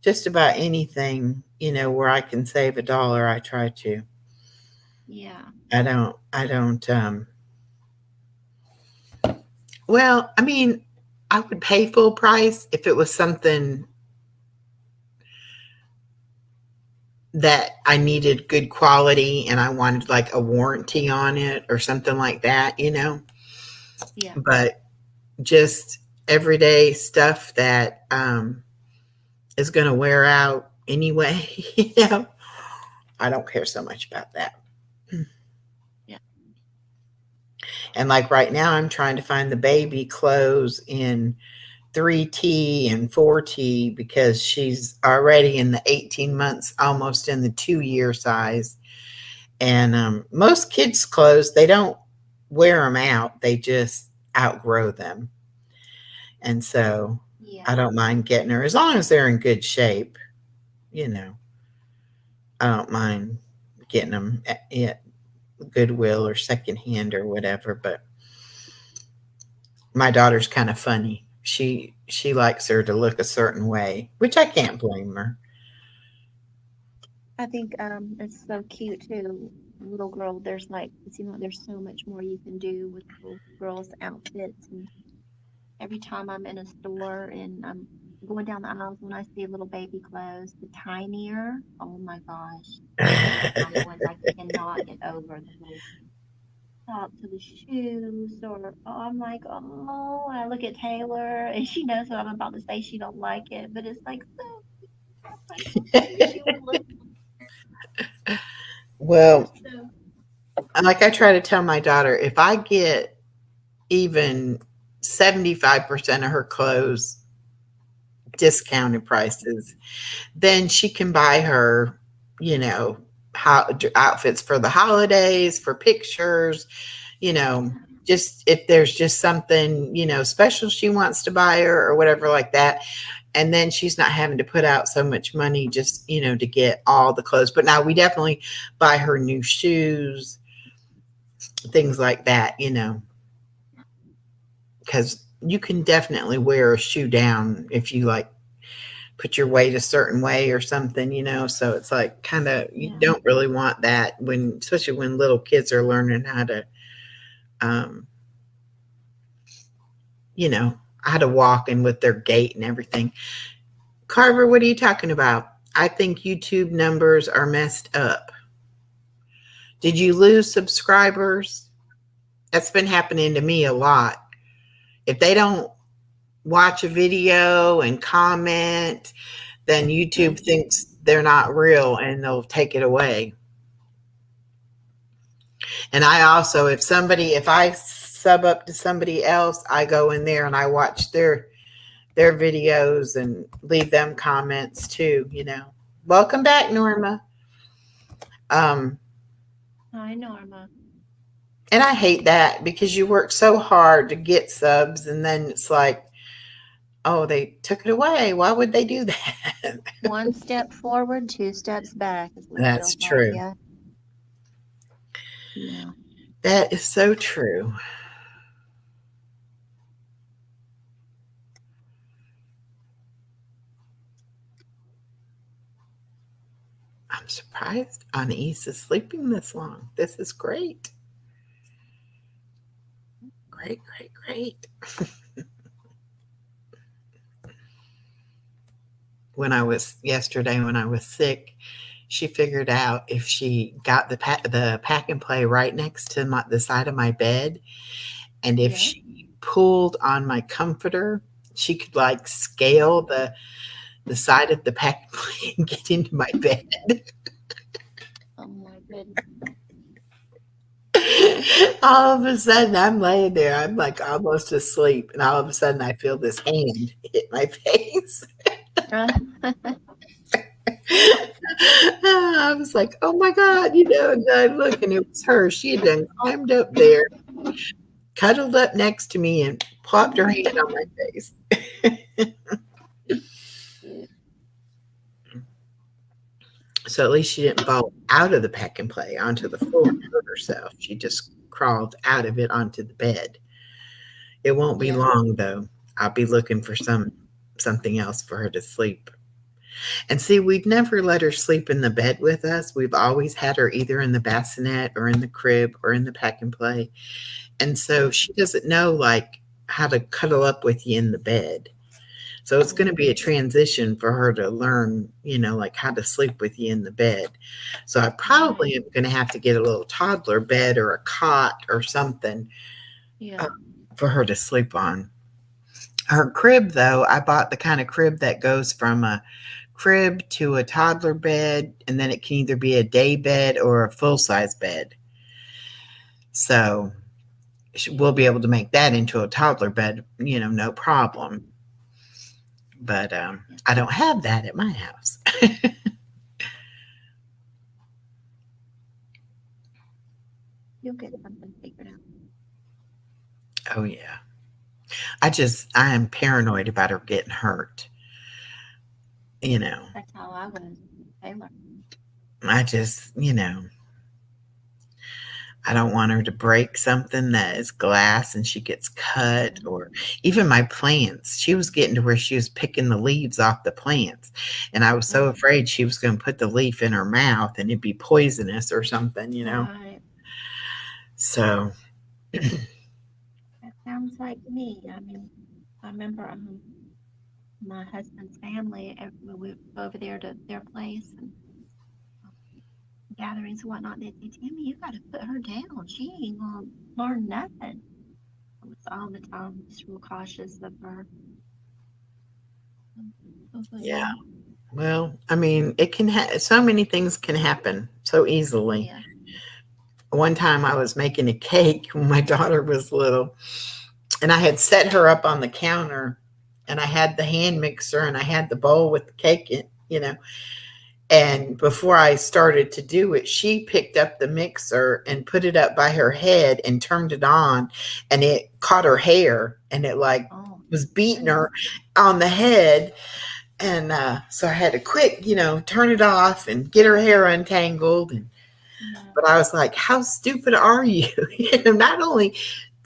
just about anything, you know, where I can save $1, I try to. Yeah. I don't, well, I mean, I would pay full price if it was something that I needed good quality and I wanted like a warranty on it or something like that, you know. Yeah. But just everyday stuff that is going to wear out anyway, you know, I don't care so much about that. Yeah. And like right now, I'm trying to find the baby clothes in 3T and 4T because she's already in the 18 months, almost in the 2-year size. And most kids' clothes, they don't wear them out, they just outgrow them. And so Yeah. I don't mind getting her as long as they're in good shape, you know. I don't mind getting them at Goodwill or secondhand or whatever. But my daughter's kind of funny. She likes her to look a certain way, which I can't blame her. I think it's so cute too. Little girl, there's like it seems like there's so much more you can do with little girls' outfits. And every time I'm in a store and I'm going down the aisles, when I see little baby clothes, the tinier, oh my gosh, the tiny ones I cannot get over the little top to the shoes, or I'm like, oh, I look at Taylor and she knows what I'm about to say. She don't like it, but it's like so. I wish you would look. Well, So, like I try to tell my daughter, if I get even 75% of her clothes discounted prices, then she can buy her, you know, outfits for the holidays, for pictures, you know, just if there's just something, you know, special she wants to buy her or whatever like that. And then she's not having to put out so much money just, you know, to get all the clothes. But now we definitely buy her new shoes, things like that, you know, because you can definitely wear a shoe down if you like put your weight a certain way or something, you know. So it's like kind of you yeah. don't really want that when, especially when little kids are learning how to, you know, how to walk and with their gait and everything. Carver, what are you talking about? I think YouTube numbers are messed up. Did you lose subscribers? That's been happening to me a lot. If they don't watch a video and comment, then YouTube thinks they're not real and they'll take it away. And I also, if I sub up to somebody else, I go in there and I watch their videos and leave them comments too, you know. Welcome back, Norma. Hi, Norma. And I hate that because you work so hard to get subs and then it's like, oh, they took it away. Why would they do that? One step forward, 2 steps back. Is what it That's feels like, true. yeah. Yeah. That is so true. I'm surprised Anais is sleeping this long. This is great. Great, great, great. When I was sick, she figured out if she got the pack and play right next to the side of my bed, and if Yeah. she pulled on my comforter, she could like scale the side of the pack and play and get into my bed. Oh my goodness. All of a sudden, I'm laying there. I'm like almost asleep, and all of a sudden, I feel this hand hit my face. I was like, oh my God, and I look, and it was her. She had done climbed up there, cuddled up next to me, and plopped her hand on my face. So at least she didn't fall out of the pack and play onto the floor and hurt herself. She just crawled out of it onto the bed. It won't be Yeah. long though. I'll be looking for something else for her to sleep. And see, we've never let her sleep in the bed with us. We've always had her either in the bassinet or in the crib or in the pack and play. And so she doesn't know like how to cuddle up with you in the bed. So it's going to be a transition for her to learn, like how to sleep with you in the bed. So I probably am going to have to get a little toddler bed or a cot or something Yeah. for her to sleep on. Her crib, though, I bought the kind of crib that goes from a crib to a toddler bed, and then it can either be a day bed or a full-size bed. So we'll be able to make that into a toddler bed, no problem. But I don't have that at my house. You'll get something figured out. Oh, yeah. I am paranoid about her getting hurt. That's how I was. Taylor. I just, I don't want her to break something that is glass and she gets cut, or even my plants. She was getting to where she was picking the leaves off the plants. And I was so afraid she was going to put the leaf in her mouth and it'd be poisonous or something, Right. So. That sounds like me. I mean, I remember my husband's family, when we were over there to their place and gatherings and whatnot, they'd say, Tammy, you got to put her down. She ain't going to learn nothing. I was all the time just real cautious of her. Yeah. Well, I mean, it can so many things can happen so easily. Yeah. One time I was making a cake when my daughter was little, and I had set her up on the counter, and I had the hand mixer and I had the bowl with the cake in, and before I started to do it, she picked up the mixer and put it up by her head and turned it on, and it caught her hair, and it was beating her on the head. And so I had to quick, turn it off and get her hair untangled. But I was like, how stupid are you? Not only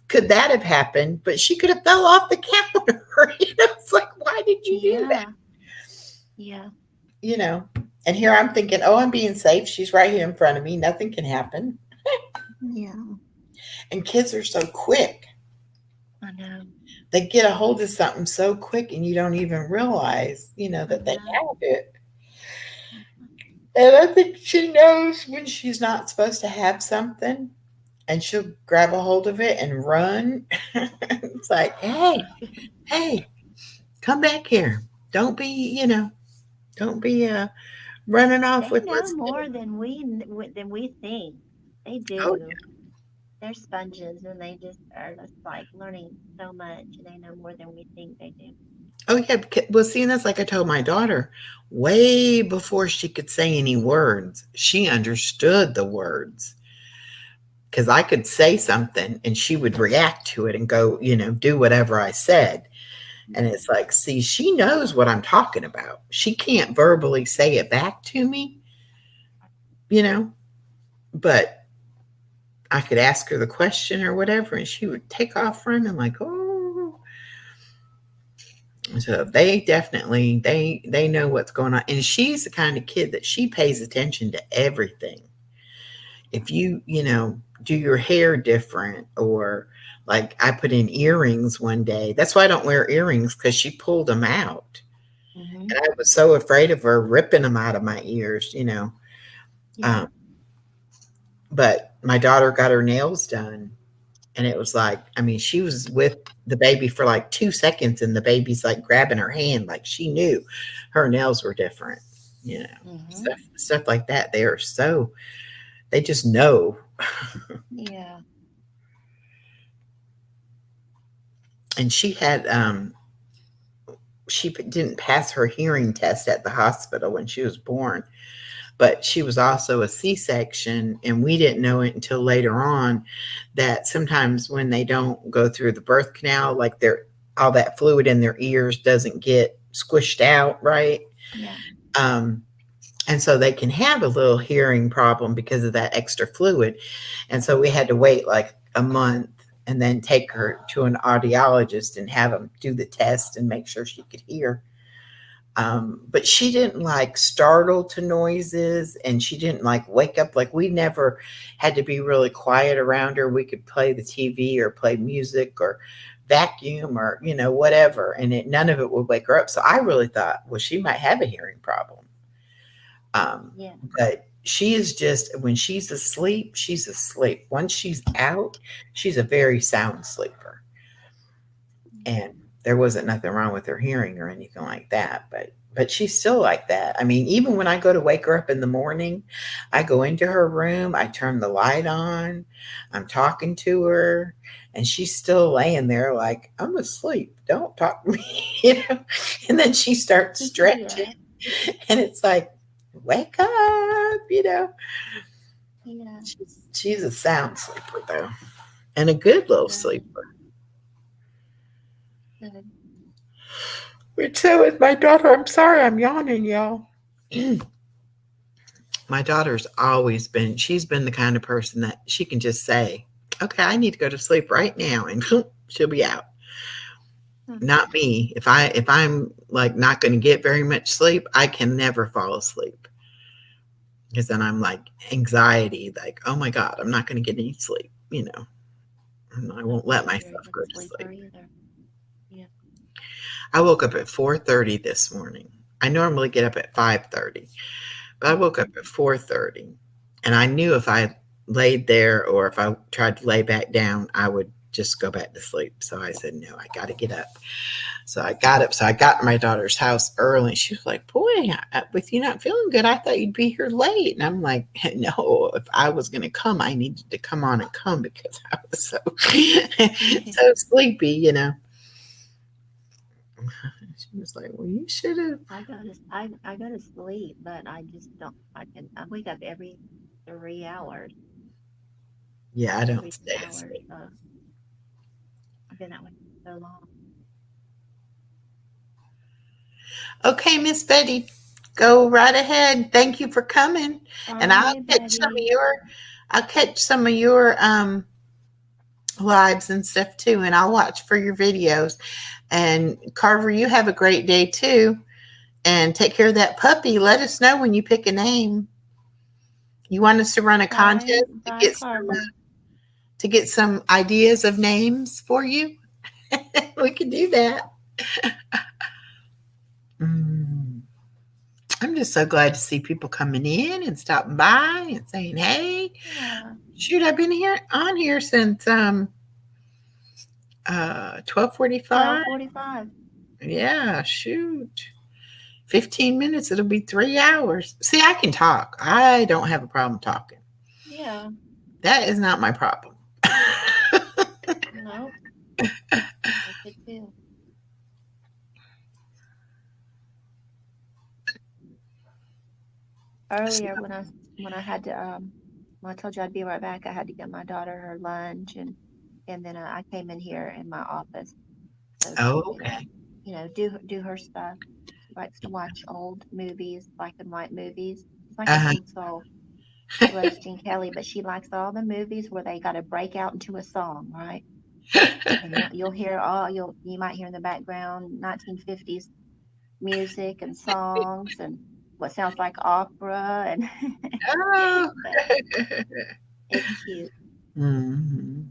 could that have happened, but she could have fell off the counter. It's like, why did you do that? Yeah. And here I'm thinking, oh, I'm being safe. She's right here in front of me. Nothing can happen. Yeah. And kids are so quick. I know. They get a hold of something so quick and you don't even realize, that they have it. And I think she knows when she's not supposed to have something, and she'll grab a hold of it and run. It's like, hey, come back here. Don't be running off They with know more than we think. They do. Oh, yeah. They're sponges, and they just are just like learning so much, and they know more than we think they do. Oh, yeah. Well, see, that's like I told my daughter, way before she could say any words, she understood the words. Because I could say something and she would react to it and go, do whatever I said. And it's like, see, she knows what I'm talking about. She can't verbally say it back to me, but I could ask her the question or whatever, and she would take off running like, oh. So they definitely, they know what's going on. And she's the kind of kid that she pays attention to everything. If you, do your hair different, or like I put in earrings one day. That's why I don't wear earrings, because she pulled them out. Mm-hmm. And I was so afraid of her ripping them out of my ears, Yeah. But my daughter got her nails done, and it was like, I mean, she was with the baby for like 2 seconds, and the baby's like grabbing her hand, like she knew her nails were different, Mm-hmm. stuff like that. They just know. Yeah. And she had she didn't pass her hearing test at the hospital when she was born, but she was also a C-section, and we didn't know it until later on that sometimes when they don't go through the birth canal, like all that fluid in their ears doesn't get squished out right. Yeah. And so they can have a little hearing problem because of that extra fluid. And so we had to wait like a month and then take her to an audiologist and have them do the test and make sure she could hear. But she didn't like startle to noises, and she didn't like wake up. Like, we never had to be really quiet around her. We could play the TV or play music or vacuum or, whatever. And none of it would wake her up. So I really thought, well, she might have a hearing problem. Yeah. But she is just, when she's asleep, she's asleep. Once she's out, she's a very sound sleeper. And there wasn't nothing wrong with her hearing or anything like that. But she's still like that. I mean, even when I go to wake her up in the morning, I go into her room, I turn the light on, I'm talking to her, and she's still laying there like, I'm asleep. Don't talk to me, And then she starts stretching, and it's like, wake up, Yeah. She's a sound sleeper though, and a good little sleeper. Good. But so is my daughter. I'm sorry, I'm yawning, y'all. My daughter's always been, she's been the kind of person that she can just say, okay, I need to go to sleep right now, and she'll be out. Not me. If I'm like not going to get very much sleep, I can never fall asleep. Because then I'm like anxiety, like, oh my God, I'm not going to get any sleep, And I won't let myself go to sleep. Either. Yeah. I woke up at 4:30 this morning. I normally get up at 5:30, but I woke up at 4:30, and I knew if I laid there or if I tried to lay back down, I would just go back to sleep. So I said, no, I got to get up. So I got up. So I got to my daughter's house early. She was like, boy, with you not feeling good, I thought you'd be here late. And I'm like, no, if I was going to come, I needed to come on and come because I was so sleepy, She was like, well, you should have. I go to sleep, but I just don't. I wake up every 3 hours. Yeah, I don't Every stay 3 hours. asleep. I've been that way for so long. Okay, Miss Betty, go right ahead. Thank you for coming. And I'll catch some of your lives and stuff too, and I'll watch for your videos. And Carver, you have a great day too. And take care of that puppy. Let us know when you pick a name. You want us to run a contest to get some ideas of names for you? We can do that. I'm just so glad to see people coming in and stopping by and saying, hey, shoot, I've been on here since 12:45. 12:45. Yeah, shoot. 15 minutes, it'll be 3 hours. See, I can talk. I don't have a problem talking. Yeah. That is not my problem. No. I could too. Earlier when I had to when I told you I'd be right back, I had to get my daughter her lunch, and then I came in here in my office. So Okay. do her stuff. She likes to watch old movies, black and white movies. It's like Uh-huh. a good soul, roasting Kelly, but she likes all the movies where they got to break out into a song, right? And you'll hear you might hear in the background 1950s music and songs and what sounds like opera, and Oh. it's cute. Mm-hmm.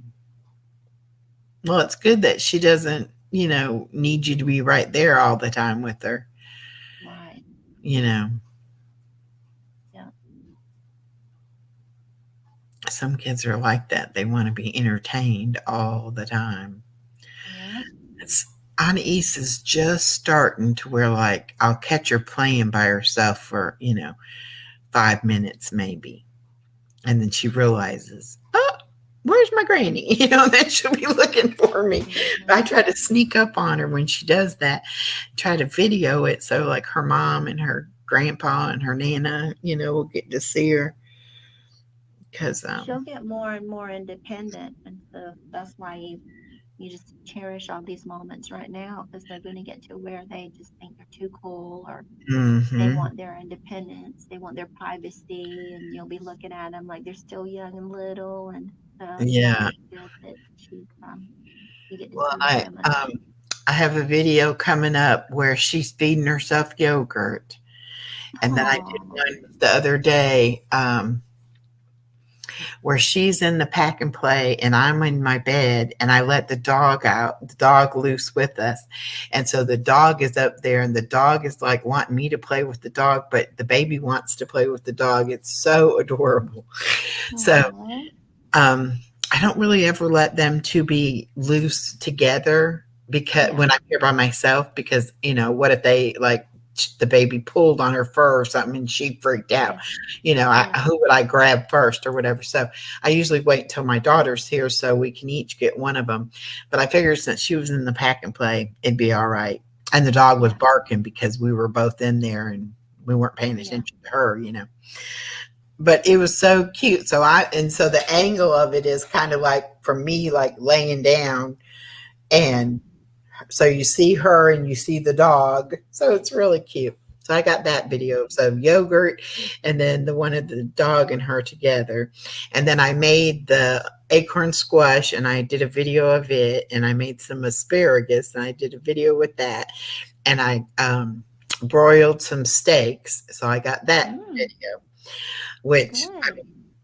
Well, it's good that she doesn't, need you to be right there all the time with her. Right. Yeah. Some kids are like that. They want to be entertained all the time. Yeah. Anais is just starting to where, like, I'll catch her playing by herself for, 5 minutes maybe. And then she realizes, oh, where's my granny? Then she'll be looking for for me. But I try to sneak up on her when she does that, try to video it so like her mom and her grandpa and her nana, will get to see her. Because She'll get more and more independent, and so that's why you just cherish all these moments right now, because they're going to get to where they just think they're too cool, or they want their independence, they want their privacy, and you'll be looking at them like they're still young and little, and yeah. it's good that you get to Well, see them. I have a video coming up where she's feeding herself yogurt, and then I did one the other day where she's in the pack and play and I'm in my bed and I let the dog loose with us. And so the dog is up there and the dog is like wanting me to play with the dog, but the baby wants to play with the dog. It's so adorable. So I don't really ever let them two be loose together because when I'm here by myself, because what if they like the baby pulled on her fur or something and she freaked out, who would I grab first or whatever. So I usually wait until my daughter's here so we can each get one of them. But I figured since she was in the pack and play, it'd be all right. And the dog was barking because we were both in there and we weren't paying attention to her, But it was so cute. So the angle of it is kind of like for me, like laying down, and so you see her and you see the dog. So it's really cute. So I got that video. So yogurt and then the one of the dog and her together. And then I made the acorn squash and I did a video of it. And I made some asparagus and I did a video with that. And I broiled some steaks. So I got that video, which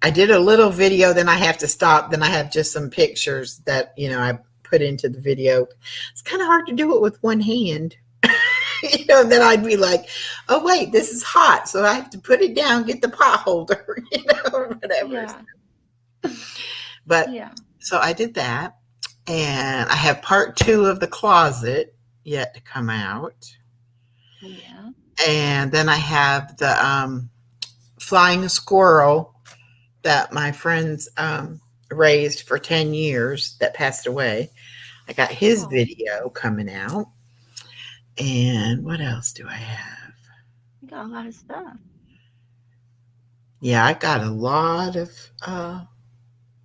I did a little video. Then I have to stop. Then I have just some pictures that, I put into the video. It's kind of hard to do it with one hand. And then I'd be like, oh wait, this is hot, so I have to put it down, get the pot holder, whatever. But so I did that, and I have part 2 of The Closet yet to come out. And then I have the flying squirrel that my friends raised for 10 years that passed away. I got his video coming out. And what else do I have? You got a lot of stuff. Yeah, I got a lot of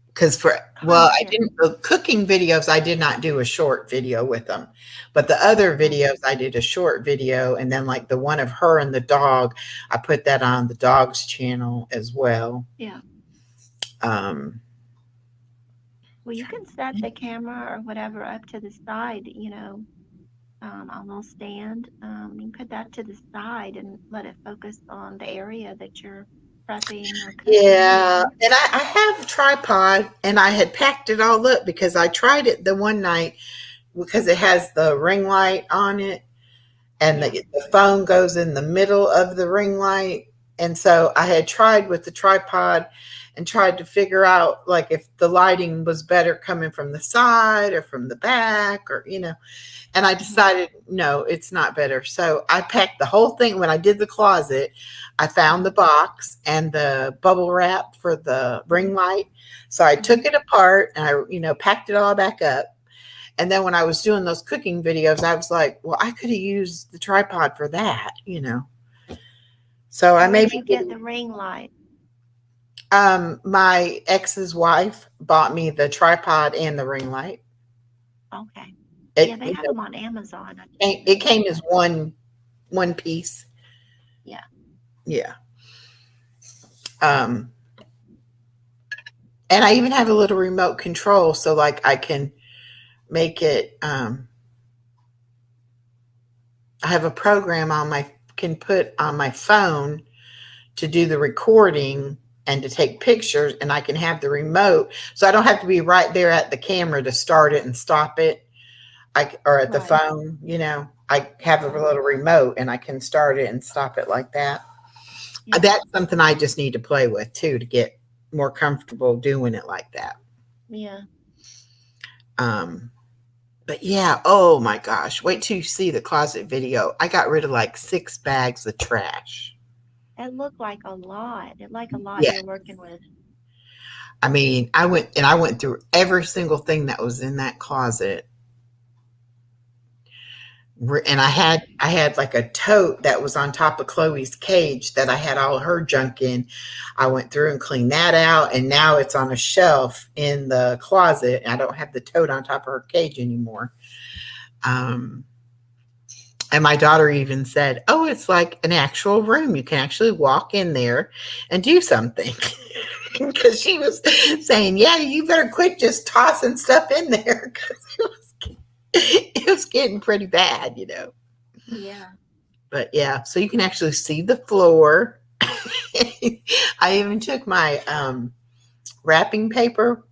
because I didn't the cooking videos, I did not do a short video with them. But the other videos I did a short video, and then like the one of her and the dog, I put that on the dog's channel as well. Yeah. Well, you can set the camera or whatever up to the side, on a little stand. You can put that to the side and let it focus on the area that you're prepping or cooking. Yeah, and I have a tripod, and I had packed it all up because I tried it the one night because it has the ring light on it, and the phone goes in the middle of the ring light. And so I had tried with the tripod and tried to figure out like if the lighting was better coming from the side or from the back or, and I decided, no, it's not better. So I packed the whole thing. When I did The Closet, I found the box and the bubble wrap for the ring light. So I took it apart and I, packed it all back up. And then when I was doing those cooking videos, I was like, well, I could have used the tripod for that, So I maybe get the ring light. My ex's wife bought me the tripod and the ring light. Okay. They have them on Amazon. It came as one piece. Yeah. Yeah. And I even have a little remote control, so like I can make it. I have a program can put on my phone to do the recording and to take pictures, and I can have the remote, so I don't have to be right there at the camera to start it and stop it. Or at the phone, I have a little remote and I can start it and stop it like that. Yeah. That's something I just need to play with too, to get more comfortable doing it like that. Yeah. But yeah, oh my gosh, wait till you see the closet video. I got rid of like 6 bags of trash. It looked like a lot. You're working with. I mean, I went through every single thing that was in that closet. And I had like a tote that was on top of Chloe's cage that I had all her junk in. I went through and cleaned that out, and now it's on a shelf in the closet. I don't have the tote on top of her cage anymore. And my daughter even said, "Oh, it's like an actual room. You can actually walk in there and do something." Because she was saying, "Yeah, you better quit just tossing stuff in there because it was getting pretty bad, you know." Yeah. But yeah, so you can actually see the floor. I even took my wrapping paper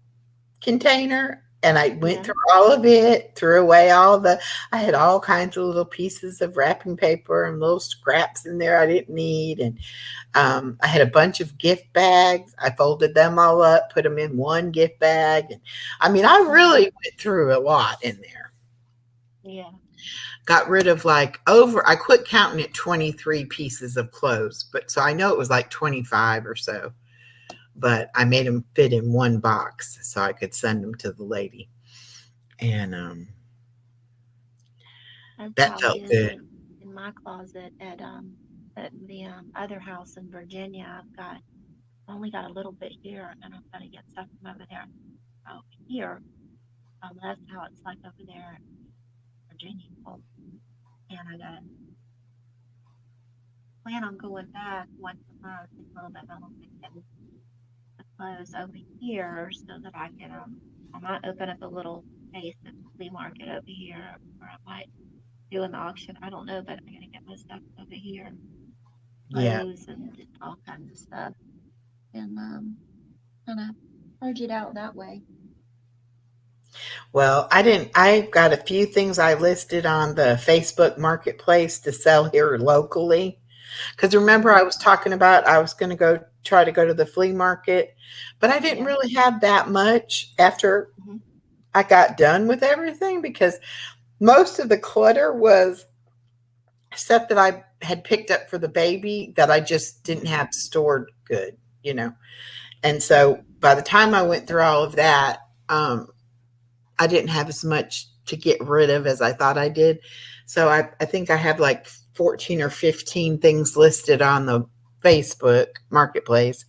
container and I went Yeah. through all of it, threw away I had all kinds of little pieces of wrapping paper and little scraps in there I didn't need. And I had a bunch of gift bags. I folded them all up, put them in one gift bag. And I mean, I really went through a lot in there. Yeah. Got rid of I quit counting at 23 pieces of clothes, but so I know it was like 25 or so, but I made them fit in one box so I could send them to the lady. And That's that how I felt did good. in my closet at the other house in Virginia. I only got a little bit here, and I've got to get stuff from over there out here. That's how it's like over there in Virginia. And I got to plan on going back once a month a little bit more and getting the clothes over here so that I can I might open up a little space at the flea market over here, or I might do an auction. I don't know, but I'm gonna get my stuff over here, Yeah. clothes and just all kinds of stuff, and kind of purge it out that way. Well, I got a few things I listed on the Facebook marketplace to sell here locally. Because remember, I was talking about I was going to try to go to the flea market, but I didn't Yeah. really have that much after Mhm. I got done with everything because most of the clutter was stuff that I had picked up for the baby that I just didn't have stored good, you know. And so by the time I went through all of that, I didn't have as much to get rid of as I thought I did. So I think I have like 14 or 15 things listed on the Facebook marketplace.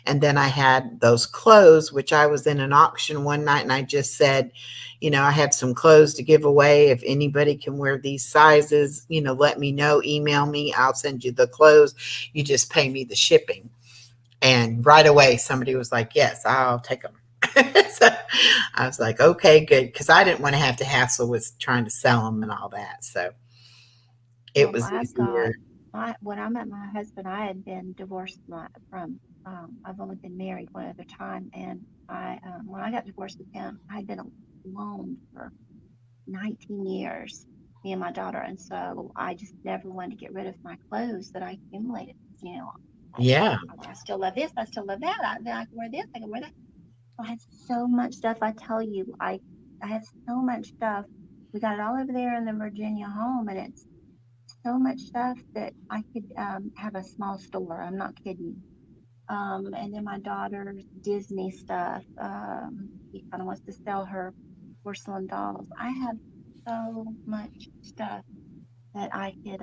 And then I had those clothes, which I was in an auction one night and I just said, you know, I have some clothes to give away. If anybody can wear these sizes, you know, let me know, email me, I'll send you the clothes. You just pay me the shipping. And right away, somebody was like, yes, I'll take them. So I was like, okay, good. Because I didn't want to have to hassle with trying to sell them and all that. So it was easier. When I met my husband, I had been divorced from, I've only been married one other time. And when I got divorced with him, I had been alone for 19 years, me and my daughter. And so I just never wanted to get rid of my clothes that I accumulated. You know, Yeah. I still love this. I still love that. I can wear this. I can wear that. I had so much stuff. I tell you, I had so much stuff. We got it all over there in the Virginia home, and it's so much stuff that I could have a small store. I'm not kidding. And then my daughter's Disney stuff. She kind of wants to sell her porcelain dolls. I have so much stuff that I could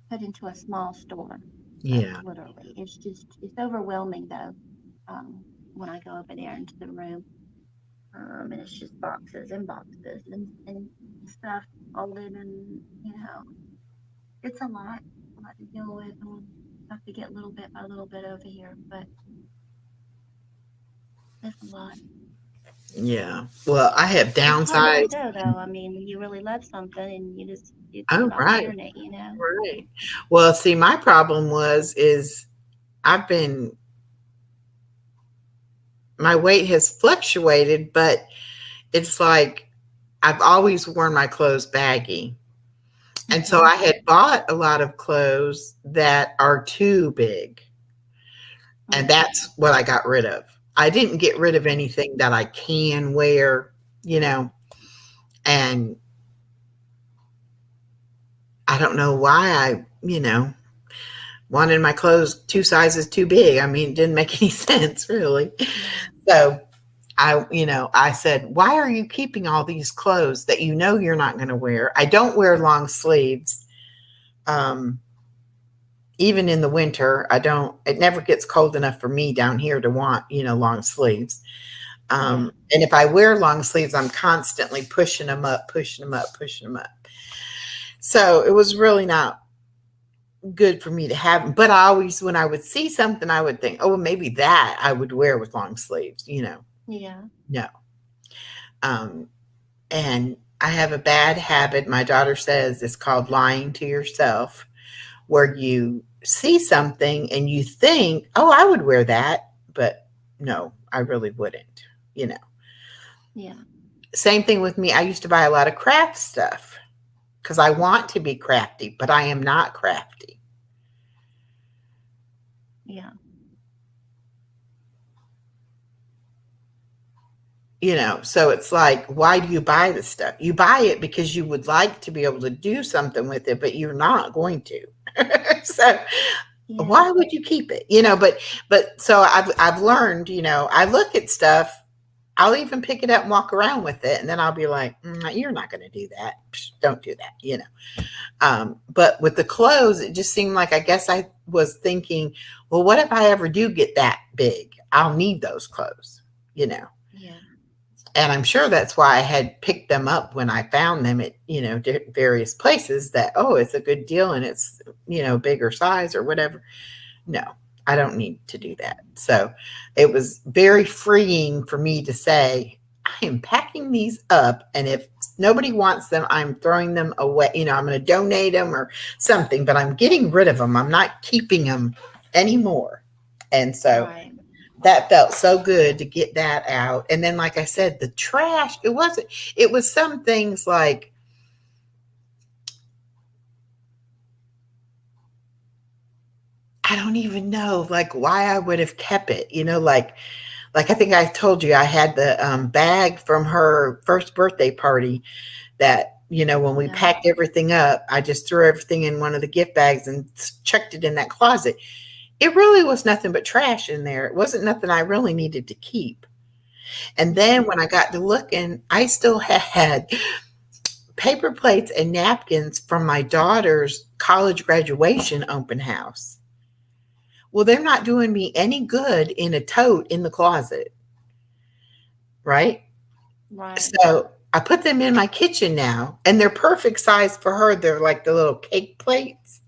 put into a small store. Yeah. Literally, it's overwhelming though. When I go over there into the room, and it's just boxes and boxes and stuff all in, and you know, it's a lot to deal with. And have to get little bit by little bit over here, but it's a lot. Yeah. Well, I have It's hard to downsized. let go, though. I mean, you really love something, and you Oh, keep on right. wearing it, you know. Right. Well, see, my problem is my weight has fluctuated, but it's like I've always worn my clothes baggy. And so I had bought a lot of clothes that are too big. And that's what I got rid of. I didn't get rid of anything that I can wear, you know, and I don't know why I, you know, wanted my clothes 2 sizes too big. I mean, it didn't make any sense really. So I said, why are you keeping all these clothes that you know you're not going to wear? I don't wear long sleeves. Even in the winter, it never gets cold enough for me down here to want, long sleeves. And if I wear long sleeves, I'm constantly pushing them up, pushing them up, pushing them up. So it was really not good for me to have them. But I always, when I would see something, I would think, oh, well, maybe that I would wear with long sleeves, Yeah. No. And I have a bad habit. My daughter says it's called lying to yourself, where you see something and you think, oh, I would wear that. But no, I really wouldn't, Yeah. Same thing with me. I used to buy a lot of craft stuff because I want to be crafty, but I am not crafty. Yeah. So it's like, why do you buy this stuff? You buy it because you would like to be able to do something with it, but you're not going to. So Yeah. why would you keep it? But so I've learned, I look at stuff, I'll even pick it up and walk around with it. And then I'll be like, you're not going to do that. Psh, don't do that, But with the clothes, it just seemed like, I guess I was thinking, well, what if I ever do get that big? I'll need those clothes, Yeah. And I'm sure that's why I had picked them up when I found them at, various places that, oh, it's a good deal and it's, bigger size or whatever. No, I don't need to do that. So it was very freeing for me to say, I am packing these up. And if nobody wants them, I'm throwing them away. I'm going to donate them or something, but I'm getting rid of them. I'm not keeping them anymore. And so Right. that felt so good to get that out. And then, like I said, the trash, it was some things like, I don't even know like why I would have kept it, like I think I told you I had the bag from her first birthday party that, when we packed everything up, I just threw everything in one of the gift bags and chucked it in that closet. It really was nothing but trash in there. It wasn't nothing I really needed to keep. And then when I got to looking, I still had paper plates and napkins from my daughter's college graduation open house. Well, they're not doing me any good in a tote in the closet. Right? Right. So I put them in my kitchen now, and they're perfect size for her. They're like the little cake plates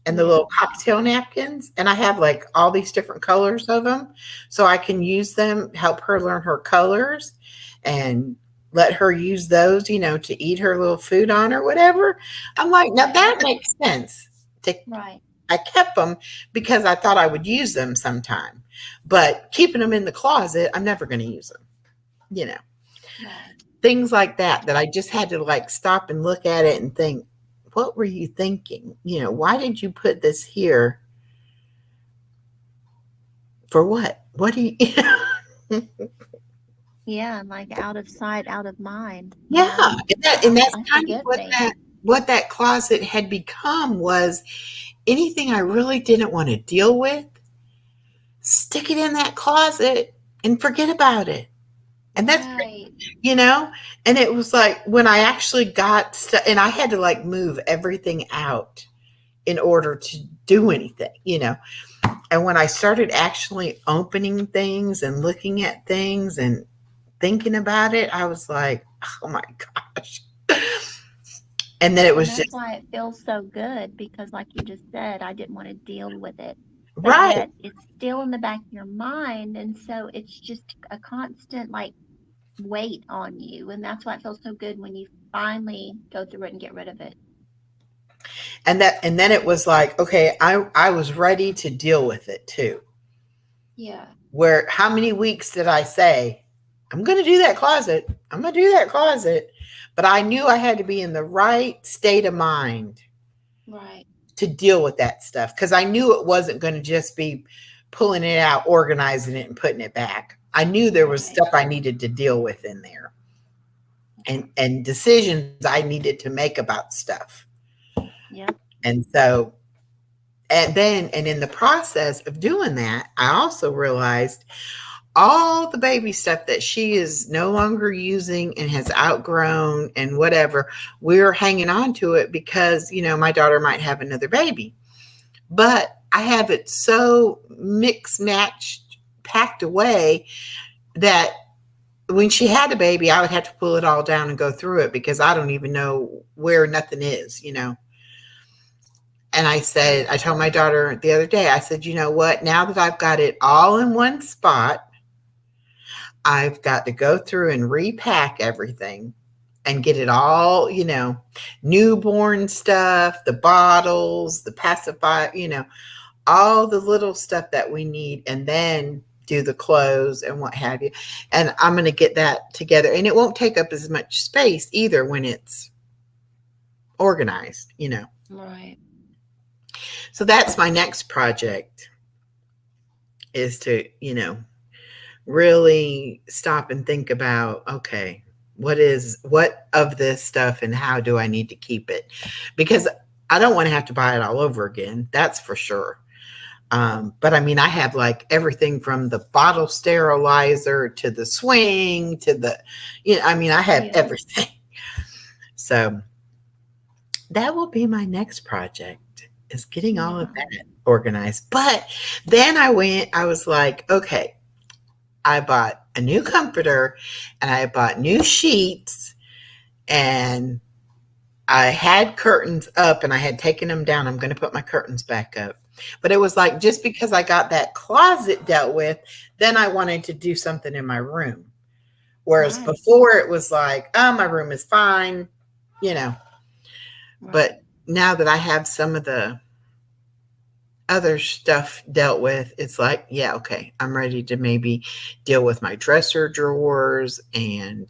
and the little cocktail napkins. And I have like all these different colors of them. So I can use them, help her learn her colors and let her use those, to eat her little food on or whatever. I'm like, now that makes sense. Right. I kept them because I thought I would use them sometime. But keeping them in the closet, I'm never going to use them. Right. Things like that I just had to like stop and look at it and think, what were you thinking? Why did you put this here? For what? What do you Yeah, like out of sight, out of mind. Yeah. And that's I kind of forget what that closet had become was anything I really didn't want to deal with, stick it in that closet and forget about it. And that's right. And it was like when I actually got stuff, and I had to like move everything out in order to do anything, And when I started actually opening things and looking at things and thinking about it, I was like, oh my gosh. And then it was that's why it feels so good, because like you just said, I didn't want to deal with it. But right. yet it's still in the back of your mind. And so it's just a constant like weight on you. And that's why it feels so good when you finally go through it and get rid of it. And then it was like, okay, I was ready to deal with it too. Yeah. Where how many weeks did I say, I'm going to do that closet. I'm going to do that closet. But I knew I had to be in the right state of mind. Right. To deal with that stuff. Because I knew it wasn't going to just be pulling it out, organizing it, and putting it back. I knew there was stuff I needed to deal with in there. And decisions I needed to make about stuff. Yeah. And so, and in the process of doing that, I also realized all the baby stuff that she is no longer using and has outgrown and whatever, we're hanging on to it because, my daughter might have another baby. But I have it so mixed, matched, packed away that when she had a baby, I would have to pull it all down and go through it because I don't even know where nothing is. And I told my daughter the other day, I said, you know what? Now that I've got it all in one spot, I've got to go through and repack everything and get it all, newborn stuff, the bottles, the pacifier, all the little stuff that we need, and then do the clothes and what have you. And I'm going to get that together. And it won't take up as much space either when it's organized, Right. So that's my next project, is to, really stop and think about, okay, what of this stuff and how do I need to keep it? Because I don't want to have to buy it all over again. That's for sure. But I mean, I have like everything from the bottle sterilizer to the swing to the, I have everything. So that will be my next project, is getting all of that organized. But then I was like, okay, I bought a new comforter and I bought new sheets and I had curtains up and I had taken them down. I'm going to put my curtains back up. But it was like, just because I got that closet dealt with, then I wanted to do something in my room. Whereas before it was like, oh, my room is fine, But now that I have some of the other stuff dealt with, it's like, yeah, okay, I'm ready to maybe deal with my dresser drawers, and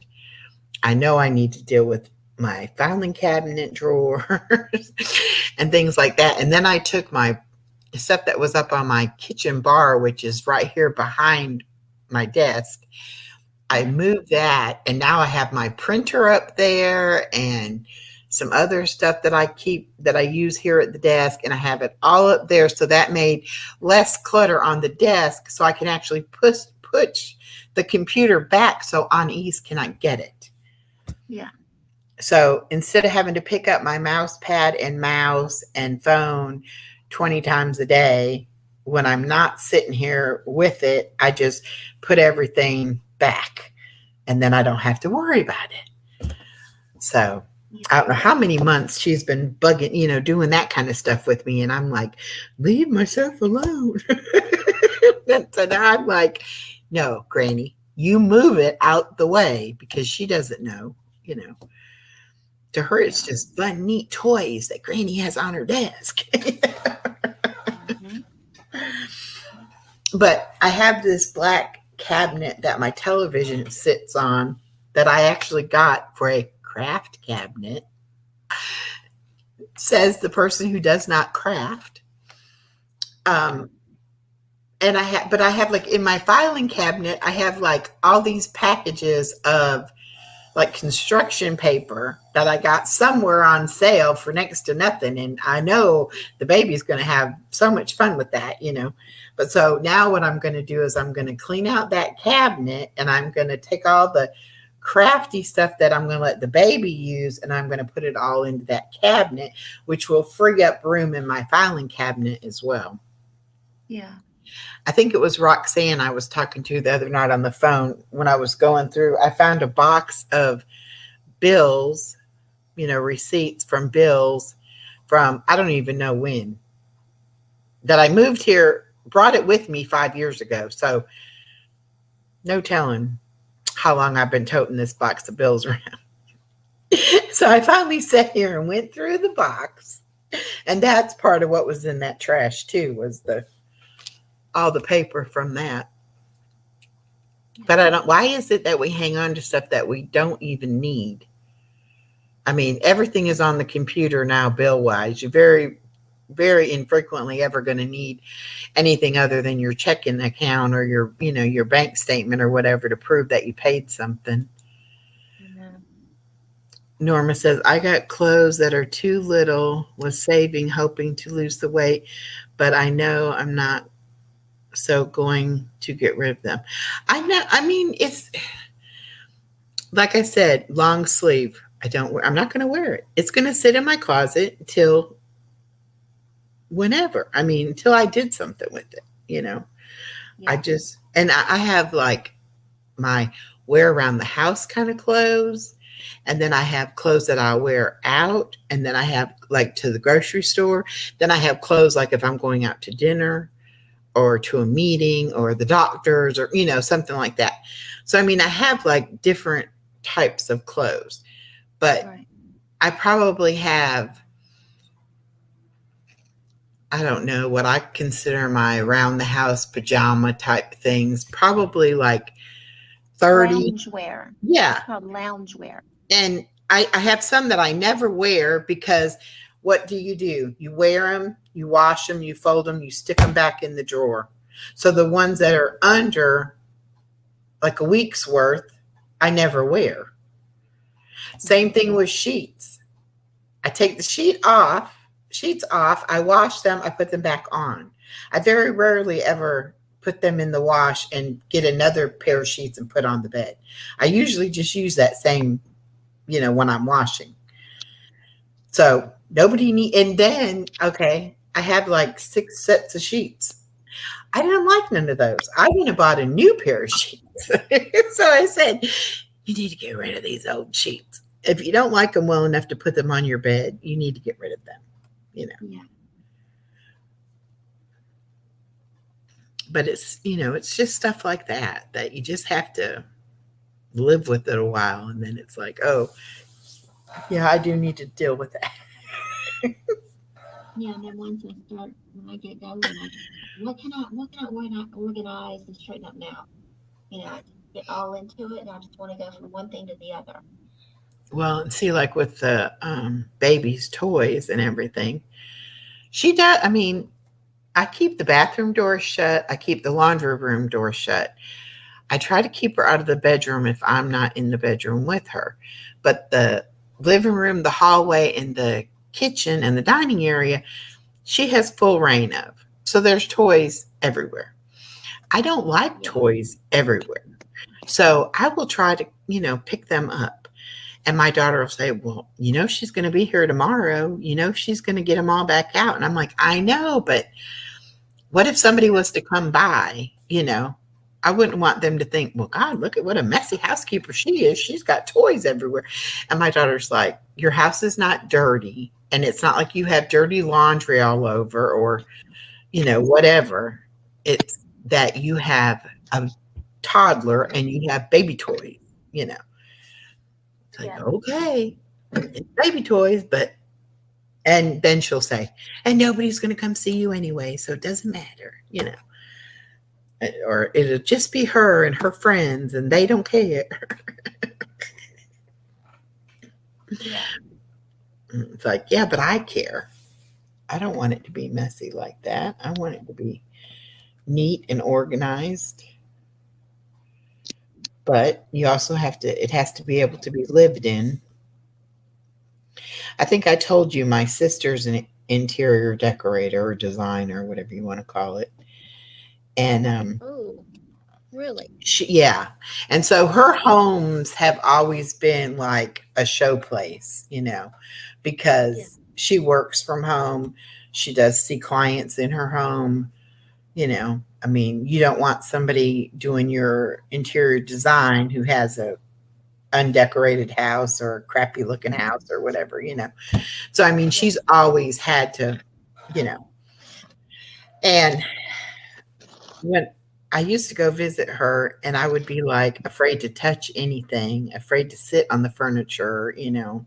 I know I need to deal with my filing cabinet drawers and things like that. And then I took my stuff that was up on my kitchen bar, which is right here behind my desk. I moved that, and now I have my printer up there and some other stuff that I use here at the desk, and I have it all up there. So that made less clutter on the desk, so I can actually push the computer back so Anais cannot get it. Yeah. So instead of having to pick up my mouse pad and mouse and phone 20 times a day, when I'm not sitting here with it, I just put everything back, and then I don't have to worry about it. So I don't know how many months she's been bugging, doing that kind of stuff with me. And I'm like, leave myself alone. So now I'm like, no, Granny, you move it out the way, because she doesn't know, To her, it's just fun, neat toys that Granny has on her desk. But I have this black cabinet that my television sits on that I actually got for a craft cabinet. Says the person who does not craft. And I have like in my filing cabinet, I have like all these packages of like construction paper that I got somewhere on sale for next to nothing. And I know the baby's going to have so much fun with that, But so now what I'm going to do is I'm going to clean out that cabinet, and I'm going to take all the crafty stuff that I'm going to let the baby use, and I'm going to put it all into that cabinet, which will free up room in my filing cabinet as well. Yeah. I think it was Roxanne I was talking to the other night on the phone when I was going through. I found a box of bills, receipts from bills from I don't even know when, that I moved here, brought it with me 5 years ago. So no telling how long I've been toting this box of bills around. So I finally sat here and went through the box. And that's part of what was in that trash too, was all the paper from that. But why is it that we hang on to stuff that we don't even need? I mean, everything is on the computer now, bill-wise. You're very, very infrequently ever going to need anything other than your checking account or your bank statement or whatever to prove that you paid something. Norma says, I got clothes that are too little, was saving, hoping to lose the weight, but I know I'm not So going to get rid of them. I know, I mean, it's like I said, long sleeve. I'm not going to wear it. It's going to sit in my closet until whenever. I mean, until I did something with it, you know. I Yeah. just, and I have like my wear around the house kind of clothes. And then I have clothes that I wear out. And then I have like to the grocery store. Then I have clothes like if I'm going out to dinner or to a meeting or the doctor's or, you know, something like that. So, I mean, I have like different types of clothes, but Right. I probably have, I don't know what I consider my around the house pajama type things, probably like 30. Loungewear. Yeah. It's called loungewear. And I have some that I never wear because what do? You wear them, you wash them, you fold them, you stick them back in the drawer. So the ones that are under like a week's worth, I never wear. Same thing with sheets. I take the sheets off, I wash them, I put them back on. I very rarely ever put them in the wash and get another pair of sheets and put on the bed. I usually just use that same, you know, when I'm washing. So nobody need, and then, okay, I have like 6 sets of sheets. I didn't like none of those. I went and bought a new pair of sheets. So I said, you need to get rid of these old sheets. If you don't like them well enough to put them on your bed, you need to get rid of them, you know. Yeah. But it's, you know, it's just stuff like that you just have to live with it a while. And then it's like, oh, yeah, I do need to deal with that. Yeah, and then once I start, when I get going, what can I organize and straighten up now? You know, I just get all into it, and I just want to go from one thing to the other. Well, and see, like with the baby's toys and everything, she does. I mean, I keep the bathroom door shut. I keep the laundry room door shut. I try to keep her out of the bedroom if I'm not in the bedroom with her. But the living room, the hallway, and the kitchen and the dining area, she has full reign of. So there's toys everywhere. I don't like toys everywhere. So I will try to, you know, pick them up. And my daughter will say, well, you know, she's going to be here tomorrow. You know, she's going to get them all back out. And I'm like, I know, but what if somebody was to come by, you know, I wouldn't want them to think, well, God, look at what a messy housekeeper she is. She's got toys everywhere. And my daughter's like, your house is not dirty. And it's not like you have dirty laundry all over or, you know, whatever. It's that you have a toddler and you have baby toys, you know. It's like, Yeah. okay, it's baby toys, but, and then she'll say, and nobody's going to come see you anyway, so it doesn't matter, you know. Or it'll just be her and her friends and they don't care. Yeah. It's like, yeah, but I care. I don't want it to be messy like that. I want it to be neat and organized. But you also have to, it has to be able to be lived in. I think I told you my sister's an interior decorator or designer, whatever you want to call it. And Oh, really? yeah. And so her homes have always been like a show place, you know, because she works from home. She does see clients in her home, you know. I mean, you don't want somebody doing your interior design who has a undecorated house or a crappy looking house or whatever, you know. So, I mean, she's always had to, you know. And when I used to go visit her and I would be like afraid to touch anything, afraid to sit on the furniture, you know.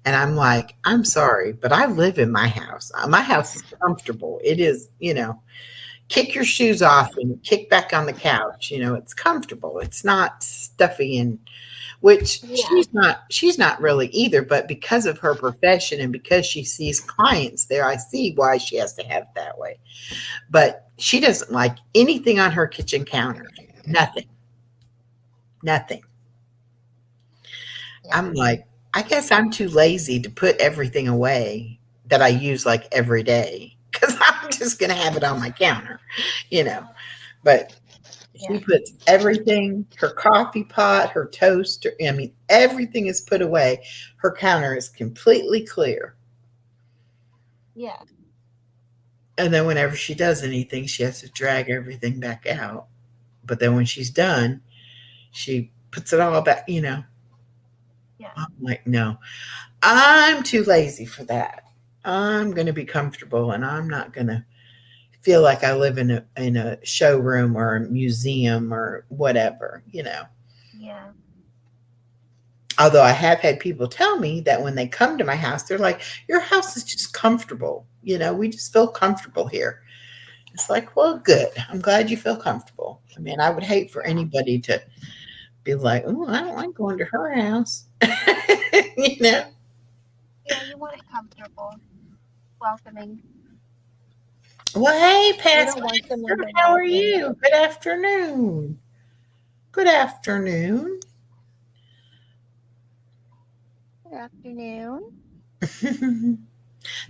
And I'm like, I'm sorry, but I live in my house. My house is comfortable. It is, you know, kick your shoes off and kick back on the couch. You know, it's comfortable. It's not stuffy and which she's not really either, but because of her profession and because she sees clients there, I see why she has to have it that way. But she doesn't like anything on her kitchen counter. Nothing. Nothing. Yeah. I'm like, I guess I'm too lazy to put everything away that I use like every day. because I'm just going to have it on my counter, you know. But she Yeah. puts everything, her coffee pot, her toaster, I mean, everything is put away. Her counter is completely clear. Yeah. And then whenever she does anything, she has to drag everything back out. But then when she's done, she puts it all back, you know. Yeah. I'm like, no, I'm too lazy for that. I'm going to be comfortable and I'm not going to feel like I live in a showroom or a museum or whatever, you know. Yeah. Although I have had people tell me that when they come to my house, they're like, your house is just comfortable. You know, we just feel comfortable here. It's like, well, good. I'm glad you feel comfortable. I mean, I would hate for anybody to be like, oh, I don't like going to her house. You know? Yeah, you want it comfortable, welcoming. Well, hey, You Past don't want someone Master, to how walk are in. you? Good afternoon. Good afternoon. Good afternoon.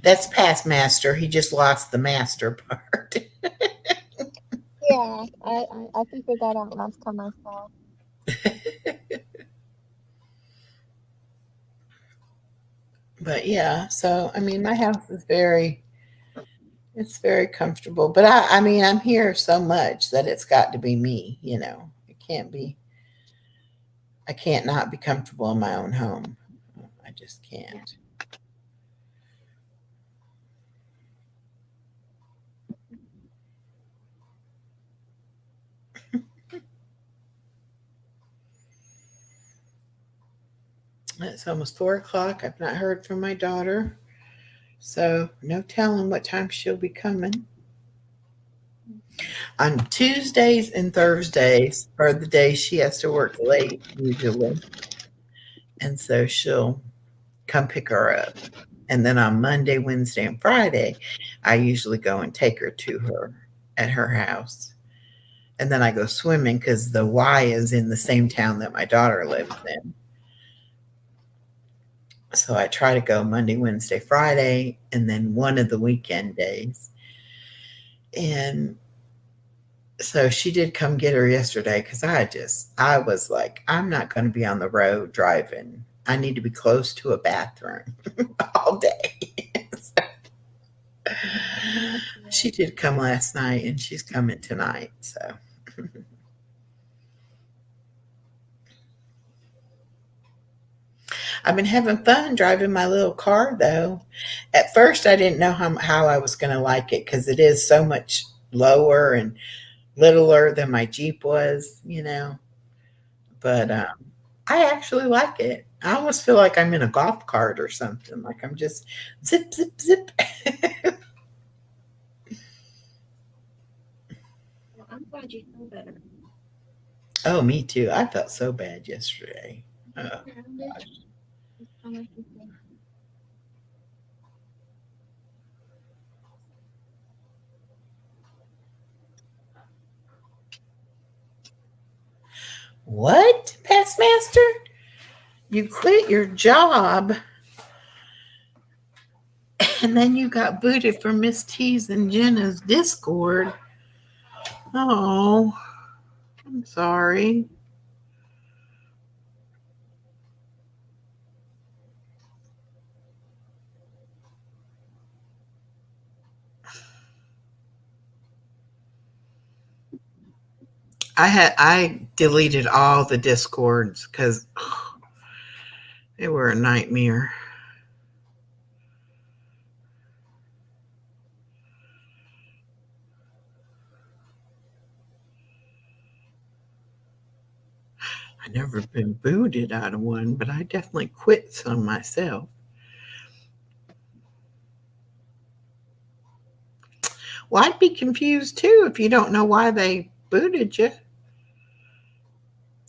That's Past Master. He just lost the master part. Yeah, I figured that out last time I saw. But yeah, so I mean, my house is it's very comfortable. But I mean, I'm here so much that it's got to be me, you know. It can't be, I can't not be comfortable in my own home. I just can't. It's almost 4 o'clock. I've not heard from my daughter. So no telling what time she'll be coming. On Tuesdays and Thursdays are the days she has to work late usually. And so she'll come pick her up. And then on Monday, Wednesday, and Friday, I usually go and take her to her at her house. And then I go swimming because the Y is in the same town that my daughter lives in. So I try to go Monday, Wednesday, Friday, and then one of the weekend days. And so she did come get her yesterday because I was like, I'm not going to be on the road driving. I need to be close to a bathroom all day. She did come last night and she's coming tonight. So I've been having fun driving my little car though. At first, I didn't know how I was going to like it because it is so much lower and littler than my Jeep was, you know. But I actually like it. I almost feel like I'm in a golf cart or something. Like I'm just zip, zip, zip. Well, I'm glad you feel better. Oh, me too. I felt so bad yesterday. Oh, Grounded. It's so much to say. what, Past Master? You quit your job and then you got booted from Miss T's and Jenna's Discord. Oh, I'm sorry. I deleted all the Discords because they were a nightmare. I never been booted out of one, but I definitely quit some myself. Well, I'd be confused too if you don't know why they booted you.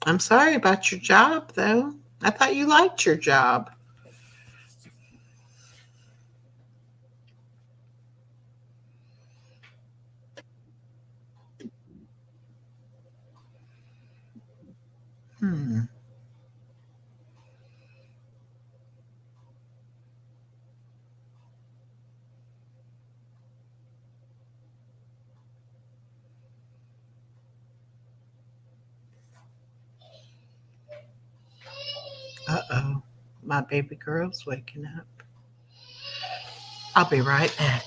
I'm sorry about your job, though. I thought you liked your job. Hmm. my baby girl's waking up. I'll be right back.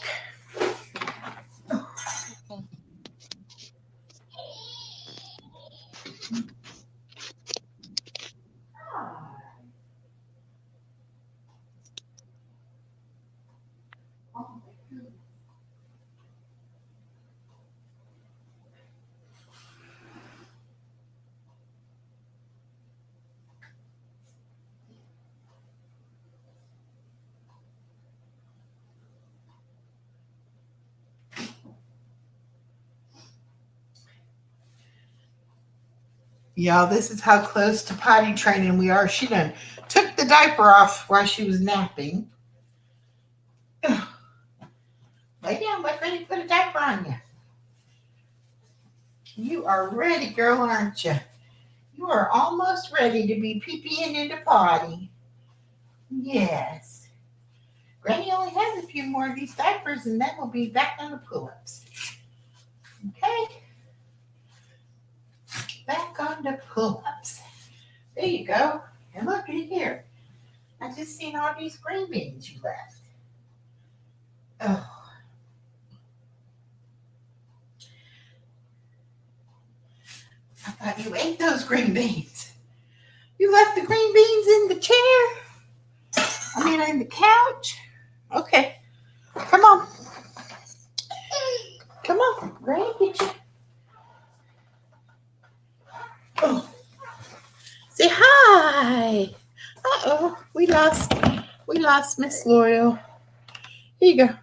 Y'all, this is how close to potty training we are. She done took the diaper off while she was napping. Ugh. Lay down, but ready to put a diaper on you. You are ready, girl, aren't you? You are almost ready to be pee-peeing into potty. Yes. Granny only has a few more of these diapers and then we'll be back on the pull-ups. Okay. Back on the pull-ups. There you go. And look at here. I just seen all these green beans you left. Oh. I thought you ate those green beans. You left the green beans in the chair? I mean, on the couch? Okay. Come on. Come on. Granny, get you. Oh. Say hi. Uh-oh. We lost Miss Loyal. Here you go.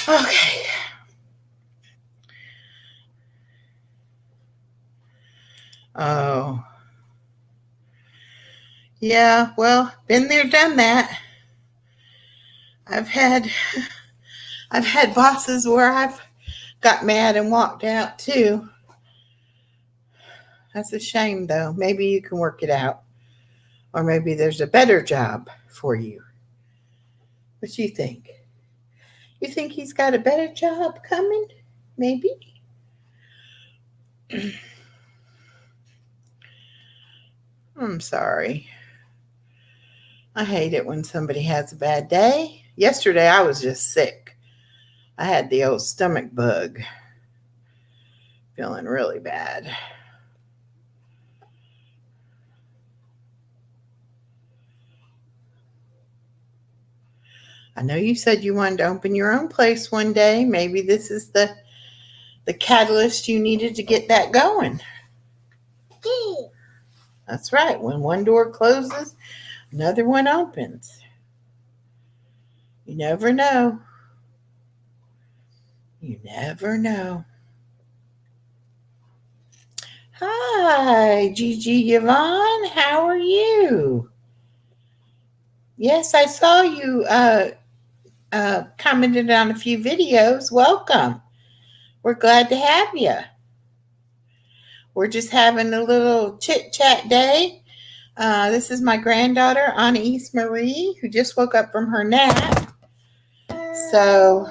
Okay. Oh. Yeah, well, been there, done that. I've had bosses where I've got mad and walked out too. That's a shame though. Maybe you can work it out. Or maybe there's a better job for you. What do you think? You think he's got a better job coming? Maybe? I'm sorry. I hate it when somebody has a bad day. Yesterday I was just sick. I had the old stomach bug. Feeling really bad. I know you said you wanted to open your own place one day. Maybe this is the catalyst you needed to get that going. That's right. When one door closes, another one opens. You never know. You never know. Hi, Gigi Yvonne. How are you? Yes, I saw you commented on a few videos. Welcome. We're glad to have you. We're just having a little chit-chat day. This is my granddaughter, Anais Marie, who just woke up from her nap. So,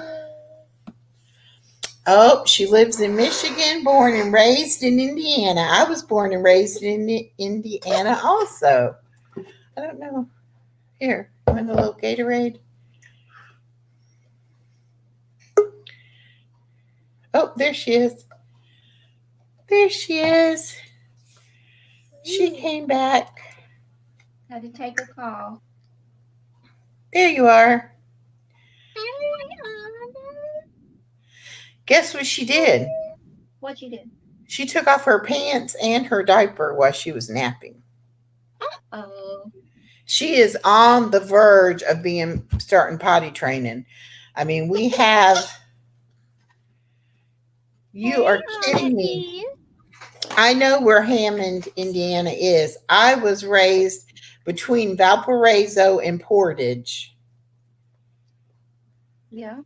she lives in Michigan, born and raised in Indiana. I was born and raised in Indiana also. I don't know. Here, want a little Gatorade? Oh, there she is. There she is. She came back. Had to take a call. There you are. Guess what she did? What you did? She took off her pants and her diaper while she was napping. Oh. She is on the verge of starting potty training. I mean, we have. You are kidding me. I know where Hammond, Indiana is. I was raised between Valparaiso and Portage. Yeah.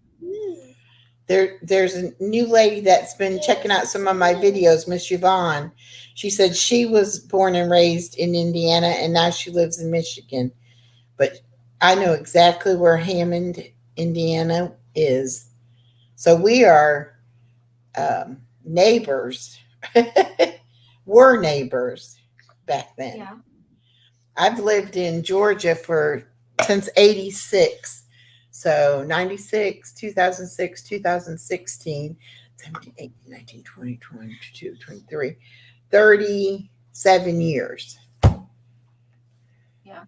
There's a new lady that's been checking out some of my videos, Miss Yvonne. She said she was born and raised in Indiana and now she lives in Michigan. But I know exactly where Hammond, Indiana is. So we are neighbors. We're neighbors. back then. Yeah. I've lived in Georgia since 86. So 96, 2006, 2016, 17, 18, 19, 20, 22, 23, 37 years. Yeah.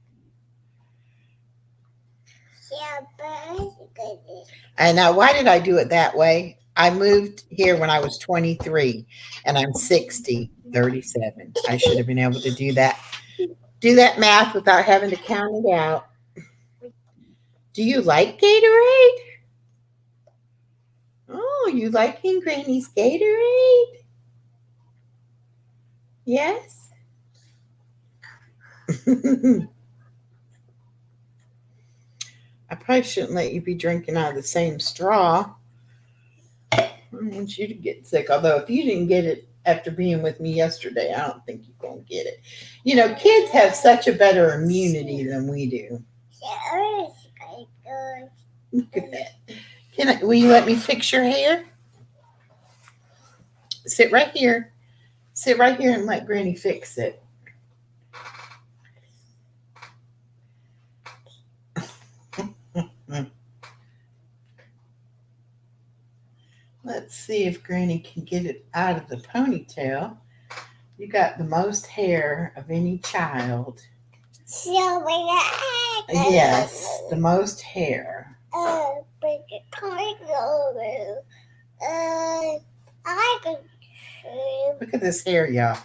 And now, why did I do it that way? I moved here when I was 23 and I'm 60, 37. I should have been able to do that math without having to count it out. Do you like Gatorade? Oh, you liking Granny's Gatorade? Yes. I probably shouldn't let you be drinking out of the same straw. I don't want you to get sick. Although if you didn't get it after being with me yesterday, I don't think you're going to get it. You know, kids have such a better immunity than we do. Look at that. Will you let me fix your hair? Sit right here. Sit right here and let Granny fix it. Let's see if Granny can get it out of the ponytail. You got the most hair of any child. Yes, the most hair. Look at this hair, y'all.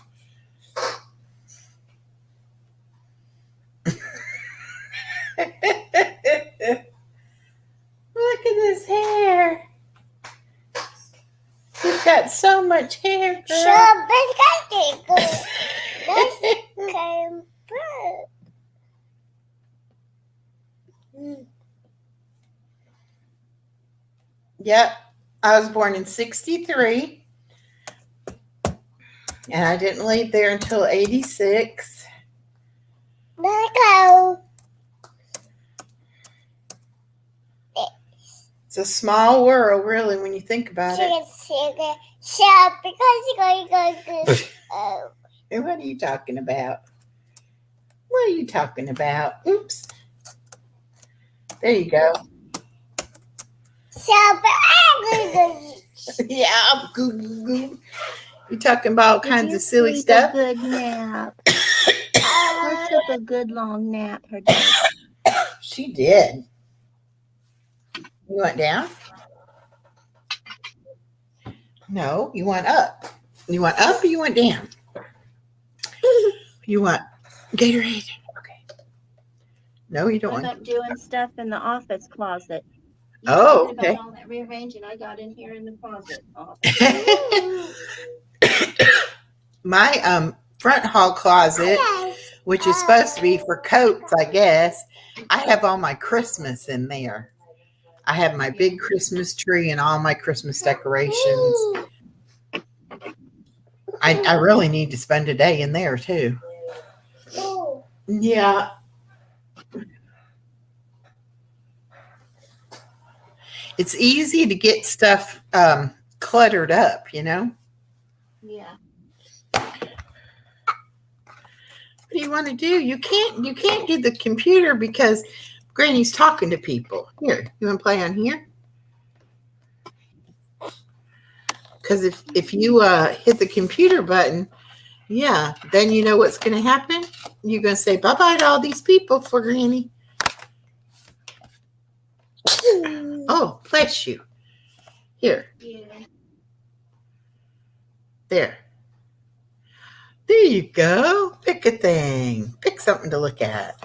Look at this hair. You've got so much hair, girl. Yep, I was born in 63, and I didn't leave there until 86. It's a small world, really, when you think about it. And what are you talking about? What are you talking about? Oops. There you go. Yeah, you talking about all kinds of silly stuff. A good nap. I took a good long nap. Her dad. She did. You went down? No, you went up. You went up or you went down? You want Gatorade? Okay. No, you don't I'm want. up doing stuff in the office closet. Oh, okay. About all that rearranging I got in here in the closet. My front hall closet, which is supposed to be for coats, I guess, I have all my Christmas in there. I have my big Christmas tree and all my Christmas decorations. I really need to spend a day in there too. Yeah. It's easy to get stuff cluttered up, you know? Yeah. What do you want to do? You can't do the computer because Granny's talking to people. Here, you want to play on here? Because if you hit the computer button, yeah, then you know what's going to happen. You're going to say bye-bye to all these people for Granny. Oh, bless you. Here. Yeah. There. There you go. Pick a thing. Pick something to look at.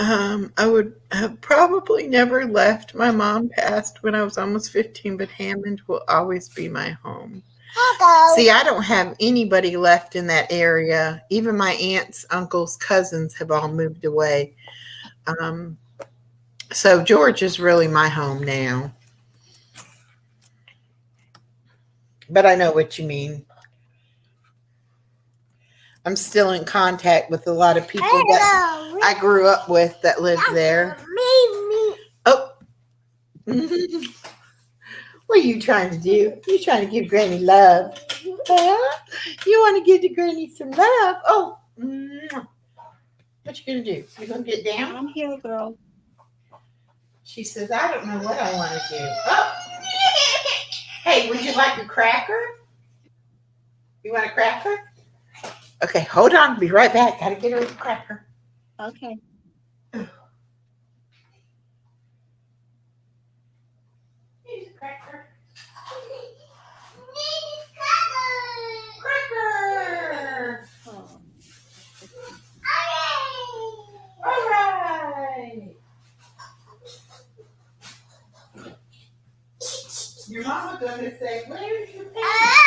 I would have probably never left. My mom passed when I was almost 15, but Hammond will always be my home. See, I don't have anybody left in that area. Even my aunts, uncles, cousins have all moved away. So George is really my home now. But I know what you mean. I'm still in contact with a lot of people that I grew up with that live there. Oh. What are you trying to do? You're trying to give Granny love. You want to give the granny some love? Oh, what you gonna do? You gonna get down? I'm here, girl. She says, I don't know what I want to do. Oh, hey, would you like a cracker? You want a cracker? Okay, hold on. Be right back. Gotta get her a cracker. Okay. Here's a cracker. Cracker. Oh. All right. Your mama gonna say, "Where's your pants?"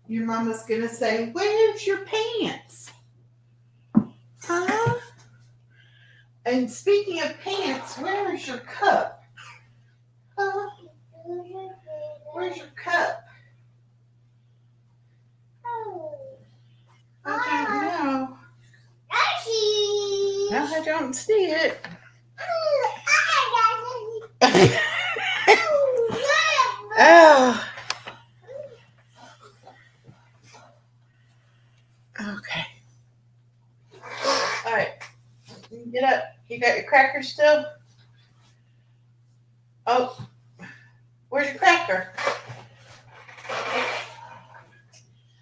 Your mama's gonna say, "Where's your pants?" Huh? And speaking of pants, where's your cup? Huh? Where's your cup? I don't know. No, I don't see it. Oh. Okay. All right. Get up. You got your cracker still? Oh. Where's your cracker?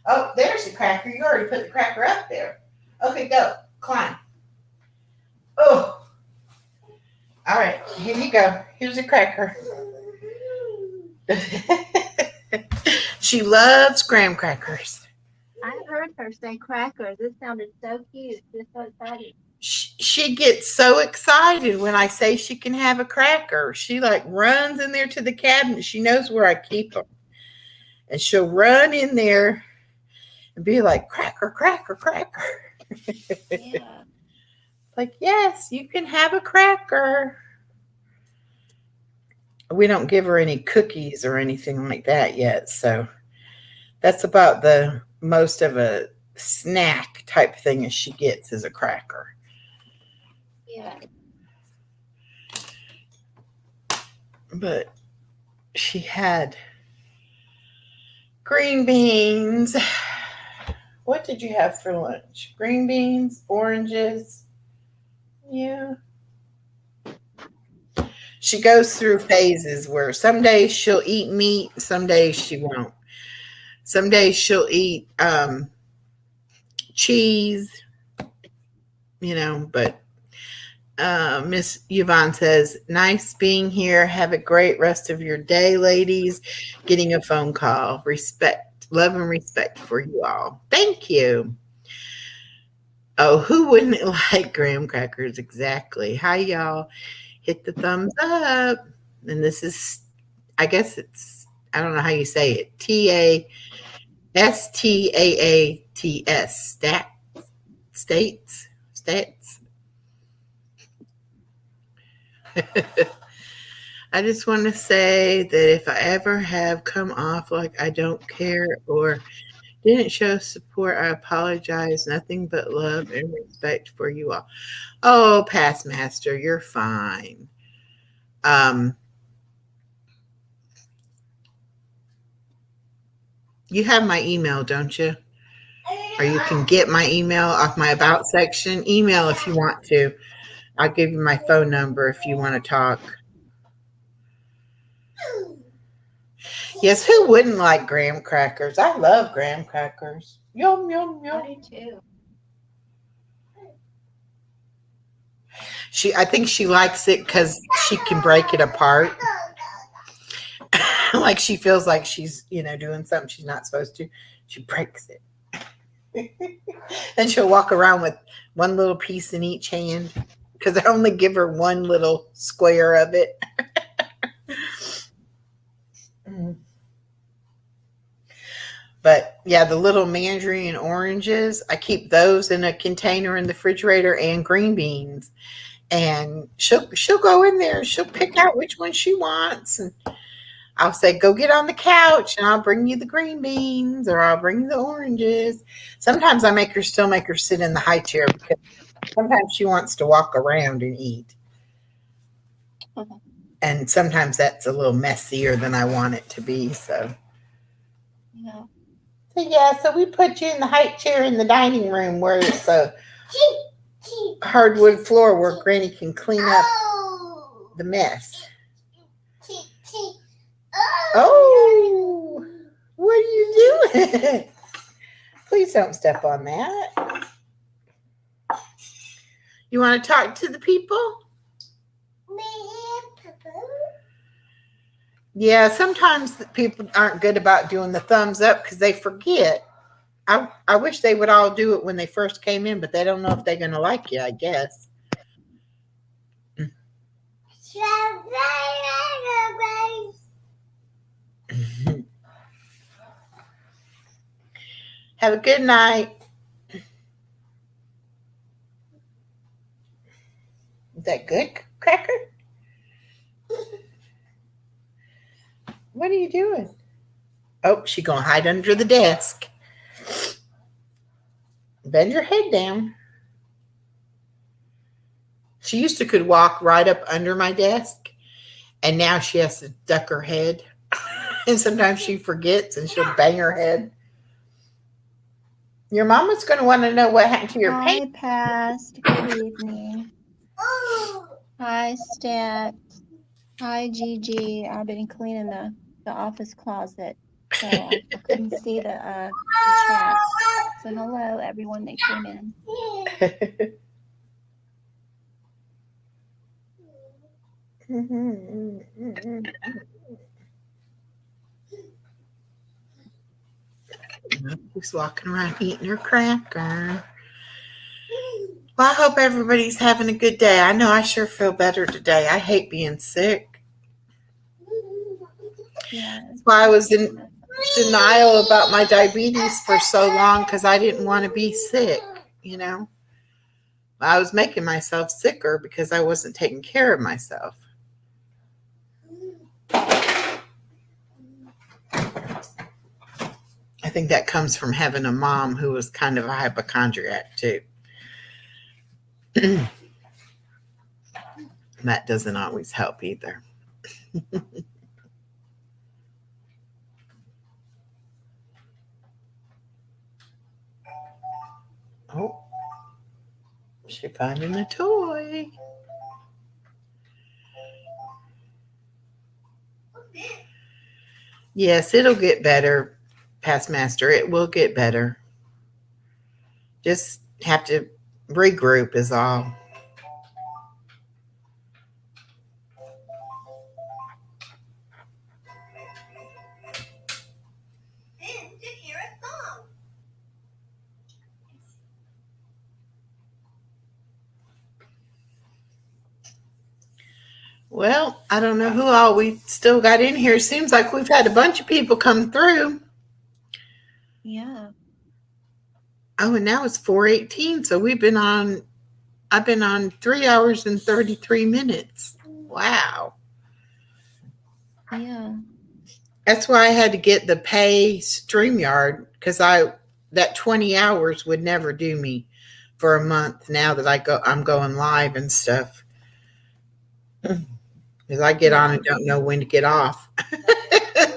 Oh, there's the cracker. You already put the cracker up there. Okay, go. Climb. Oh. All right. Here you go. Here's a cracker. She loves graham crackers. I heard her say crackers. It sounded so cute. Just so excited. She gets so excited when I say she can have a cracker. She like runs in there to the cabinet. She knows where I keep them. And she'll run in there and be like, cracker, cracker, cracker. Yeah. Like, yes, you can have a cracker. We don't give her any cookies or anything like that yet. So that's about the most of a snack type thing as she gets is a cracker. Yeah. But she had green beans. What did you have for lunch? Green beans, oranges. Yeah. She goes through phases where some days she'll eat meat, some days she won't. Some days she'll eat cheese, but Miss Yvonne says, nice being here. Have a great rest of your day, ladies. Getting a phone call. Respect, love and respect for you all. Thank you. Oh, who wouldn't like graham crackers? Exactly. Hi, y'all. Hit the thumbs up. And this is, I guess it's, I don't know how you say it. Staats. States. I just want to say that if I ever have come off like I don't care or didn't show support, I apologize. Nothing but love and respect for you all. Oh, Past Master, you're fine. You have my email, don't you? Or you can get my email off my About section. Email if you want to. I'll give you my phone number if you want to talk. Yes, who wouldn't like graham crackers? I love graham crackers. Yum, yum, yum. I do too. I think she likes it because she can break it apart. Like she feels like she's, doing something she's not supposed to. She breaks it. And she'll walk around with one little piece in each hand because I only give her one little square of it. But yeah, the little mandarin and oranges, I keep those in a container in the refrigerator, and green beans. And she'll go in there and she'll pick out which one she wants. And I'll say, go get on the couch and I'll bring you the green beans or I'll bring you the oranges. Sometimes I still make her sit in the high chair because Sometimes she wants to walk around and eat. Mhm. And sometimes that's a little messier than I want it to be. So Yeah. so we put you in the high chair in the dining room where it's a hardwood floor where Granny can clean up the mess. Oh, what are you doing? Please don't step on that. You want to talk to the people? Yeah, sometimes the people aren't good about doing the thumbs up because they forget. I wish they would all do it when they first came in, but they don't know if they're going to like you, I guess. Have a good night. Is that good, Cracker? What are you doing? Oh, she's going to hide under the desk. Bend your head down. She used to could walk right up under my desk, and now she has to duck her head. And sometimes she forgets and she'll bang her head. Your mama's going to want to know what happened to your paint. Hi, Past. Good evening. Hi, Stat. Hi, Gigi. I've been cleaning the office closet, so I couldn't see the chat. So hello, everyone that came in. She's walking around eating her cracker. Well, I hope everybody's having a good day. I know I sure feel better today. I hate being sick. Yeah. That's why I was in denial about my diabetes for so long, because I didn't want to be sick, you know. I was making myself sicker because I wasn't taking care of myself. I think that comes from having a mom who was kind of a hypochondriac too. That doesn't always help either. Oh, she's finding a toy. Yes, it'll get better, Past Master. It will get better. Just have to regroup is all. Well, I don't know who all we still got in here. Seems like we've had a bunch of people come through. Yeah. Oh, and now it's 4:18. So I've been on 3 hours and 33 minutes. Wow. Yeah. That's why I had to get the pay StreamYard, because that 20 hours would never do me for a month now that I'm going live and stuff. Because I get on and don't know when to get off.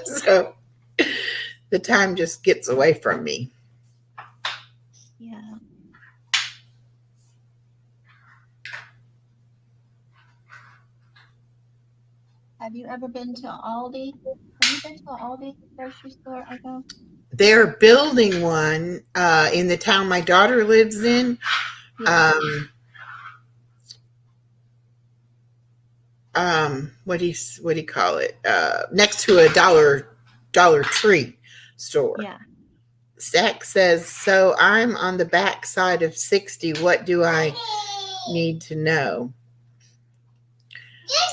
So the time just gets away from me. Yeah. Have you ever been to Aldi? Have you been to Aldi grocery store? I go. They're building one in the town my daughter lives in. Yeah. What do you call it? Next to a Dollar Tree store. Yeah. Zach says, so I'm on the back side of 60. What do I need to know?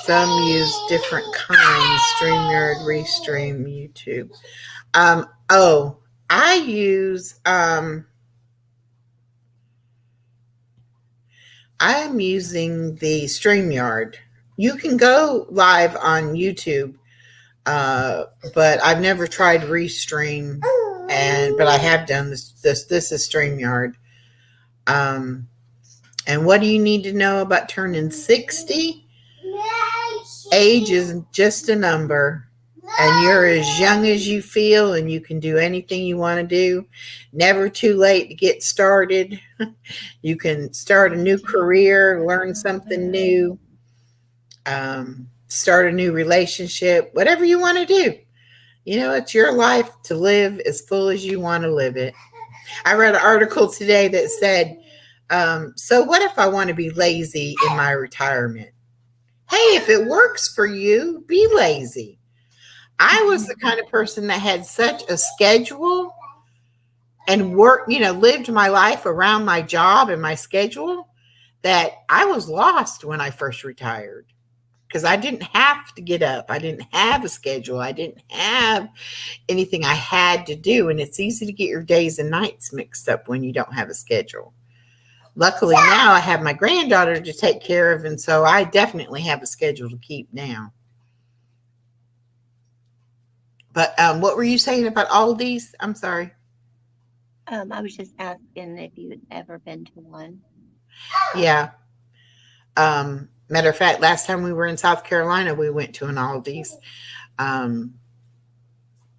Some use different kinds: StreamYard, Restream, YouTube. I use I'm using the StreamYard. You can go live on YouTube, but I've never tried Restream, but I have done this. This is StreamYard, and And what do you need to know about turning 60? Age is just a number. And you're as young as you feel, and you can do anything you want to do. Never too late to get started. You can start a new career, learn something new, start a new relationship, whatever you want to do. You know, it's your life to live as full as you want to live it. I read an article today that said, so what if I want to be lazy in my retirement? Hey, if it works for you, be lazy. I was the kind of person that had such a schedule and lived my life around my job and my schedule that I was lost when I first retired because I didn't have to get up. I didn't have a schedule. I didn't have anything I had to do. And it's easy to get your days and nights mixed up when you don't have a schedule. Luckily now I have my granddaughter to take care of. And so I definitely have a schedule to keep now. But what were you saying about Aldi's? I'm sorry. I was just asking if you'd ever been to one. Yeah. Matter of fact, last time we were in South Carolina, we went to an Aldi's.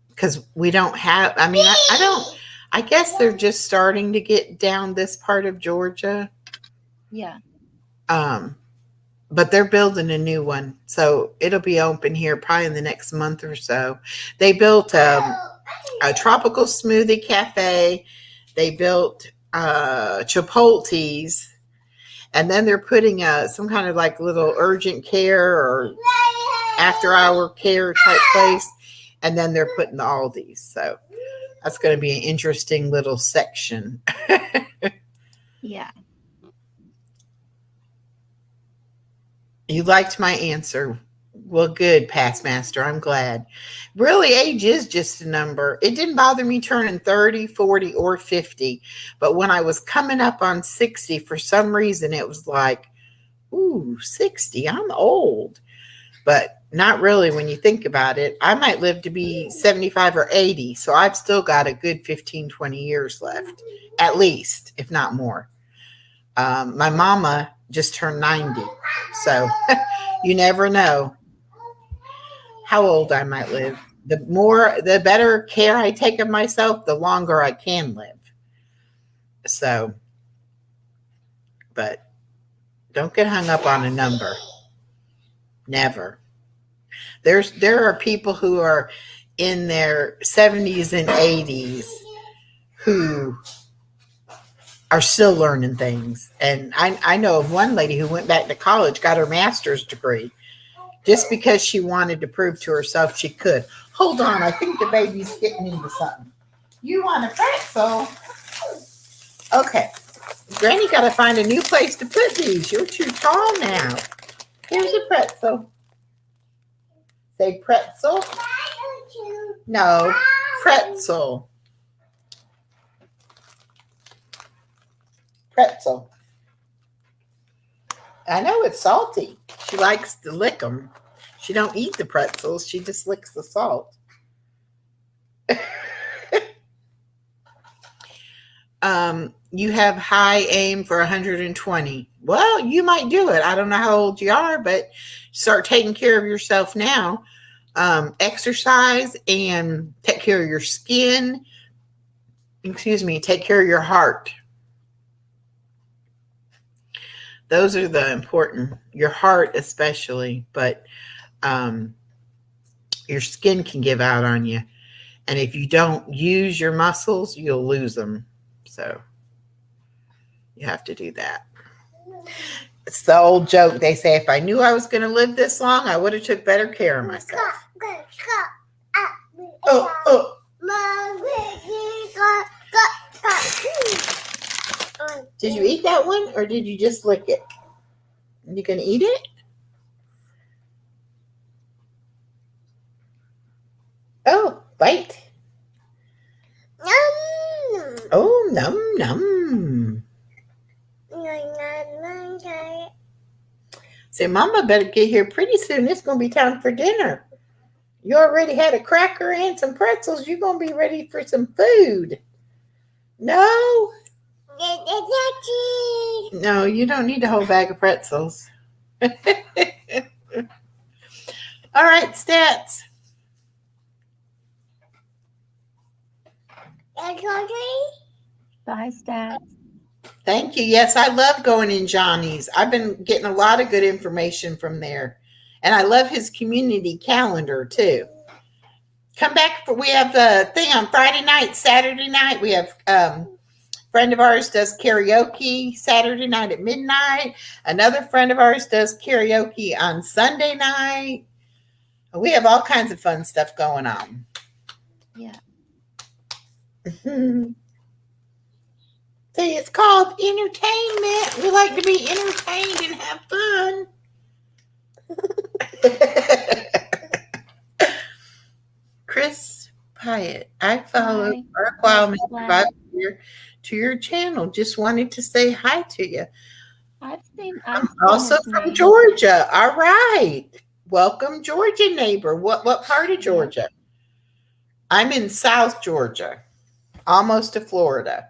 Because we don't have, I guess they're just starting to get down this part of Georgia. Yeah. But they're building a new one. So it'll be open here probably in the next month or so. They built a tropical smoothie cafe. They built Chipotle's. And then they're putting some kind of like little urgent care or after hour care type place. And then they're putting the Aldi's. So that's going to be an interesting little section. Yeah. You liked my answer. Well, good, Past Master. I'm glad. Really, age is just a number. It didn't bother me turning 30, 40, or 50. But when I was coming up on 60, for some reason, it was like, ooh, 60, I'm old. But not really when you think about it. I might live to be 75 or 80. So I've still got a good 15, 20 years left, at least, if not more. My mama just turned 90. So you never know how old I might live. The better care I take of myself, the longer I can live. So, but don't get hung up on a number. Never. There are people who are in their 70s and 80s who are still learning things. And I know of one lady who went back to college, got her master's degree, just because she wanted to prove to herself she could. Hold on, I think the baby's getting into something. You want a pretzel? Okay. Granny got to find a new place to put these. You're too tall now. Here's a pretzel. Say pretzel. No, pretzel. Pretzel. I know it's salty. She likes to lick them. She don't eat the pretzels. She just licks the salt. You have high aim for 120. Well, you might do it. I don't know how old you are, but start taking care of yourself now. Exercise and take care of your skin. Take care of your heart. Those are the important, your heart especially, but your skin can give out on you. And if you don't use your muscles, you'll lose them. So you have to do that. It's the old joke. They say, if I knew I was going to live this long, I would have took better care of myself. Did you eat that one or did you just lick it? You gonna eat it? Oh, bite. Oh, num num. Say, Mama better get here pretty soon. It's gonna be time for dinner. You already had a cracker and some pretzels. You're gonna be ready for some food. No? No, you don't need a whole bag of pretzels. All right, stats. Bye, Stats. Thank you. Yes, I love going in Johnny's. I've been getting a lot of good information from there. And I love his community calendar too. Come back for, we have the thing on Friday night, Saturday night. We have friend of ours does karaoke Saturday night at midnight. Another friend of ours does karaoke on Sunday night. We have all kinds of fun stuff going on. Yeah. See, it's called entertainment. We like to be entertained and have fun. Chris Pyatt, I follow Hi. Mark Wildman Glad. to your channel. Just wanted to say hi to you. I've seen Also his from name. Georgia. All right. Welcome, Georgia neighbor. What part of Georgia? I'm in South Georgia, almost to Florida.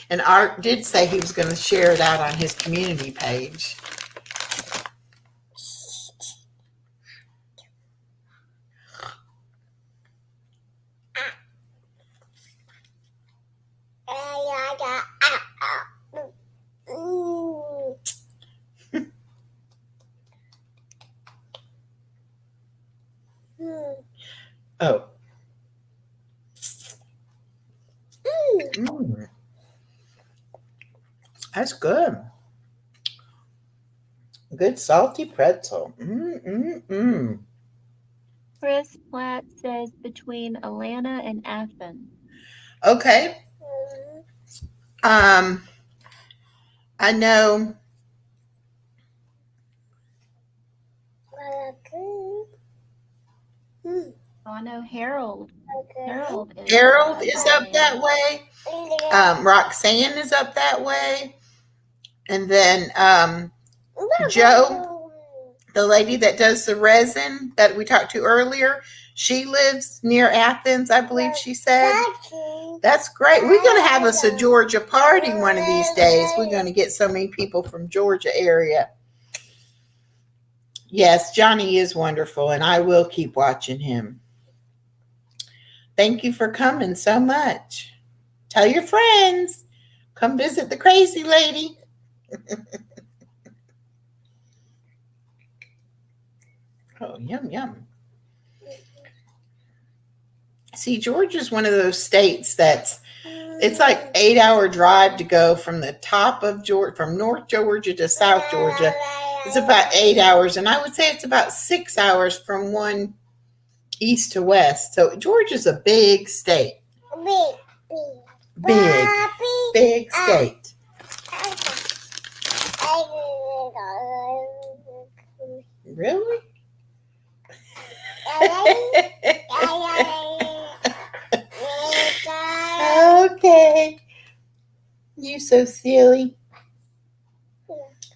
And Art did say he was going to share it out on his community page. Oh. Mm. That's good. Good salty pretzel. Chris Platt says between Atlanta and Athens. Okay. I know. I know Harold. Harold is up that way. Roxanne is up that way. And then Joe, the lady that does the resin that we talked to earlier, she lives near Athens, I believe she said. That's great. We're going to have us a Georgia party one of these days. We're going to get so many people from Georgia area. Yes, Johnny is wonderful, and I will keep watching him. Thank you for coming so much. Tell your friends. Come visit the crazy lady. Oh, yum, yum. See, Georgia's one of those states it's like 8-hour drive to go from the top of Georgia, from North Georgia to South Georgia. It's about 8 hours, and I would say it's about 6 hours from one east to west. So Georgia's a big state. Big state. Really? Okay. You so silly.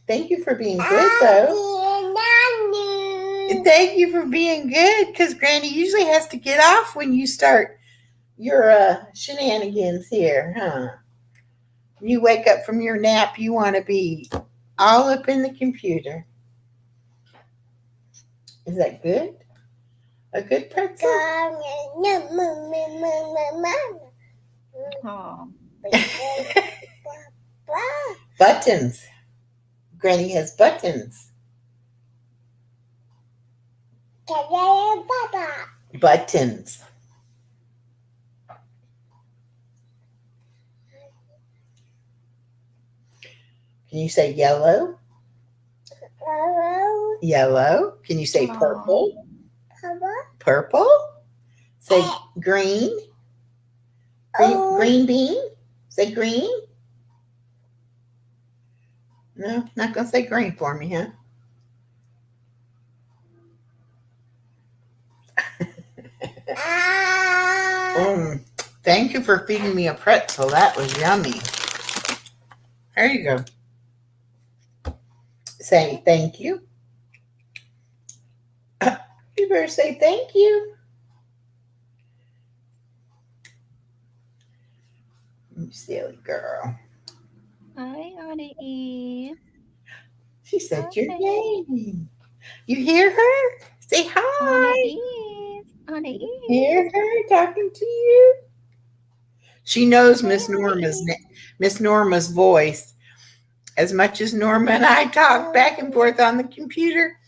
Thank you for being good, though. Thank you for being good, because Granny usually has to get off when you start your shenanigans here, huh? You wake up from your nap, you want to be all up in the computer. Is that good? A good pretzel? Oh. Buttons. Granny has buttons. Buttons. Can you say yellow? Yellow. Can you say purple? Purple. Say green. Green bean. Say green. No, not going to say green for me, huh? Thank you for feeding me a pretzel. That was yummy. There you go. Say thank you. You better say thank you. silly girl. Hi, Aunt Eve. She said your Hi. name. You hear her? Say Aunt hi. Eve. Aunt Eve. Hear her talking to you? She knows Hi, Miss Aunt Eve. Norma's voice. As much as Norma and I talked back and forth on the computer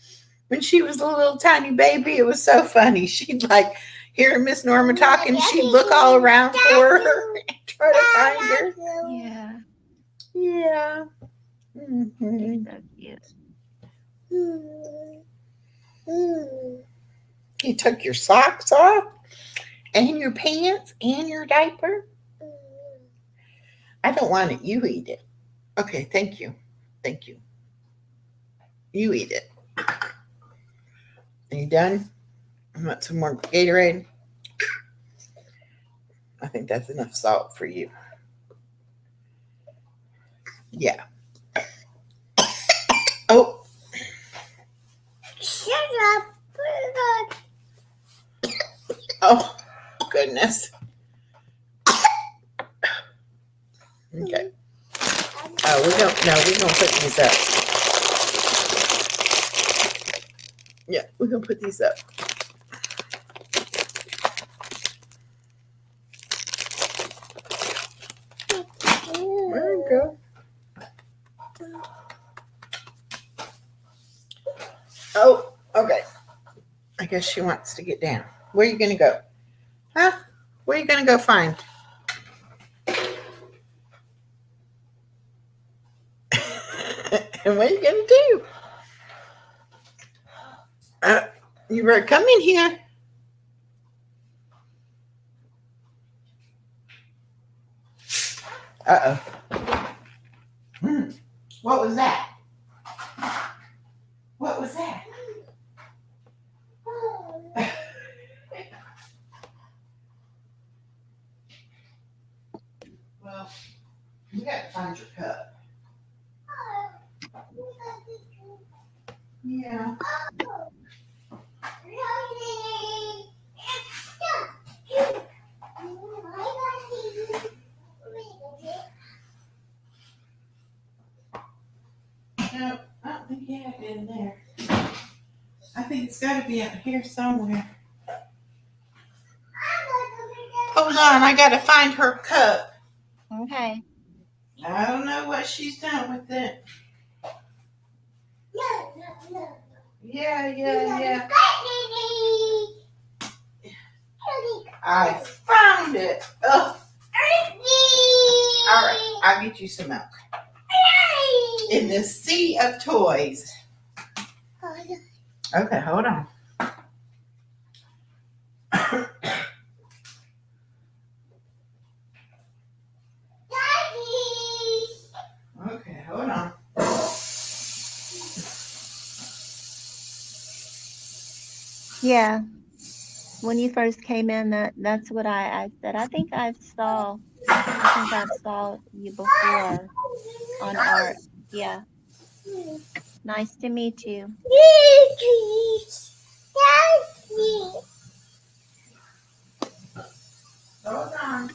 when she was a little tiny baby, it was so funny. She'd like hear Miss Norma talking, she'd look all around for her and try to find her. Yeah. Yeah. You're Mhm. so cute. You took your socks off and your pants and your diaper. I don't want it. You eat it. Okay, thank you. Thank you. You eat it. Are you done? I want some more Gatorade. I think that's enough salt for you. Yeah. Oh. Shut up. Oh, goodness. Okay. Oh, we're gonna put these up. Yeah, we're gonna put these up. There you go. Oh, okay. I guess she wants to get down. Where are you gonna go? Huh? Where are you gonna go find? And what are you gonna do? You better come in here. Uh-oh. What was that? What was that? Well, you got to find your cup. Yeah. No, I don't think you have it in there. I think it's got to be out here somewhere. Hold on, I got to find her cup. Okay. I don't know what she's done with it. Yeah. I found it. Ugh. All right, I'll get you some milk. In this sea of toys. Okay, hold on. Okay, hold on. Yeah. When you first came in, that's what I said. I think I've saw you before on art. Yeah. Nice to meet you. Hold on.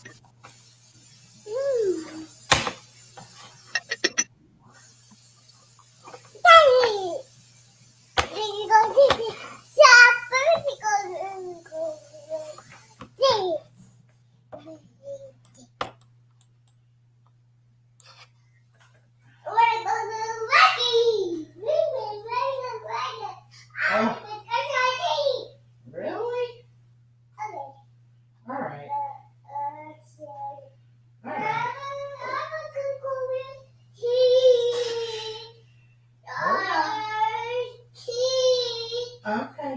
Oh, really? All right. All right. Okay.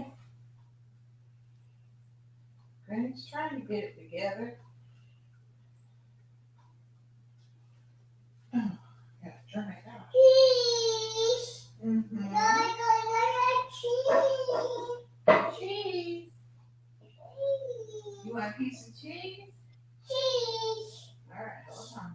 Granny's trying to get it together. Oh, gotta dry it out. Mm-hmm. Cheese. You want a piece of cheese? All right, hold on.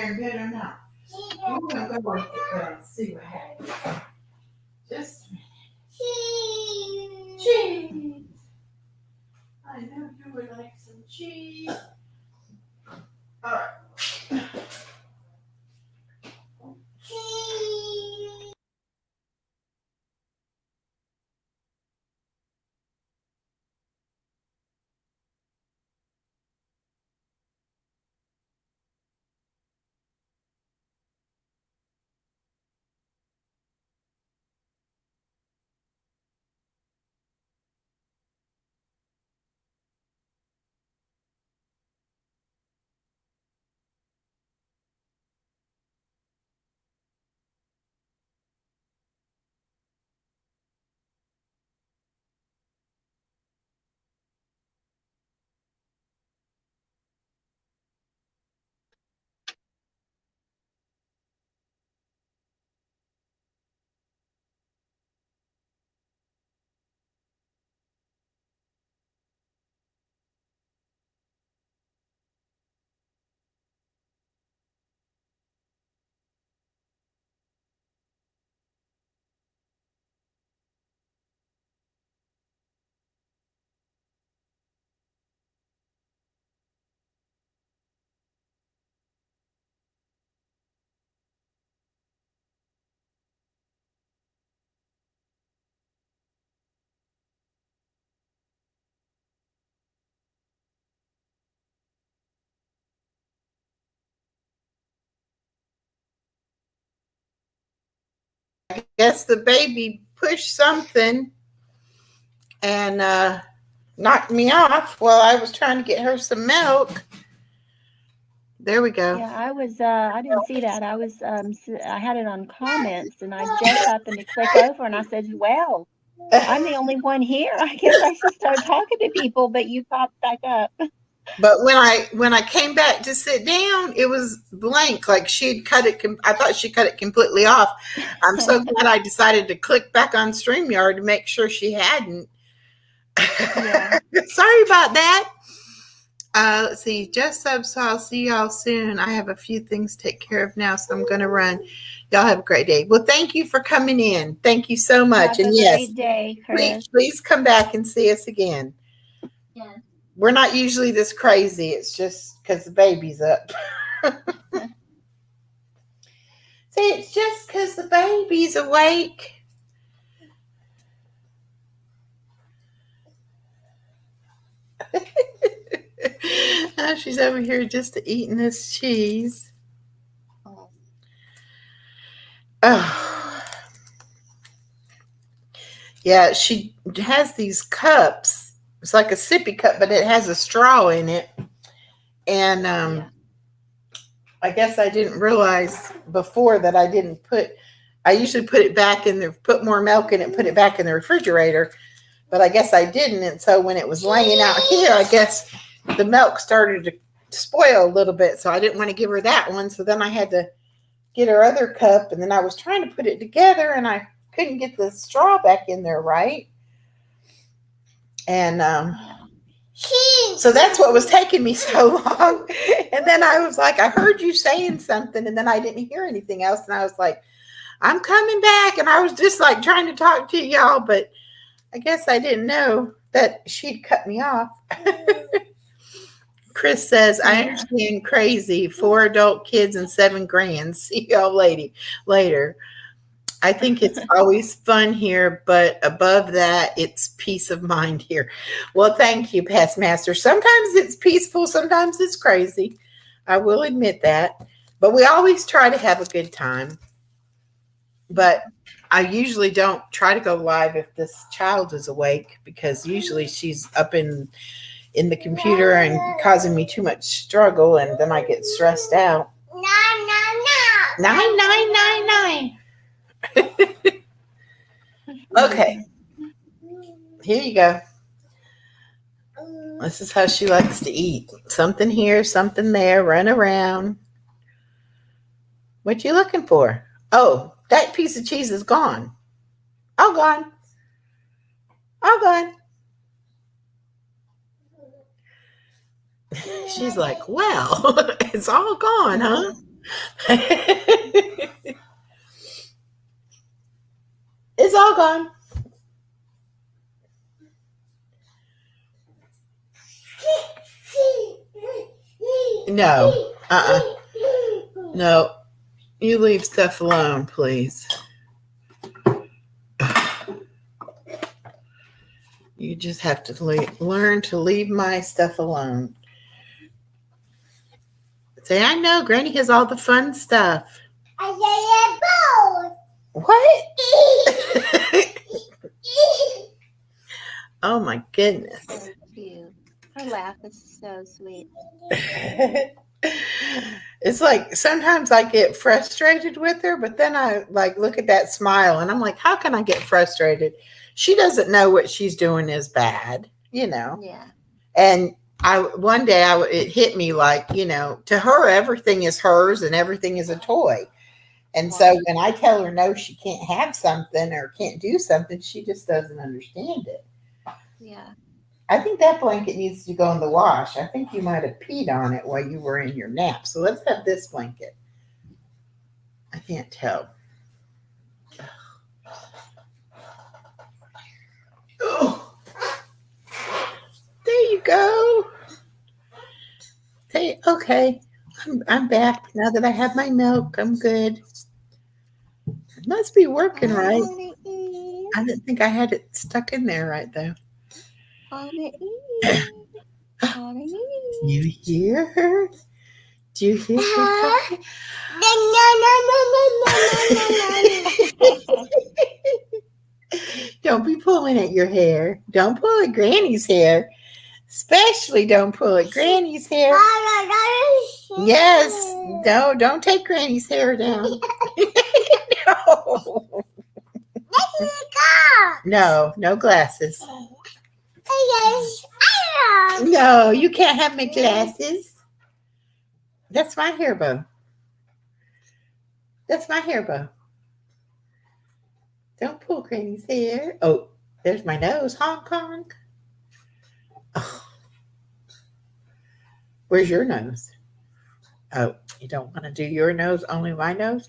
there good or not. We're gonna go with it and see what happens. Just a minute. Cheese. I know you would like some cheese. All right. Guess the baby pushed something and knocked me off while I was trying to get her some milk. There we go. Yeah, I didn't see that. I had it on comments and I just happened to click over and I said, well, I'm the only one here. I guess I should start talking to people, but you popped back up. But when I came back to sit down, it was blank. Like she'd cut it. I thought she cut it completely off. I'm so glad I decided to click back on StreamYard to make sure she hadn't. Yeah. Sorry about that. Let's see. Just sub, so I'll see y'all soon. I have a few things to take care of now, so I'm going to run. Y'all have a great day. Well, thank you for coming in. Thank you so much. Have and a yes, great day, Chris. please come back and see us again. Yes. We're not usually this crazy. It's just because the baby's up. See, it's just because the baby's awake. Now she's over here just eating this cheese. Oh. Yeah, she has these cups. It's like a sippy cup, but it has a straw in it. And I guess I didn't realize before that I usually put it back in there, put more milk in it, put it back in the refrigerator. But I guess I didn't. And so when it was laying out here, I guess the milk started to spoil a little bit. So I didn't want to give her that one. So then I had to get her other cup. And then I was trying to put it together and I couldn't get the straw back in there right. And so that's what was taking me so long. And then I was like, I heard you saying something. And then I didn't hear anything else. And I was like, I'm coming back. And I was just like trying to talk to y'all. But I guess I didn't know that she'd cut me off. Chris says, I understand crazy. 4 adult kids and 7 grands. See y'all later. I think it's always fun here, but above that, it's peace of mind here. Well, thank you, Past Master. Sometimes it's peaceful, sometimes it's crazy. I will admit that. But we always try to have a good time. But I usually don't try to go live if this child is awake because usually she's up in the computer and causing me too much struggle, and then I get stressed out. 9. Okay, here you go. This is how she likes to eat. Something here, something there, run around. What you looking for? Oh, that piece of cheese is gone. All gone. All gone. She's like, well, it's all gone, huh? It's all gone. No. No. You leave stuff alone, please. You just have to learn to leave my stuff alone. Say, I know Granny has all the fun stuff. What? Oh my goodness. So cute. Her laugh is so sweet. It's like sometimes I get frustrated with her, but then I like look at that smile and I'm like, how can I get frustrated? She doesn't know what she's doing is bad, you know. Yeah. And one day it hit me like, you know, to her everything is hers and everything is a toy. And so when I tell her no, she can't have something or can't do something, she just doesn't understand it. Yeah. I think that blanket needs to go in the wash. I think you might have peed on it while you were in your nap. So let's have this blanket. I can't tell. Oh, there you go. Okay, I'm back now that I have my milk. I'm good. It must be working right. I didn't think I had it stuck in there right though. Do you hear her? Do you hear her? Don't be pulling at your hair. Don't pull at Granny's hair. Especially don't pull at Granny's hair. Yes. No, don't take Granny's hair down. No. No glasses. No, you can't have my glasses. That's my hair bow. That's my hair bow. Don't pull Granny's hair. Oh, there's my nose. Honk, honk. Oh. Where's your nose? Oh, you don't want to do your nose, only my nose?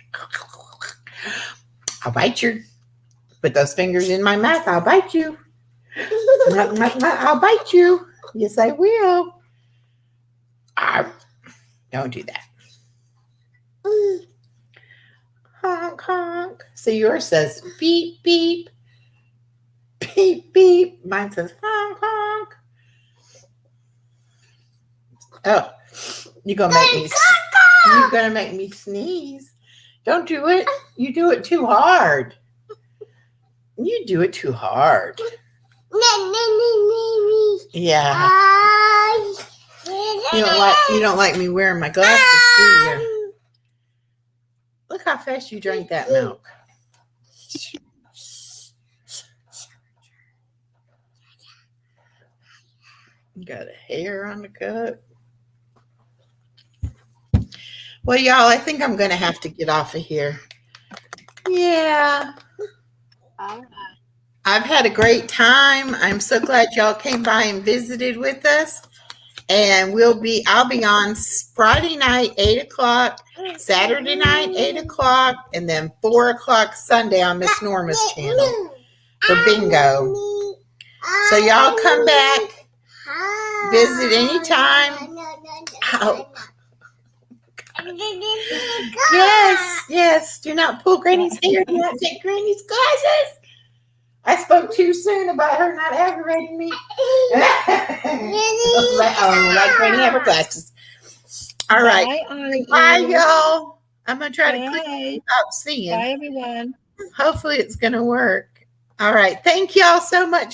I'll bite you. Put those fingers in my mouth. I'll bite you. I'll bite you. Yes, I will. Don't do that. Honk, honk. So yours says beep, beep. Beep, beep. Mine says honk, honk. Oh, you're gonna make me sneeze. Don't do it. You do it too hard. You do it too hard. Yeah. You don't like me wearing my glasses, do you? Look how fast you drank that milk. You got a hair on the cup. Well, y'all, I think I'm going to have to get off of here. Yeah. All right. I've had a great time. I'm so glad y'all came by and visited with us. And I'll be on Friday night, 8:00, Saturday night, 8:00, and then 4:00 Sunday on Miss Norma's channel for bingo. So y'all come back, visit anytime. Oh. Yes. Do not pull Granny's hair. Do not take Granny's glasses. I spoke too soon about her not aggravating me. Like Granny have her glasses. All right. Bye, y'all. I'm going to try to stop seeing. Bye, everyone. Hopefully it's going to work. All right. Thank y'all so much.